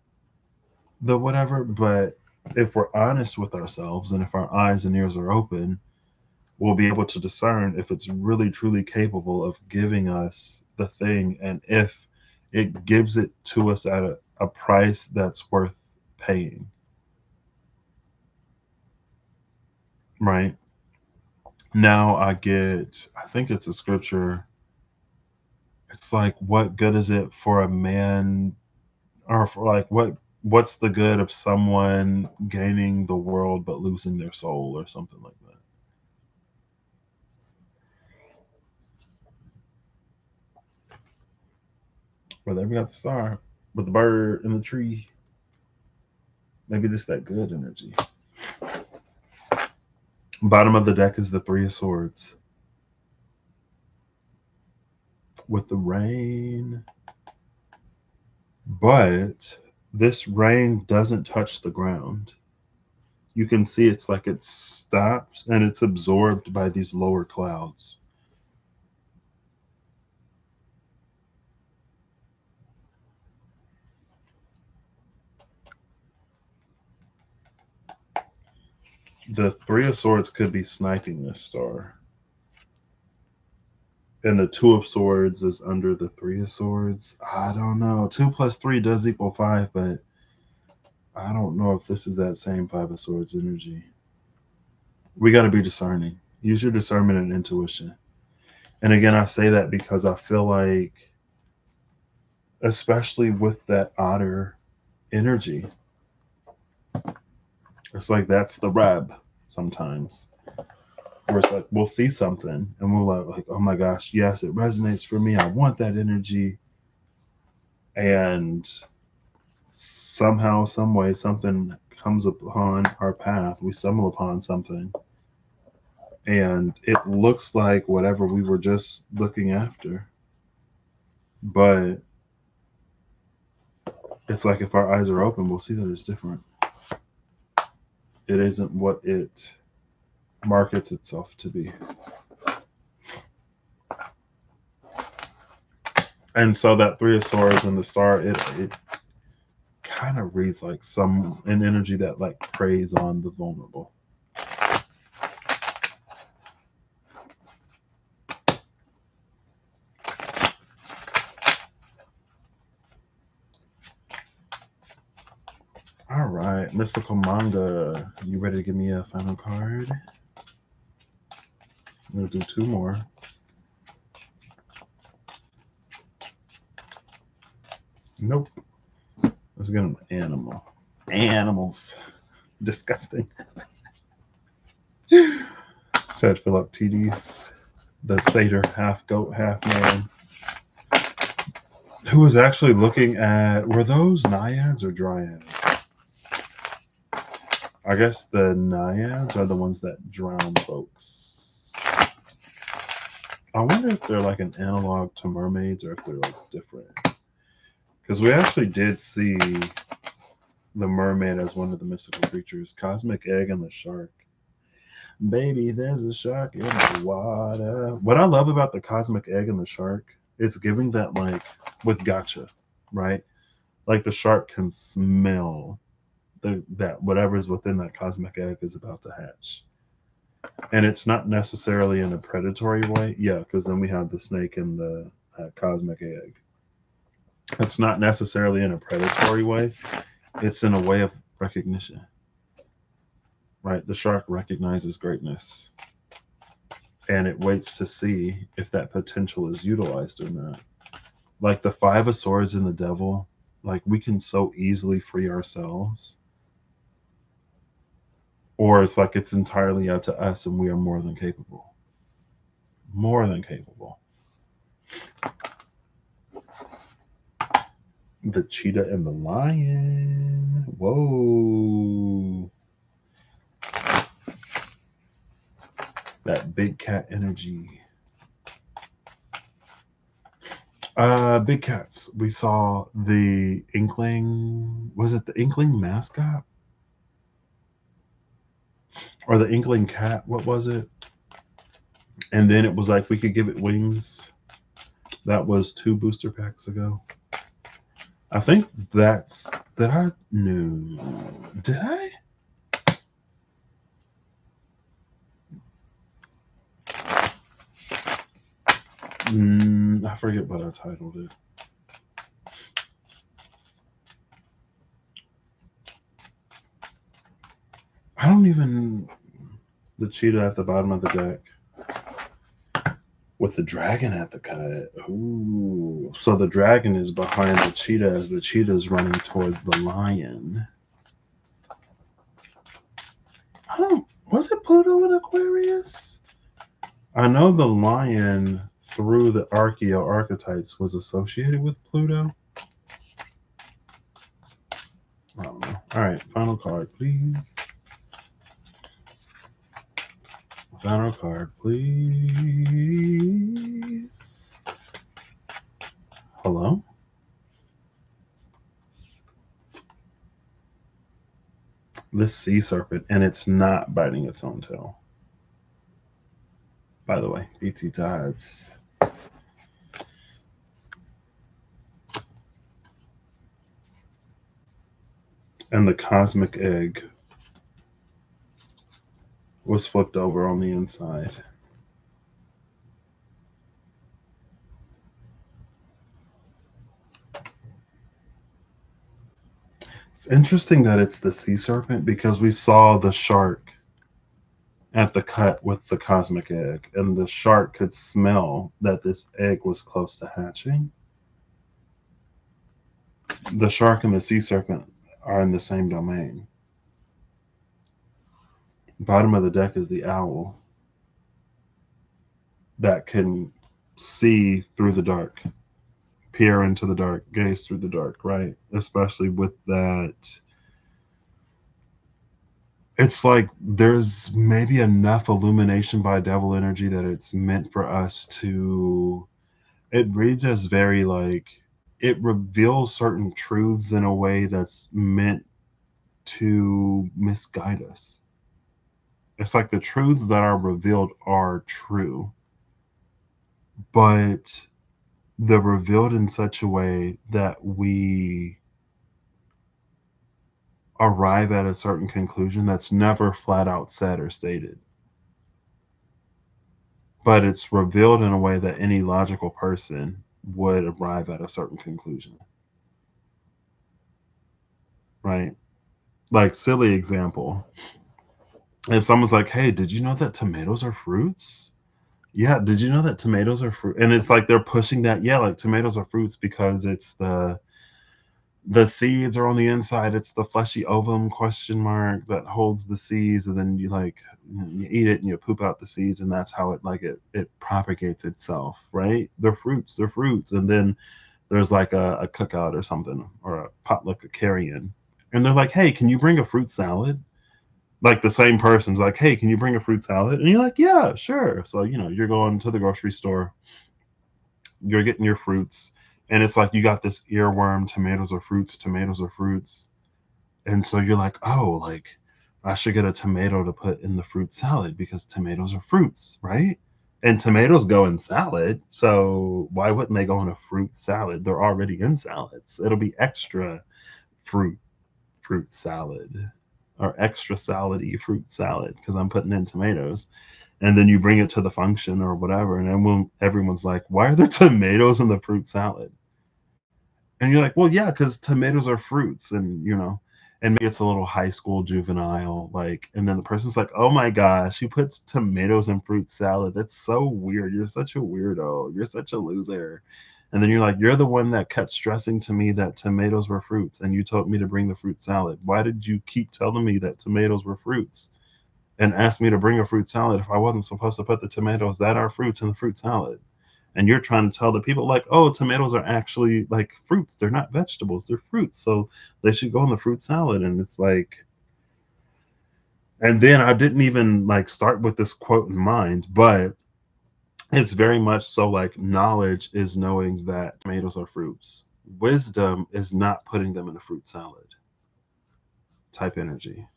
the whatever. But if we're honest with ourselves and if our eyes and ears are open, we'll be able to discern if it's really truly capable of giving us the thing and if it gives it to us at a price that's worth paying. Right. Now I think it's a scripture. It's like, what good is it for a man, or for like, what's the good of someone gaining the world but losing their soul or something like that? Well, there we got the star with the bird in the tree. Maybe this that good energy. Bottom of the deck is the Three of Swords with the rain. But this rain doesn't touch the ground. You can see it's like it stops and it's absorbed by these lower clouds. The Three of Swords could be sniping this star. And the Two of Swords is under the Three of Swords. I don't know. 2 plus 3 does equal 5, but I don't know if this is that same Five of Swords energy. We got to be discerning. Use your discernment and intuition. And again, I say that because I feel like, especially with that otter energy, it's like that's the rub sometimes. Where it's like we'll see something and we're like, oh my gosh, yes, it resonates for me. I want that energy. And somehow, some way, something comes upon our path. We stumble upon something. And it looks like whatever we were just looking after. But it's like if our eyes are open, we'll see that it's different. It isn't what it markets itself to be. And so that Three of Swords and the Star, it kind of reads like an energy that like preys on the vulnerable. All right, Mystical Manga, you ready to give me a final card? I'm gonna do 2 more. Nope. Let's get an animal. Animals. Disgusting. Said Philip TD's the satyr, half goat, half man, who was actually looking at, were those naiads or dryads? I guess the naiads are the ones that drown folks. I wonder if they're like an analog to mermaids or if they're like different. Because we actually did see the mermaid as one of the mystical creatures. Cosmic Egg and the shark. Baby, there's a shark in the water. What I love about the Cosmic Egg and the shark, it's giving that like with gotcha, right? Like the shark can smell that whatever's within that cosmic egg is about to hatch. And it's not necessarily in a predatory way. Yeah, because then we have the snake and the cosmic egg. It's not necessarily in a predatory way. It's in a way of recognition. Right? The shark recognizes greatness. And it waits to see if that potential is utilized or not. Like the Five of Swords and the Devil, like we can so easily free ourselves. Or it's like it's entirely up to us and we are more than capable. More than capable. The cheetah and the lion. Whoa. That big cat energy. Big cats. We saw the Inkling. Was it the Inkling mascot? Or the Inkling cat? What was it? And then it was like we could give it wings. That was 2 booster packs ago. I think that's that I knew. Did I? I forget what I titled it. I don't even. The cheetah at the bottom of the deck with the dragon at the cut. Ooh. So the dragon is behind the cheetah as the cheetah is running towards the lion. Oh, was it Pluto in Aquarius? I know the lion through the Archeo archetypes was associated with Pluto. I don't know. All right, final card, please. Final card, please. Hello? This sea serpent, and it's not biting its own tail. By the way, BT Times. And the cosmic egg was flipped over on the inside. It's interesting that it's the sea serpent because we saw the shark at the cut with the cosmic egg, and the shark could smell that this egg was close to hatching. The shark and the sea serpent are in the same domain. Bottom of the deck is the owl that can see through the dark, peer into the dark, gaze through the dark, right? Especially with that. It's like there's maybe enough illumination by devil energy that it's meant for us to. It reads as very like it reveals certain truths in a way that's meant to misguide us. It's like the truths that are revealed are true, but they're revealed in such a way that we arrive at a certain conclusion that's never flat out said or stated. But it's revealed in a way that any logical person would arrive at a certain conclusion, right? Like, silly example. If someone's like, hey, did you know that tomatoes are fruits? Yeah, did you know that tomatoes are fruit? And it's like they're pushing that, yeah, like tomatoes are fruits because it's the seeds are on the inside. It's the fleshy ovum question mark that holds the seeds, and then you like you eat it and you poop out the seeds, and that's how it propagates itself, right? They're fruits, and then there's like a cookout or something or a potluck, a carry-in, and they're like, hey, can you bring a fruit salad? Like the same person's like, hey, can you bring a fruit salad? And you're like, yeah, sure. So you're going to the grocery store, you're getting your fruits, and it's like you got this earworm, tomatoes are fruits. And so you're like, oh, like I should get a tomato to put in the fruit salad because tomatoes are fruits, right? And tomatoes go in salad, so why wouldn't they go in a fruit salad? They're already in salads. It'll be extra fruit fruit salad or extra salady fruit salad because I'm putting in tomatoes. And then you bring it to the function or whatever, and everyone's like, why are there tomatoes in the fruit salad? And you're like, well, yeah, because tomatoes are fruits, and maybe it's a little high school juvenile, like, and then the person's like, oh my gosh, who puts tomatoes in fruit salad? That's so weird. You're such a weirdo. You're such a loser. And then you're like, you're the one that kept stressing to me that tomatoes were fruits, and you told me to bring the fruit salad. Why did you keep telling me that tomatoes were fruits and asked me to bring a fruit salad if I wasn't supposed to put the tomatoes that are fruits in the fruit salad? And you're trying to tell the people like, oh, tomatoes are actually like fruits, they're not vegetables, they're fruits, so they should go in the fruit salad. And it's like, and then I didn't even like start with this quote in mind, but it's very much so like knowledge is knowing that tomatoes are fruits, wisdom is not putting them in a fruit salad type energy.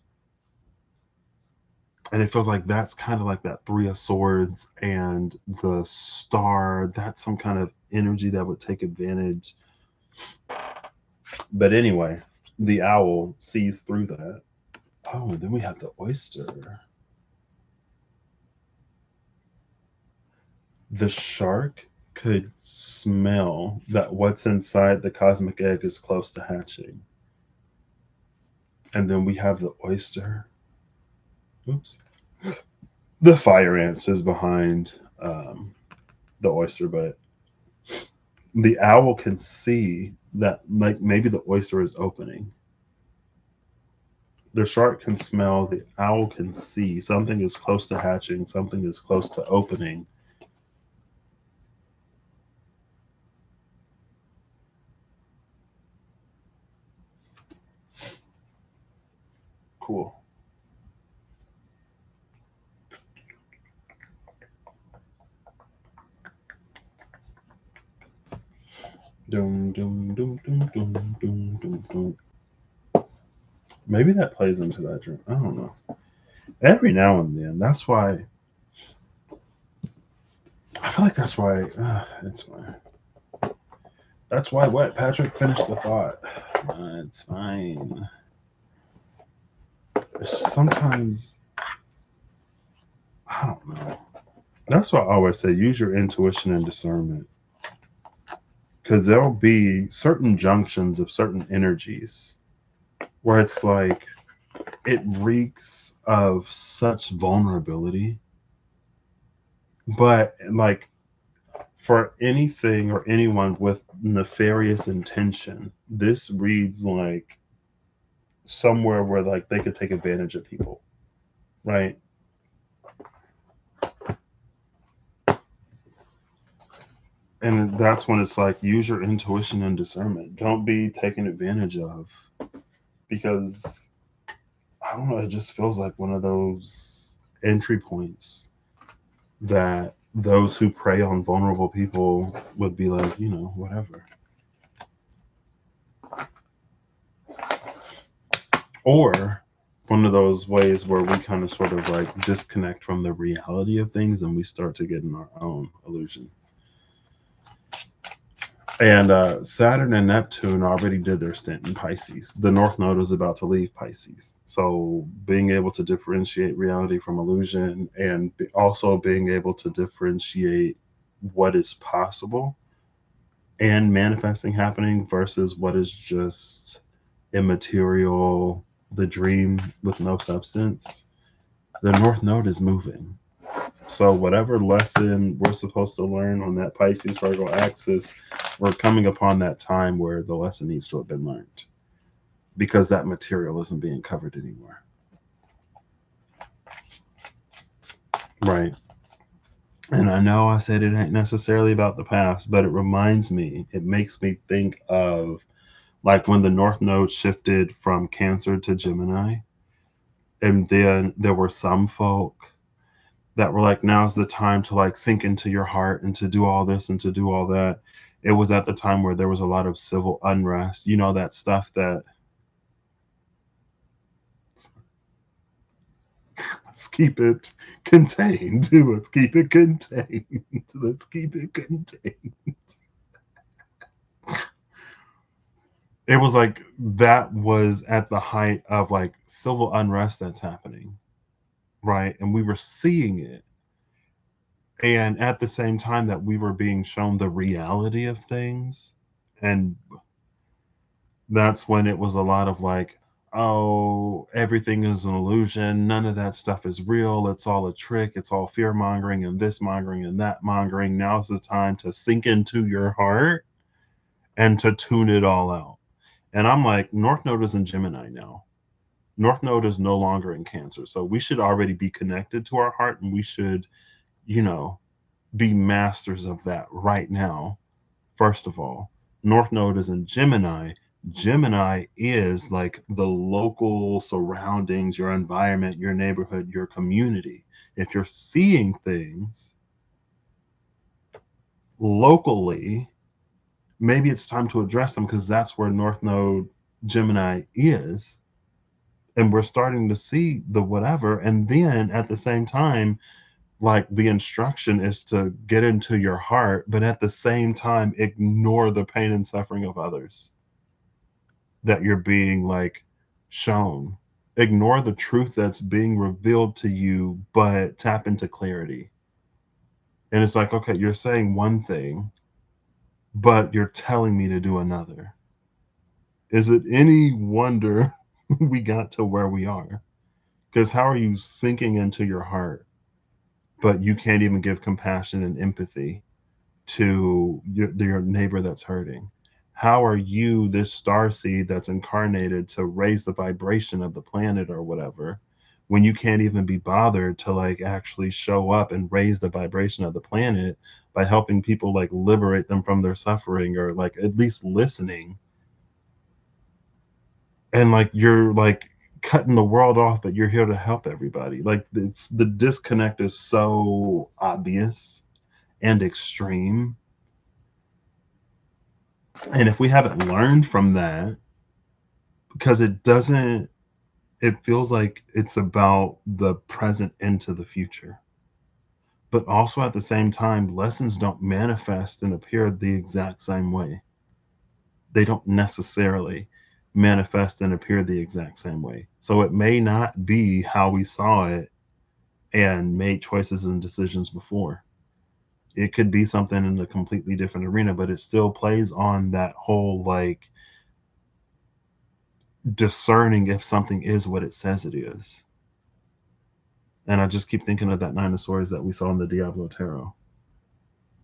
And it feels like that's kind of like that three of swords and the star, that's some kind of energy that would take advantage. But anyway, the owl sees through that. Oh, and then we have the oyster. The shark could smell that what's inside the cosmic egg is close to hatching. And then we have the oyster. Oops. The fire ants is behind the oyster, but the owl can see that like maybe the oyster is opening. The shark can smell, the owl can see something is close to hatching, something is close to opening. Cool. Dum, dum, dum, dum, dum, dum, dum, dum. Maybe that plays into that dream. I don't know. Every now and then. That's why. I feel like that's why. It's fine. That's why what? Patrick, finish the thought. It's fine. It's sometimes. I don't know. That's why I always say use your intuition and discernment. Because there'll be certain junctions of certain energies where it's like it reeks of such vulnerability. But like for anything or anyone with nefarious intention, this reads like somewhere where like they could take advantage of people, right? And that's when it's like use your intuition and discernment. Don't be taken advantage of because I don't know, it just feels like one of those entry points that those who prey on vulnerable people would be like, whatever. Or one of those ways where we kind of sort of like disconnect from the reality of things and we start to get in our own illusion. And Saturn and Neptune already did their stint in Pisces. The North Node is about to leave Pisces. So being able to differentiate reality from illusion and also being able to differentiate what is possible and manifesting happening versus what is just immaterial, the dream with no substance. The North Node is moving. So whatever lesson we're supposed to learn on that Pisces Virgo axis, we're coming upon that time where the lesson needs to have been learned because that material isn't being covered anymore. Right. And I know I said it ain't necessarily about the past, but it reminds me, it makes me think of like when the North Node shifted from Cancer to Gemini, and then there were some folk that were like, now's the time to like sink into your heart and to do all this and to do all that. It was at the time where there was a lot of civil unrest, that stuff that let's keep it contained. Let's keep it contained. Let's keep it contained. It was like that was at the height of like civil unrest that's happening, right? And we were seeing it. And at the same time that we were being shown the reality of things, and that's when it was a lot of like, oh, everything is an illusion. None of that stuff is real. It's all a trick. It's all fear mongering and this mongering and that mongering. Now's the time to sink into your heart and to tune it all out. And I'm like, North Node is in Gemini now. North Node is no longer in Cancer. So we should already be connected to our heart and we should, you know, be masters of that right now. First of all, North Node is in Gemini. Gemini is like the local surroundings, your environment, your neighborhood, your community. If you're seeing things locally, maybe it's time to address them because that's where North Node Gemini is. And we're starting to see the whatever. And then at the same time, like the instruction is to get into your heart, but at the same time, ignore the pain and suffering of others that you're being like shown. Ignore the truth that's being revealed to you, but tap into clarity. And it's like, okay, you're saying one thing, but you're telling me to do another. Is it any wonder we got to where we are? Because how are you sinking into your heart, but you can't even give compassion and empathy to your neighbor that's hurting? How are you, this star seed that's incarnated to raise the vibration of the planet or whatever, when you can't even be bothered to like actually show up and raise the vibration of the planet by helping people like liberate them from their suffering or like at least listening? And like you're like cutting the world off, but you're here to help everybody. Like it's the disconnect is so obvious and extreme. And if we haven't learned from that, because it feels like it's about the present into the future. But also at the same time, lessons don't manifest and appear the exact same way. They don't necessarily manifest and appear the exact same way. So it may not be how we saw it and made choices and decisions before. It could be something in a completely different arena, but it still plays on that whole like discerning if something is what it says it is. And I just keep thinking of that Nine of Swords that we saw in the Diablo Tarot,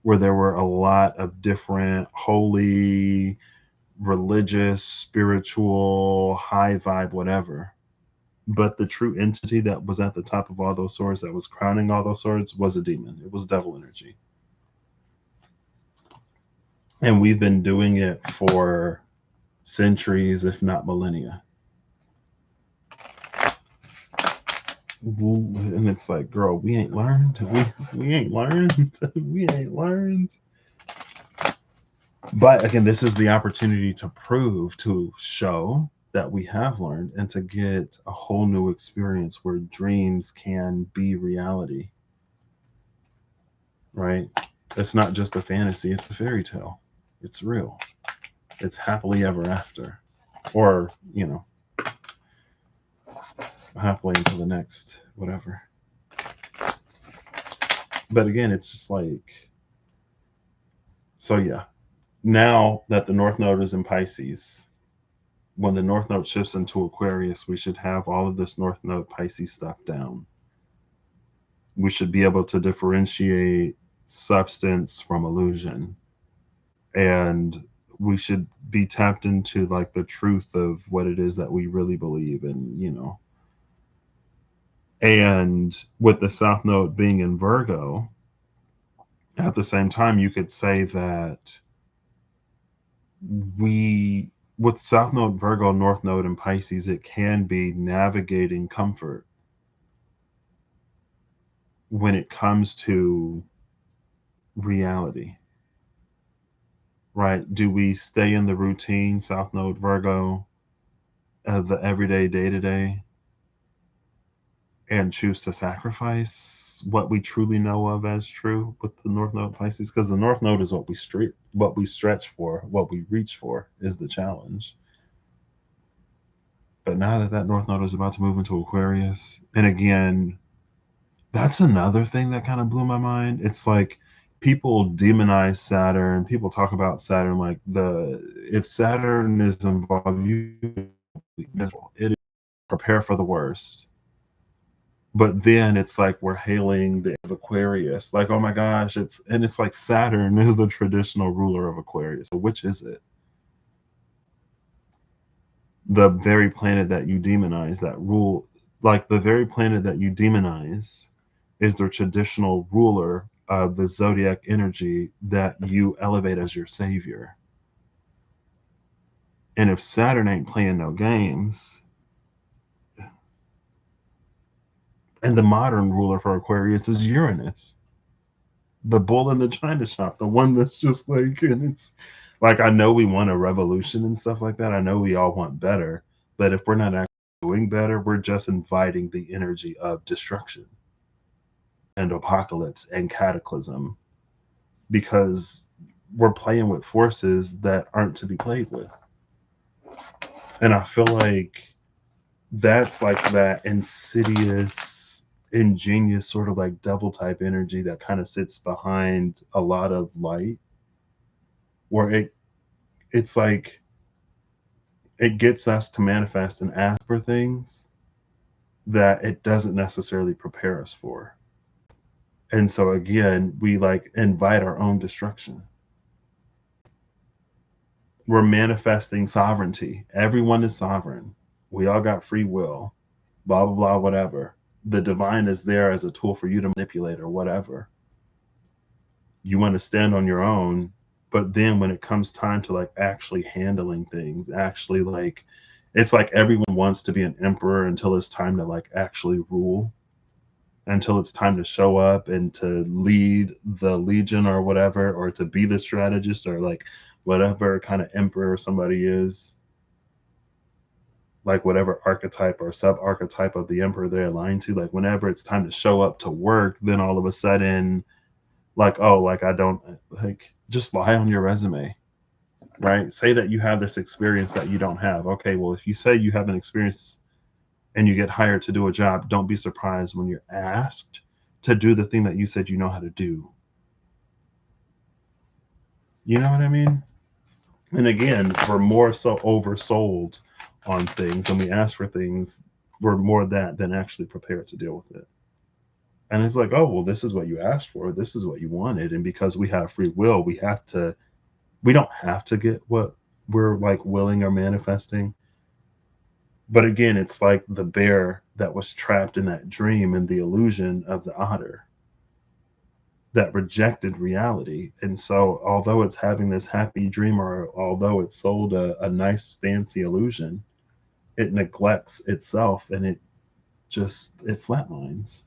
where there were a lot of different holy, religious, spiritual, high vibe, whatever. But the true entity that was at the top of all those swords, that was crowning all those swords, was a demon. It was devil energy. And we've been doing it for centuries, if not millennia. And it's like, girl, we ain't learned. We ain't learned. We ain't learned. But again, this is the opportunity to prove, to show that we have learned, and to get a whole new experience where dreams can be reality. Right? It's not just a fantasy, it's a fairy tale. It's real. It's happily ever after. Or, happily until the next whatever. But again, it's just like, so yeah. Now that the North Node is in Pisces, when the North Node shifts into Aquarius, we should have all of this North Node Pisces stuff down. We should be able to differentiate substance from illusion. And we should be tapped into like the truth of what it is that we really believe in. And with the South Node being in Virgo, at the same time, you could say that with South Node Virgo, North Node and Pisces, it can be navigating comfort when it comes to reality, right? Do we stay in the routine, South Node Virgo, of the everyday, day to day, and choose to sacrifice what we truly know of as true with the North Node Pisces? Because the North Node is what we stretch for, what we reach for is the challenge. But now that that North Node is about to move into Aquarius, and again, that's another thing that kind of blew my mind. It's like people demonize Saturn. People talk about Saturn like if Saturn is involved, you miserable. It is, prepare for the worst. But then it's like we're hailing the Aquarius, like, oh my gosh, it's like Saturn is the traditional ruler of Aquarius. So which is it? The very planet that you demonize, that rule, like the very planet that you demonize is the traditional ruler of the zodiac energy that you elevate as your savior. And if Saturn ain't playing no games, and the modern ruler for Aquarius is Uranus, the bull in the china shop, the one that's just like, and it's like, I know we want a revolution and stuff like that. I know we all want better, but if we're not actually doing better, we're just inviting the energy of destruction and apocalypse and cataclysm, because we're playing with forces that aren't to be played with. And I feel like that's like that insidious, ingenious sort of like devil type energy that kind of sits behind a lot of light, where it's like it gets us to manifest and ask for things that it doesn't necessarily prepare us for. And so again, we like invite our own destruction. We're manifesting sovereignty. Everyone is sovereign. We all got free will, blah, blah, blah, whatever. The divine is there as a tool for you to manipulate or whatever. You want to stand on your own, but then when it comes time to like actually handling things, actually like, it's like everyone wants to be an emperor until it's time to like actually rule, until it's time to show up and to lead the legion or whatever, or to be the strategist or like whatever kind of emperor somebody is, like whatever archetype or sub archetype of the emperor they're aligned to. Like whenever it's time to show up to work, then all of a sudden, like, oh, like I don't, like, just lie on your resume, right? Say that you have this experience that you don't have. Okay, well, if you say you have an experience and you get hired to do a job, don't be surprised when you're asked to do the thing that you said you know how to do. You know what I mean? And again, we're more so oversold on things and we ask for things, we're more that than actually prepared to deal with it. And it's like, oh, well, this is what you asked for. This is what you wanted. And because we have free will, we don't have to get what we're like willing or manifesting. But again, it's like the bear that was trapped in that dream and the illusion of the otter that rejected reality. And so, although it's having this happy dream or although it's sold a nice, fancy illusion, it neglects itself and it flatlines.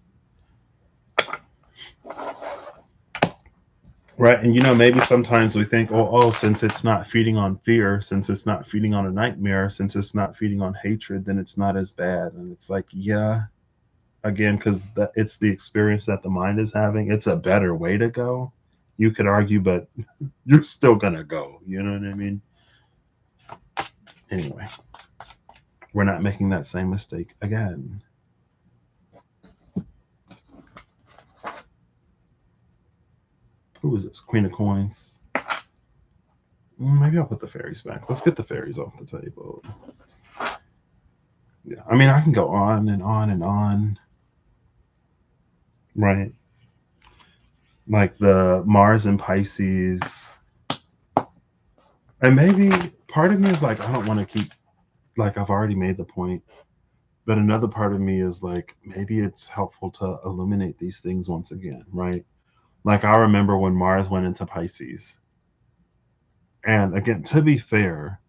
Right. And maybe sometimes we think, since it's not feeding on fear, since it's not feeding on a nightmare, since it's not feeding on hatred, then it's not as bad. And it's like, yeah, again, because it's the experience that the mind is having. It's a better way to go. You could argue, but you're still going to go. You know what I mean? Anyway, we're not making that same mistake again. Who is this? Queen of Coins. Maybe I'll put the fairies back. Let's get the fairies off the table. Yeah, I mean, I can go on and on and on. Right. Like the Mars and Pisces. And maybe part of me is like, I don't want to keep, like, I've already made the point. But another part of me is like, maybe it's helpful to illuminate these things once again, right? Like, I remember when Mars went into Pisces. And again, to be fair,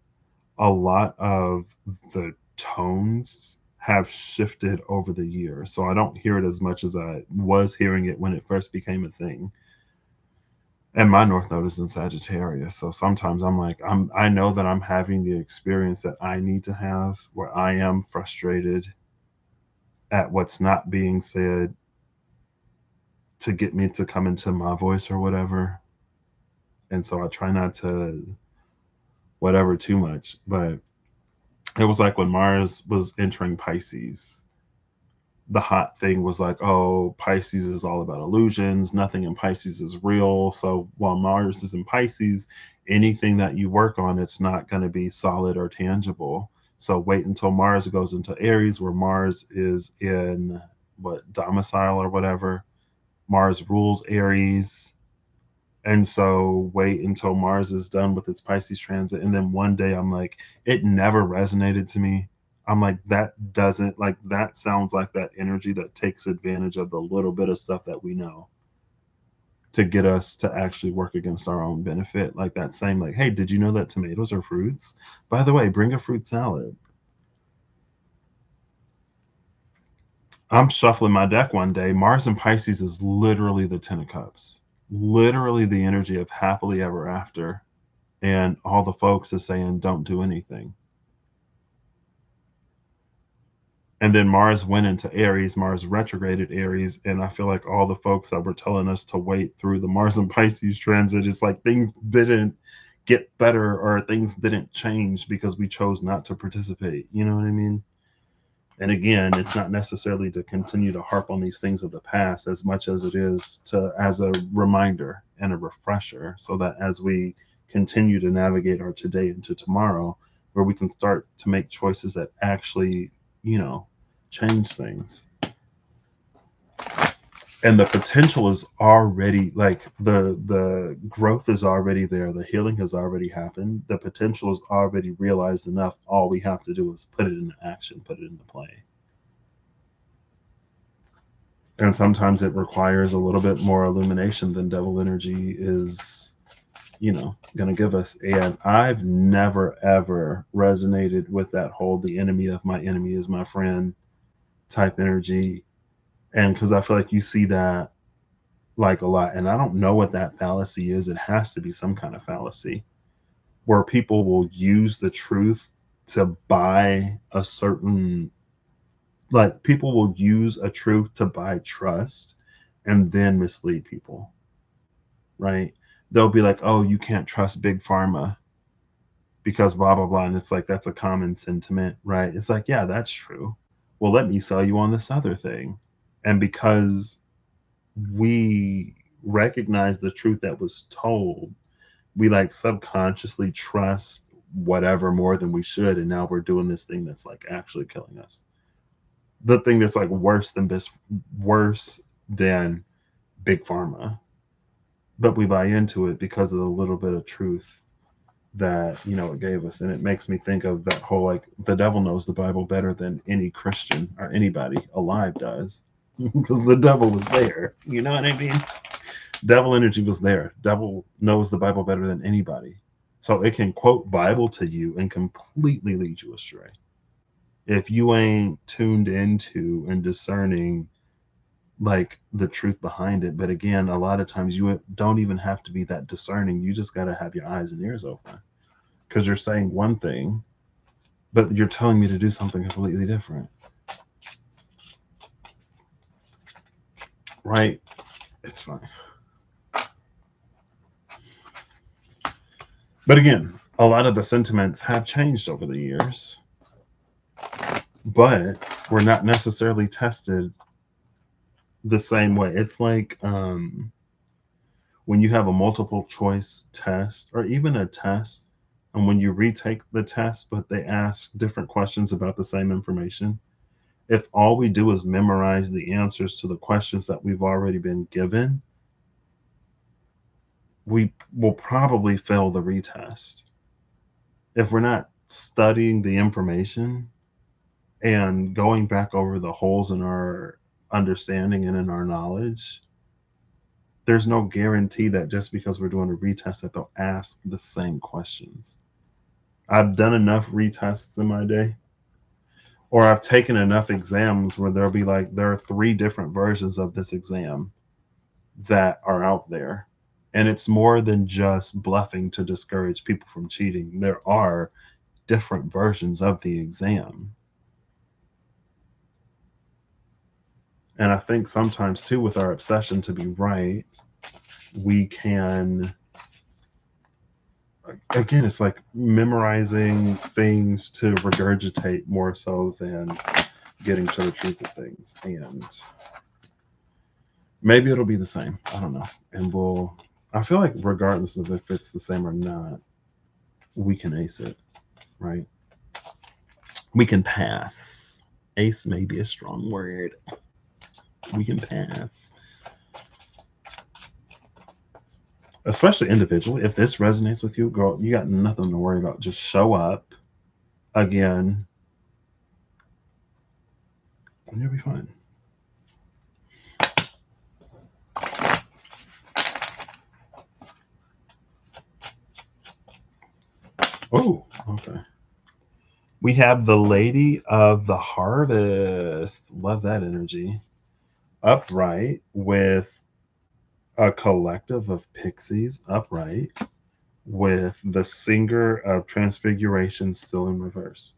a lot of the tones have shifted over the years. So I don't hear it as much as I was hearing it when it first became a thing. And my North Node is in Sagittarius. So sometimes I'm like, I know that I'm having the experience that I need to have where I am frustrated at what's not being said to get me to come into my voice or whatever. And so I try not to whatever too much. But it was like when Mars was entering Pisces, the hot thing was like, oh, Pisces is all about illusions. Nothing in Pisces is real. So while Mars is in Pisces, anything that you work on, it's not going to be solid or tangible. So wait until Mars goes into Aries, where Mars is in what domicile or whatever. Mars rules Aries. And so wait until Mars is done with its Pisces transit. And then one day I'm like, it never resonated to me. I'm like, that doesn't, like, that sounds like that energy that takes advantage of the little bit of stuff that we know to get us to actually work against our own benefit. Like that same, like, hey, did you know that tomatoes are fruits? By the way, bring a fruit salad. I'm shuffling my deck one day. Mars and Pisces is literally the Ten of Cups, literally the energy of happily ever after. And all the folks is saying, don't do anything. And then Mars went into Aries, Mars retrograded Aries, and I feel like all the folks that were telling us to wait through the Mars and Pisces transit, it's like things didn't get better or things didn't change because we chose not to participate. You know what I mean? And again, it's not necessarily to continue to harp on these things of the past as much as it is to as a reminder and a refresher, so that as we continue to navigate our today into tomorrow, where we can start to make choices that actually, you know, change things. And the potential is already like the growth is already there, the healing has already happened, the potential is already realized enough. All we have to do is put it into action, put it into play. And sometimes it requires a little bit more illumination than devil energy is, going to give us. And I've never ever resonated with that whole the enemy of my enemy is my friend type energy. And because I feel like you see that like a lot, and I don't know what that fallacy is. It has to be some kind of fallacy where people will use the truth to buy a certain, like, people will use a truth to buy trust and then mislead people, right? They'll be like, oh, you can't trust big pharma because blah blah blah, and it's like that's a common sentiment, right? It's like, yeah, that's true. Well, let me sell you on this other thing. And because we recognize the truth that was told, we like subconsciously trust whatever more than we should, and now we're doing this thing that's like actually killing us. The thing that's like worse than big pharma, but we buy into it because of the little bit of truth that it gave us. And it makes me think of that whole, like, the devil knows the Bible better than any Christian or anybody alive does. Because the devil was there, you know what I mean? Devil energy was there. Devil knows the Bible better than anybody, so it can quote Bible to you and completely lead you astray if you ain't tuned into and discerning like the truth behind it. But again, a lot of times you don't even have to be that discerning. You just got to have your eyes and ears open, because you're saying one thing, but you're telling me to do something completely different. Right? It's fine. But again, a lot of the sentiments have changed over the years, but we're not necessarily tested the same way. It's like when you have a multiple choice test, or even a test, and when you retake the test, but they ask different questions about the same information, if all we do is memorize the answers to the questions that we've already been given, we will probably fail the retest. If we're not studying the information and going back over the holes in our understanding and in our knowledge, there's no guarantee that just because we're doing a retest that they'll ask the same questions. I've done enough retests in my day, or I've taken enough exams where there'll be like, there are 3 different versions of this exam that are out there. And it's more than just bluffing to discourage people from cheating. There are different versions of the exam. And I think sometimes too, with our obsession to be right, we can, again, it's like memorizing things to regurgitate more so than getting to the truth of things. And maybe it'll be the same. I don't know. And I feel like regardless of if it's the same or not, we can ace it, right? We can pass. Ace may be a strong word. We can pass. Especially individually. If this resonates with you, girl, you got nothing to worry about. Just show up again, and you'll be fine. Oh, okay. We have the Lady of the Harvest. Love that energy. Upright with a collective of pixies. Upright with the Singer of Transfiguration still in reverse.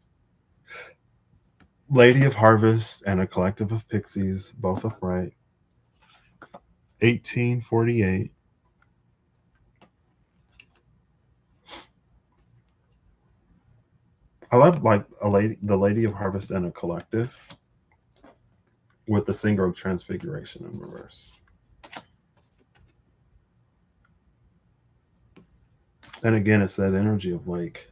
Lady of Harvest and a collective of pixies, both upright. 1848. I love like the Lady of Harvest and a collective with the Singer of Transfiguration in reverse. And again, it's that energy of like,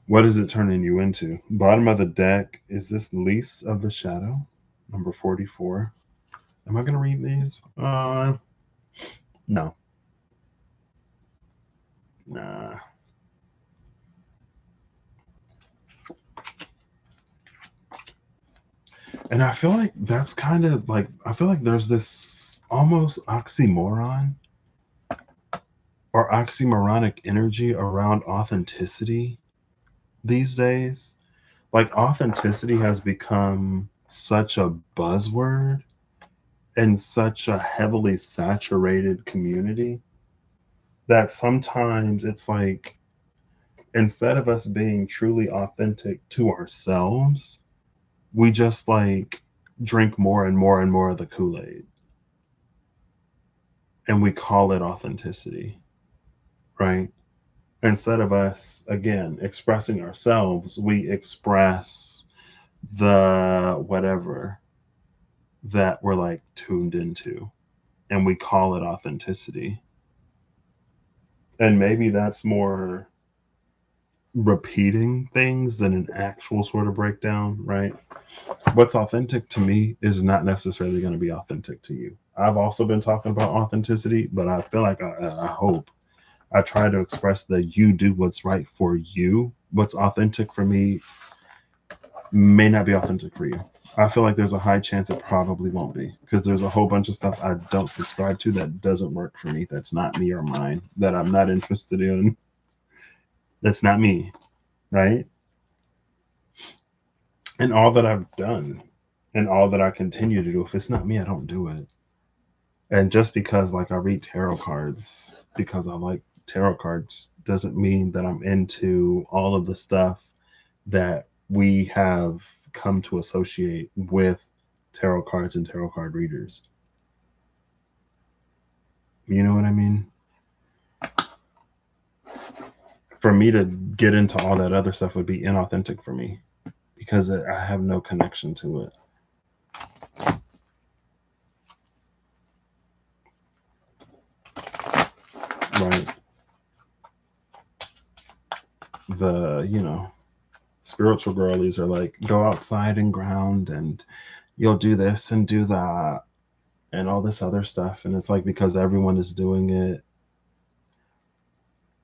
what is it turning you into? Bottom of the deck is this Lease of the Shadow, number 44. Am I going to read these? No. Nah. And I feel like that's kind of like, I feel like there's this almost oxymoron or oxymoronic energy around authenticity these days. Like, authenticity has become such a buzzword in such a heavily saturated community that sometimes it's like, instead of us being truly authentic to ourselves, we just like drink more and more and more of the Kool-Aid. And we call it authenticity, right? Instead of us, again, expressing ourselves, we express the whatever that we're like tuned into, and we call it authenticity. And maybe that's more repeating things than an actual sort of breakdown, right? What's authentic to me is not necessarily going to be authentic to you. I've also been talking about authenticity, but I feel like I hope I try to express that you do what's right for you. What's authentic for me may not be authentic for you. I feel like there's a high chance it probably won't be because there's a whole bunch of stuff I don't subscribe to that doesn't work for me. That's not me or mine, that I'm not interested in. That's not me, right? And all that I've done and all that I continue to do, if it's not me, I don't do it. And just because like I read tarot cards because I like tarot cards doesn't mean that I'm into all of the stuff that we have come to associate with tarot cards and tarot card readers. You know what I mean? For me to get into all that other stuff would be inauthentic for me because I have no connection to it. Right? The spiritual girlies are like, go outside and ground and you'll do this and do that and all this other stuff. And it's like, because everyone is doing it,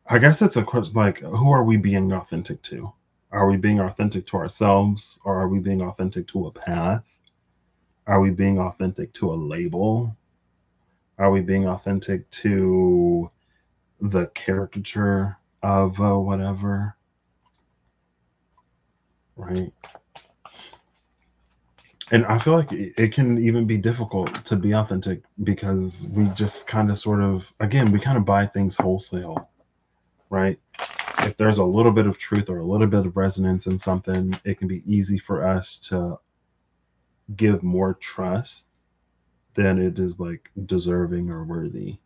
I guess it's a question like, who are we being authentic to? Are we being authentic to ourselves or are we being authentic to a path? Are we being authentic to a label? Are we being authentic to the caricature of whatever? Right. And I feel like it can even be difficult to be authentic because we just kind of sort of, again, we kind of buy things wholesale, right? If there's a little bit of truth or a little bit of resonance in something, it can be easy for us to give more trust than it is like deserving or worthy.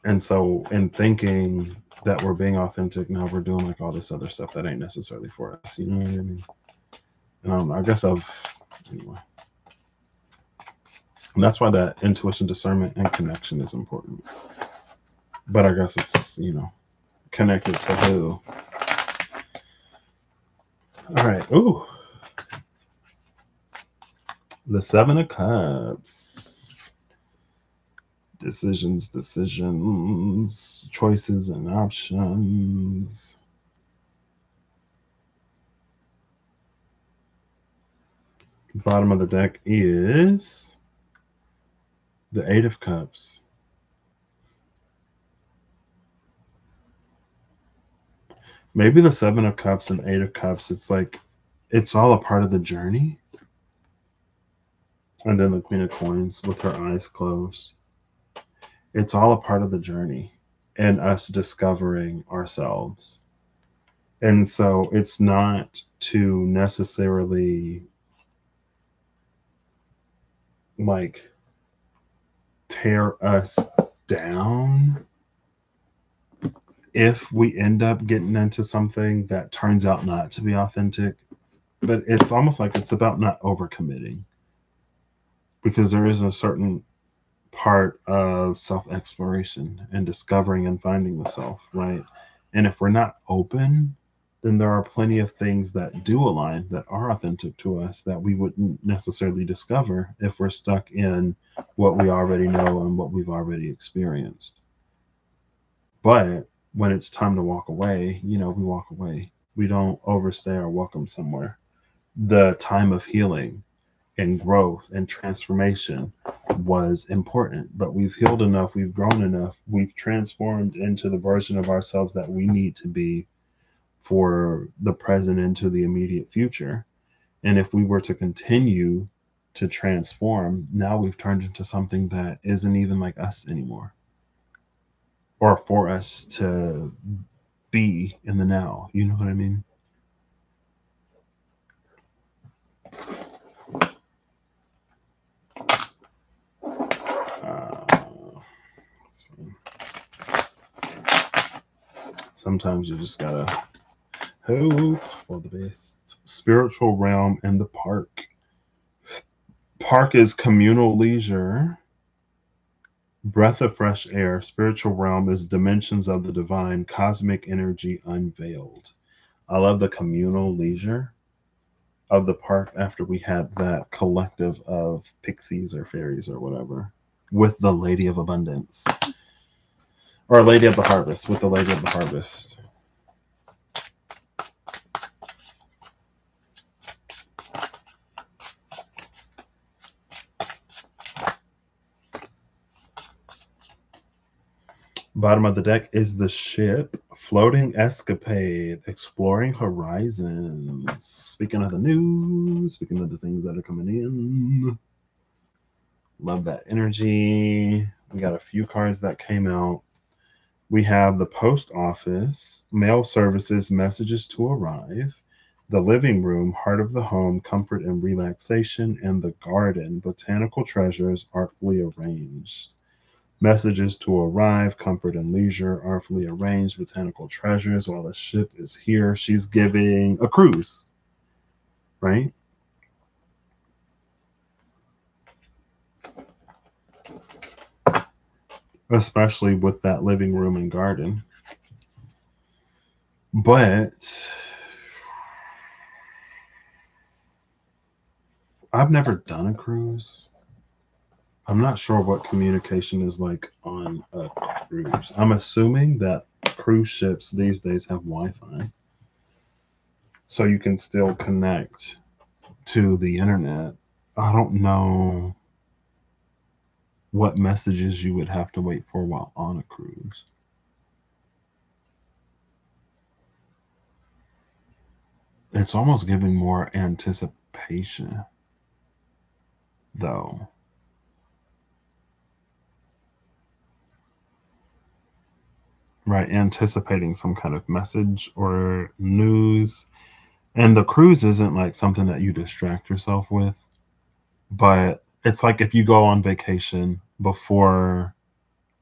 And so, in thinking that we're being authentic, now we're doing like all this other stuff that ain't necessarily for us. You know what I mean? And I guess anyway. And that's why that intuition, discernment, and connection is important. But I guess it's connected to who. All right. Ooh, the Seven of Cups. Decisions, choices, and options. Bottom of the deck is the Eight of Cups. Maybe the Seven of Cups and Eight of Cups, it's like it's all a part of the journey. And then the Queen of Coins with her eyes closed. It's all a part of the journey and us discovering ourselves. And so it's not to necessarily like tear us down if we end up getting into something that turns out not to be authentic. But it's almost like it's about not overcommitting because there is a certain part of self exploration and discovering and finding the self, right? And if we're not open, then there are plenty of things that do align that are authentic to us that we wouldn't necessarily discover if we're stuck in what we already know and what we've already experienced. But when it's time to walk away, we walk away. We don't overstay our welcome somewhere. The time of healing and growth and transformation was important, but we've healed enough, we've grown enough, we've transformed into the version of ourselves that we need to be for the present and to the immediate future. And if we were to continue to transform, now we've turned into something that isn't even like us anymore, or for us to be in the now. You know what I mean? Uh, sometimes you just gotta hope for the best. Spiritual realm and the park. Park is communal leisure. Breath of fresh air, spiritual realm is dimensions of the divine, cosmic energy unveiled. I love the communal leisure of the park after we had that collective of pixies or fairies or whatever with the Lady of Abundance. Or Lady of the Harvest, with the Lady of the Harvest. Bottom of the deck is the ship. Floating escapade. Exploring horizons. Speaking of the news, speaking of the things that are coming in. Love that energy. We got a few cards that came out. We have the post office, mail services, messages to arrive, the living room, heart of the home, comfort and relaxation, and the garden, botanical treasures artfully arranged. Messages to arrive, comfort and leisure, artfully arranged, botanical treasures. While the ship is here, she's giving a cruise, right? Especially with that living room and garden. But I've never done a cruise. I'm not sure what communication is like on a cruise. I'm assuming that cruise ships these days have Wi-Fi, so you can still connect to the internet. I don't know what messages you would have to wait for while on a cruise. It's almost giving more anticipation, though. Right, anticipating some kind of message or news. And the cruise isn't like something that you distract yourself with, but it's like if you go on vacation before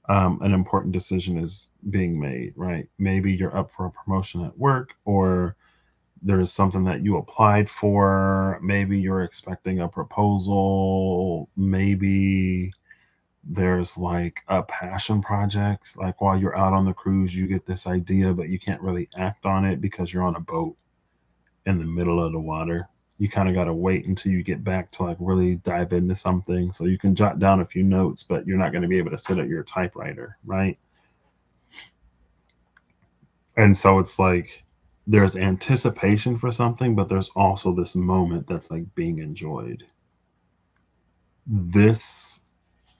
an important decision is being made, right? Maybe you're up for a promotion at work, or there's something that you applied for. Maybe you're expecting a proposal. Maybe there's like a passion project. Like while you're out on the cruise, you get this idea, but you can't really act on it because you're on a boat in the middle of the water. You kind of got to wait until you get back to like really dive into something. So you can jot down a few notes, but you're not going to be able to sit at your typewriter, right? And so it's like there's anticipation for something, but there's also this moment that's like being enjoyed. This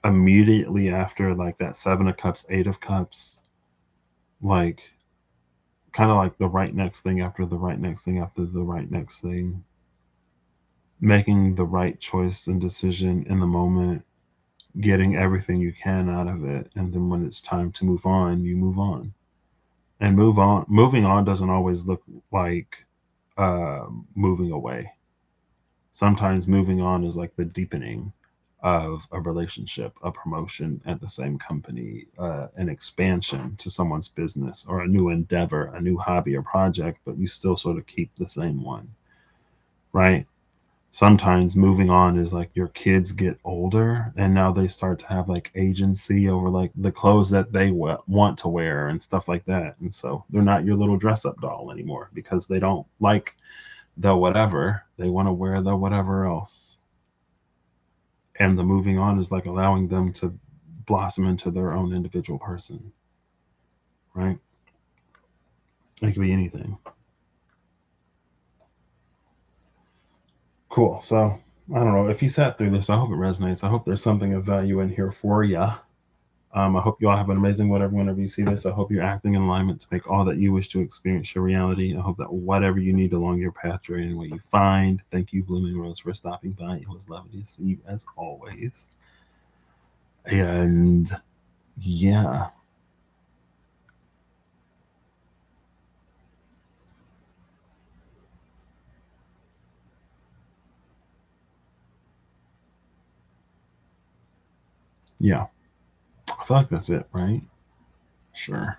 immediately after like that Seven of Cups, Eight of Cups, like kind of like the right next thing after the right next thing after the right next thing, making the right choice and decision in the moment, getting everything you can out of it, and then when it's time to move on, you move on. And moving on doesn't always look like moving away. Sometimes moving on is like the deepening of a relationship, a promotion at the same company, an expansion to someone's business, or a new endeavor, a new hobby or project, but you still sort of keep the same one, right? Sometimes moving on is like your kids get older and now they start to have like agency over like the clothes that they want to wear and stuff like that. And so they're not your little dress up doll anymore because they don't like the whatever. They want to wear the whatever else. And the moving on is like allowing them to blossom into their own individual person, right? It could be anything. Cool. So I don't know if you sat through this. I hope it resonates. I hope there's something of value in here for you. I hope you all have an amazing whenever you see this. I hope you're acting in alignment to make all that you wish to experience your reality. I hope that whatever you need along your path, journey, and what you find. Thank you, Blooming Rose, for stopping by. It was lovely to see you as always. And yeah, yeah. I feel like that's it, right? Sure.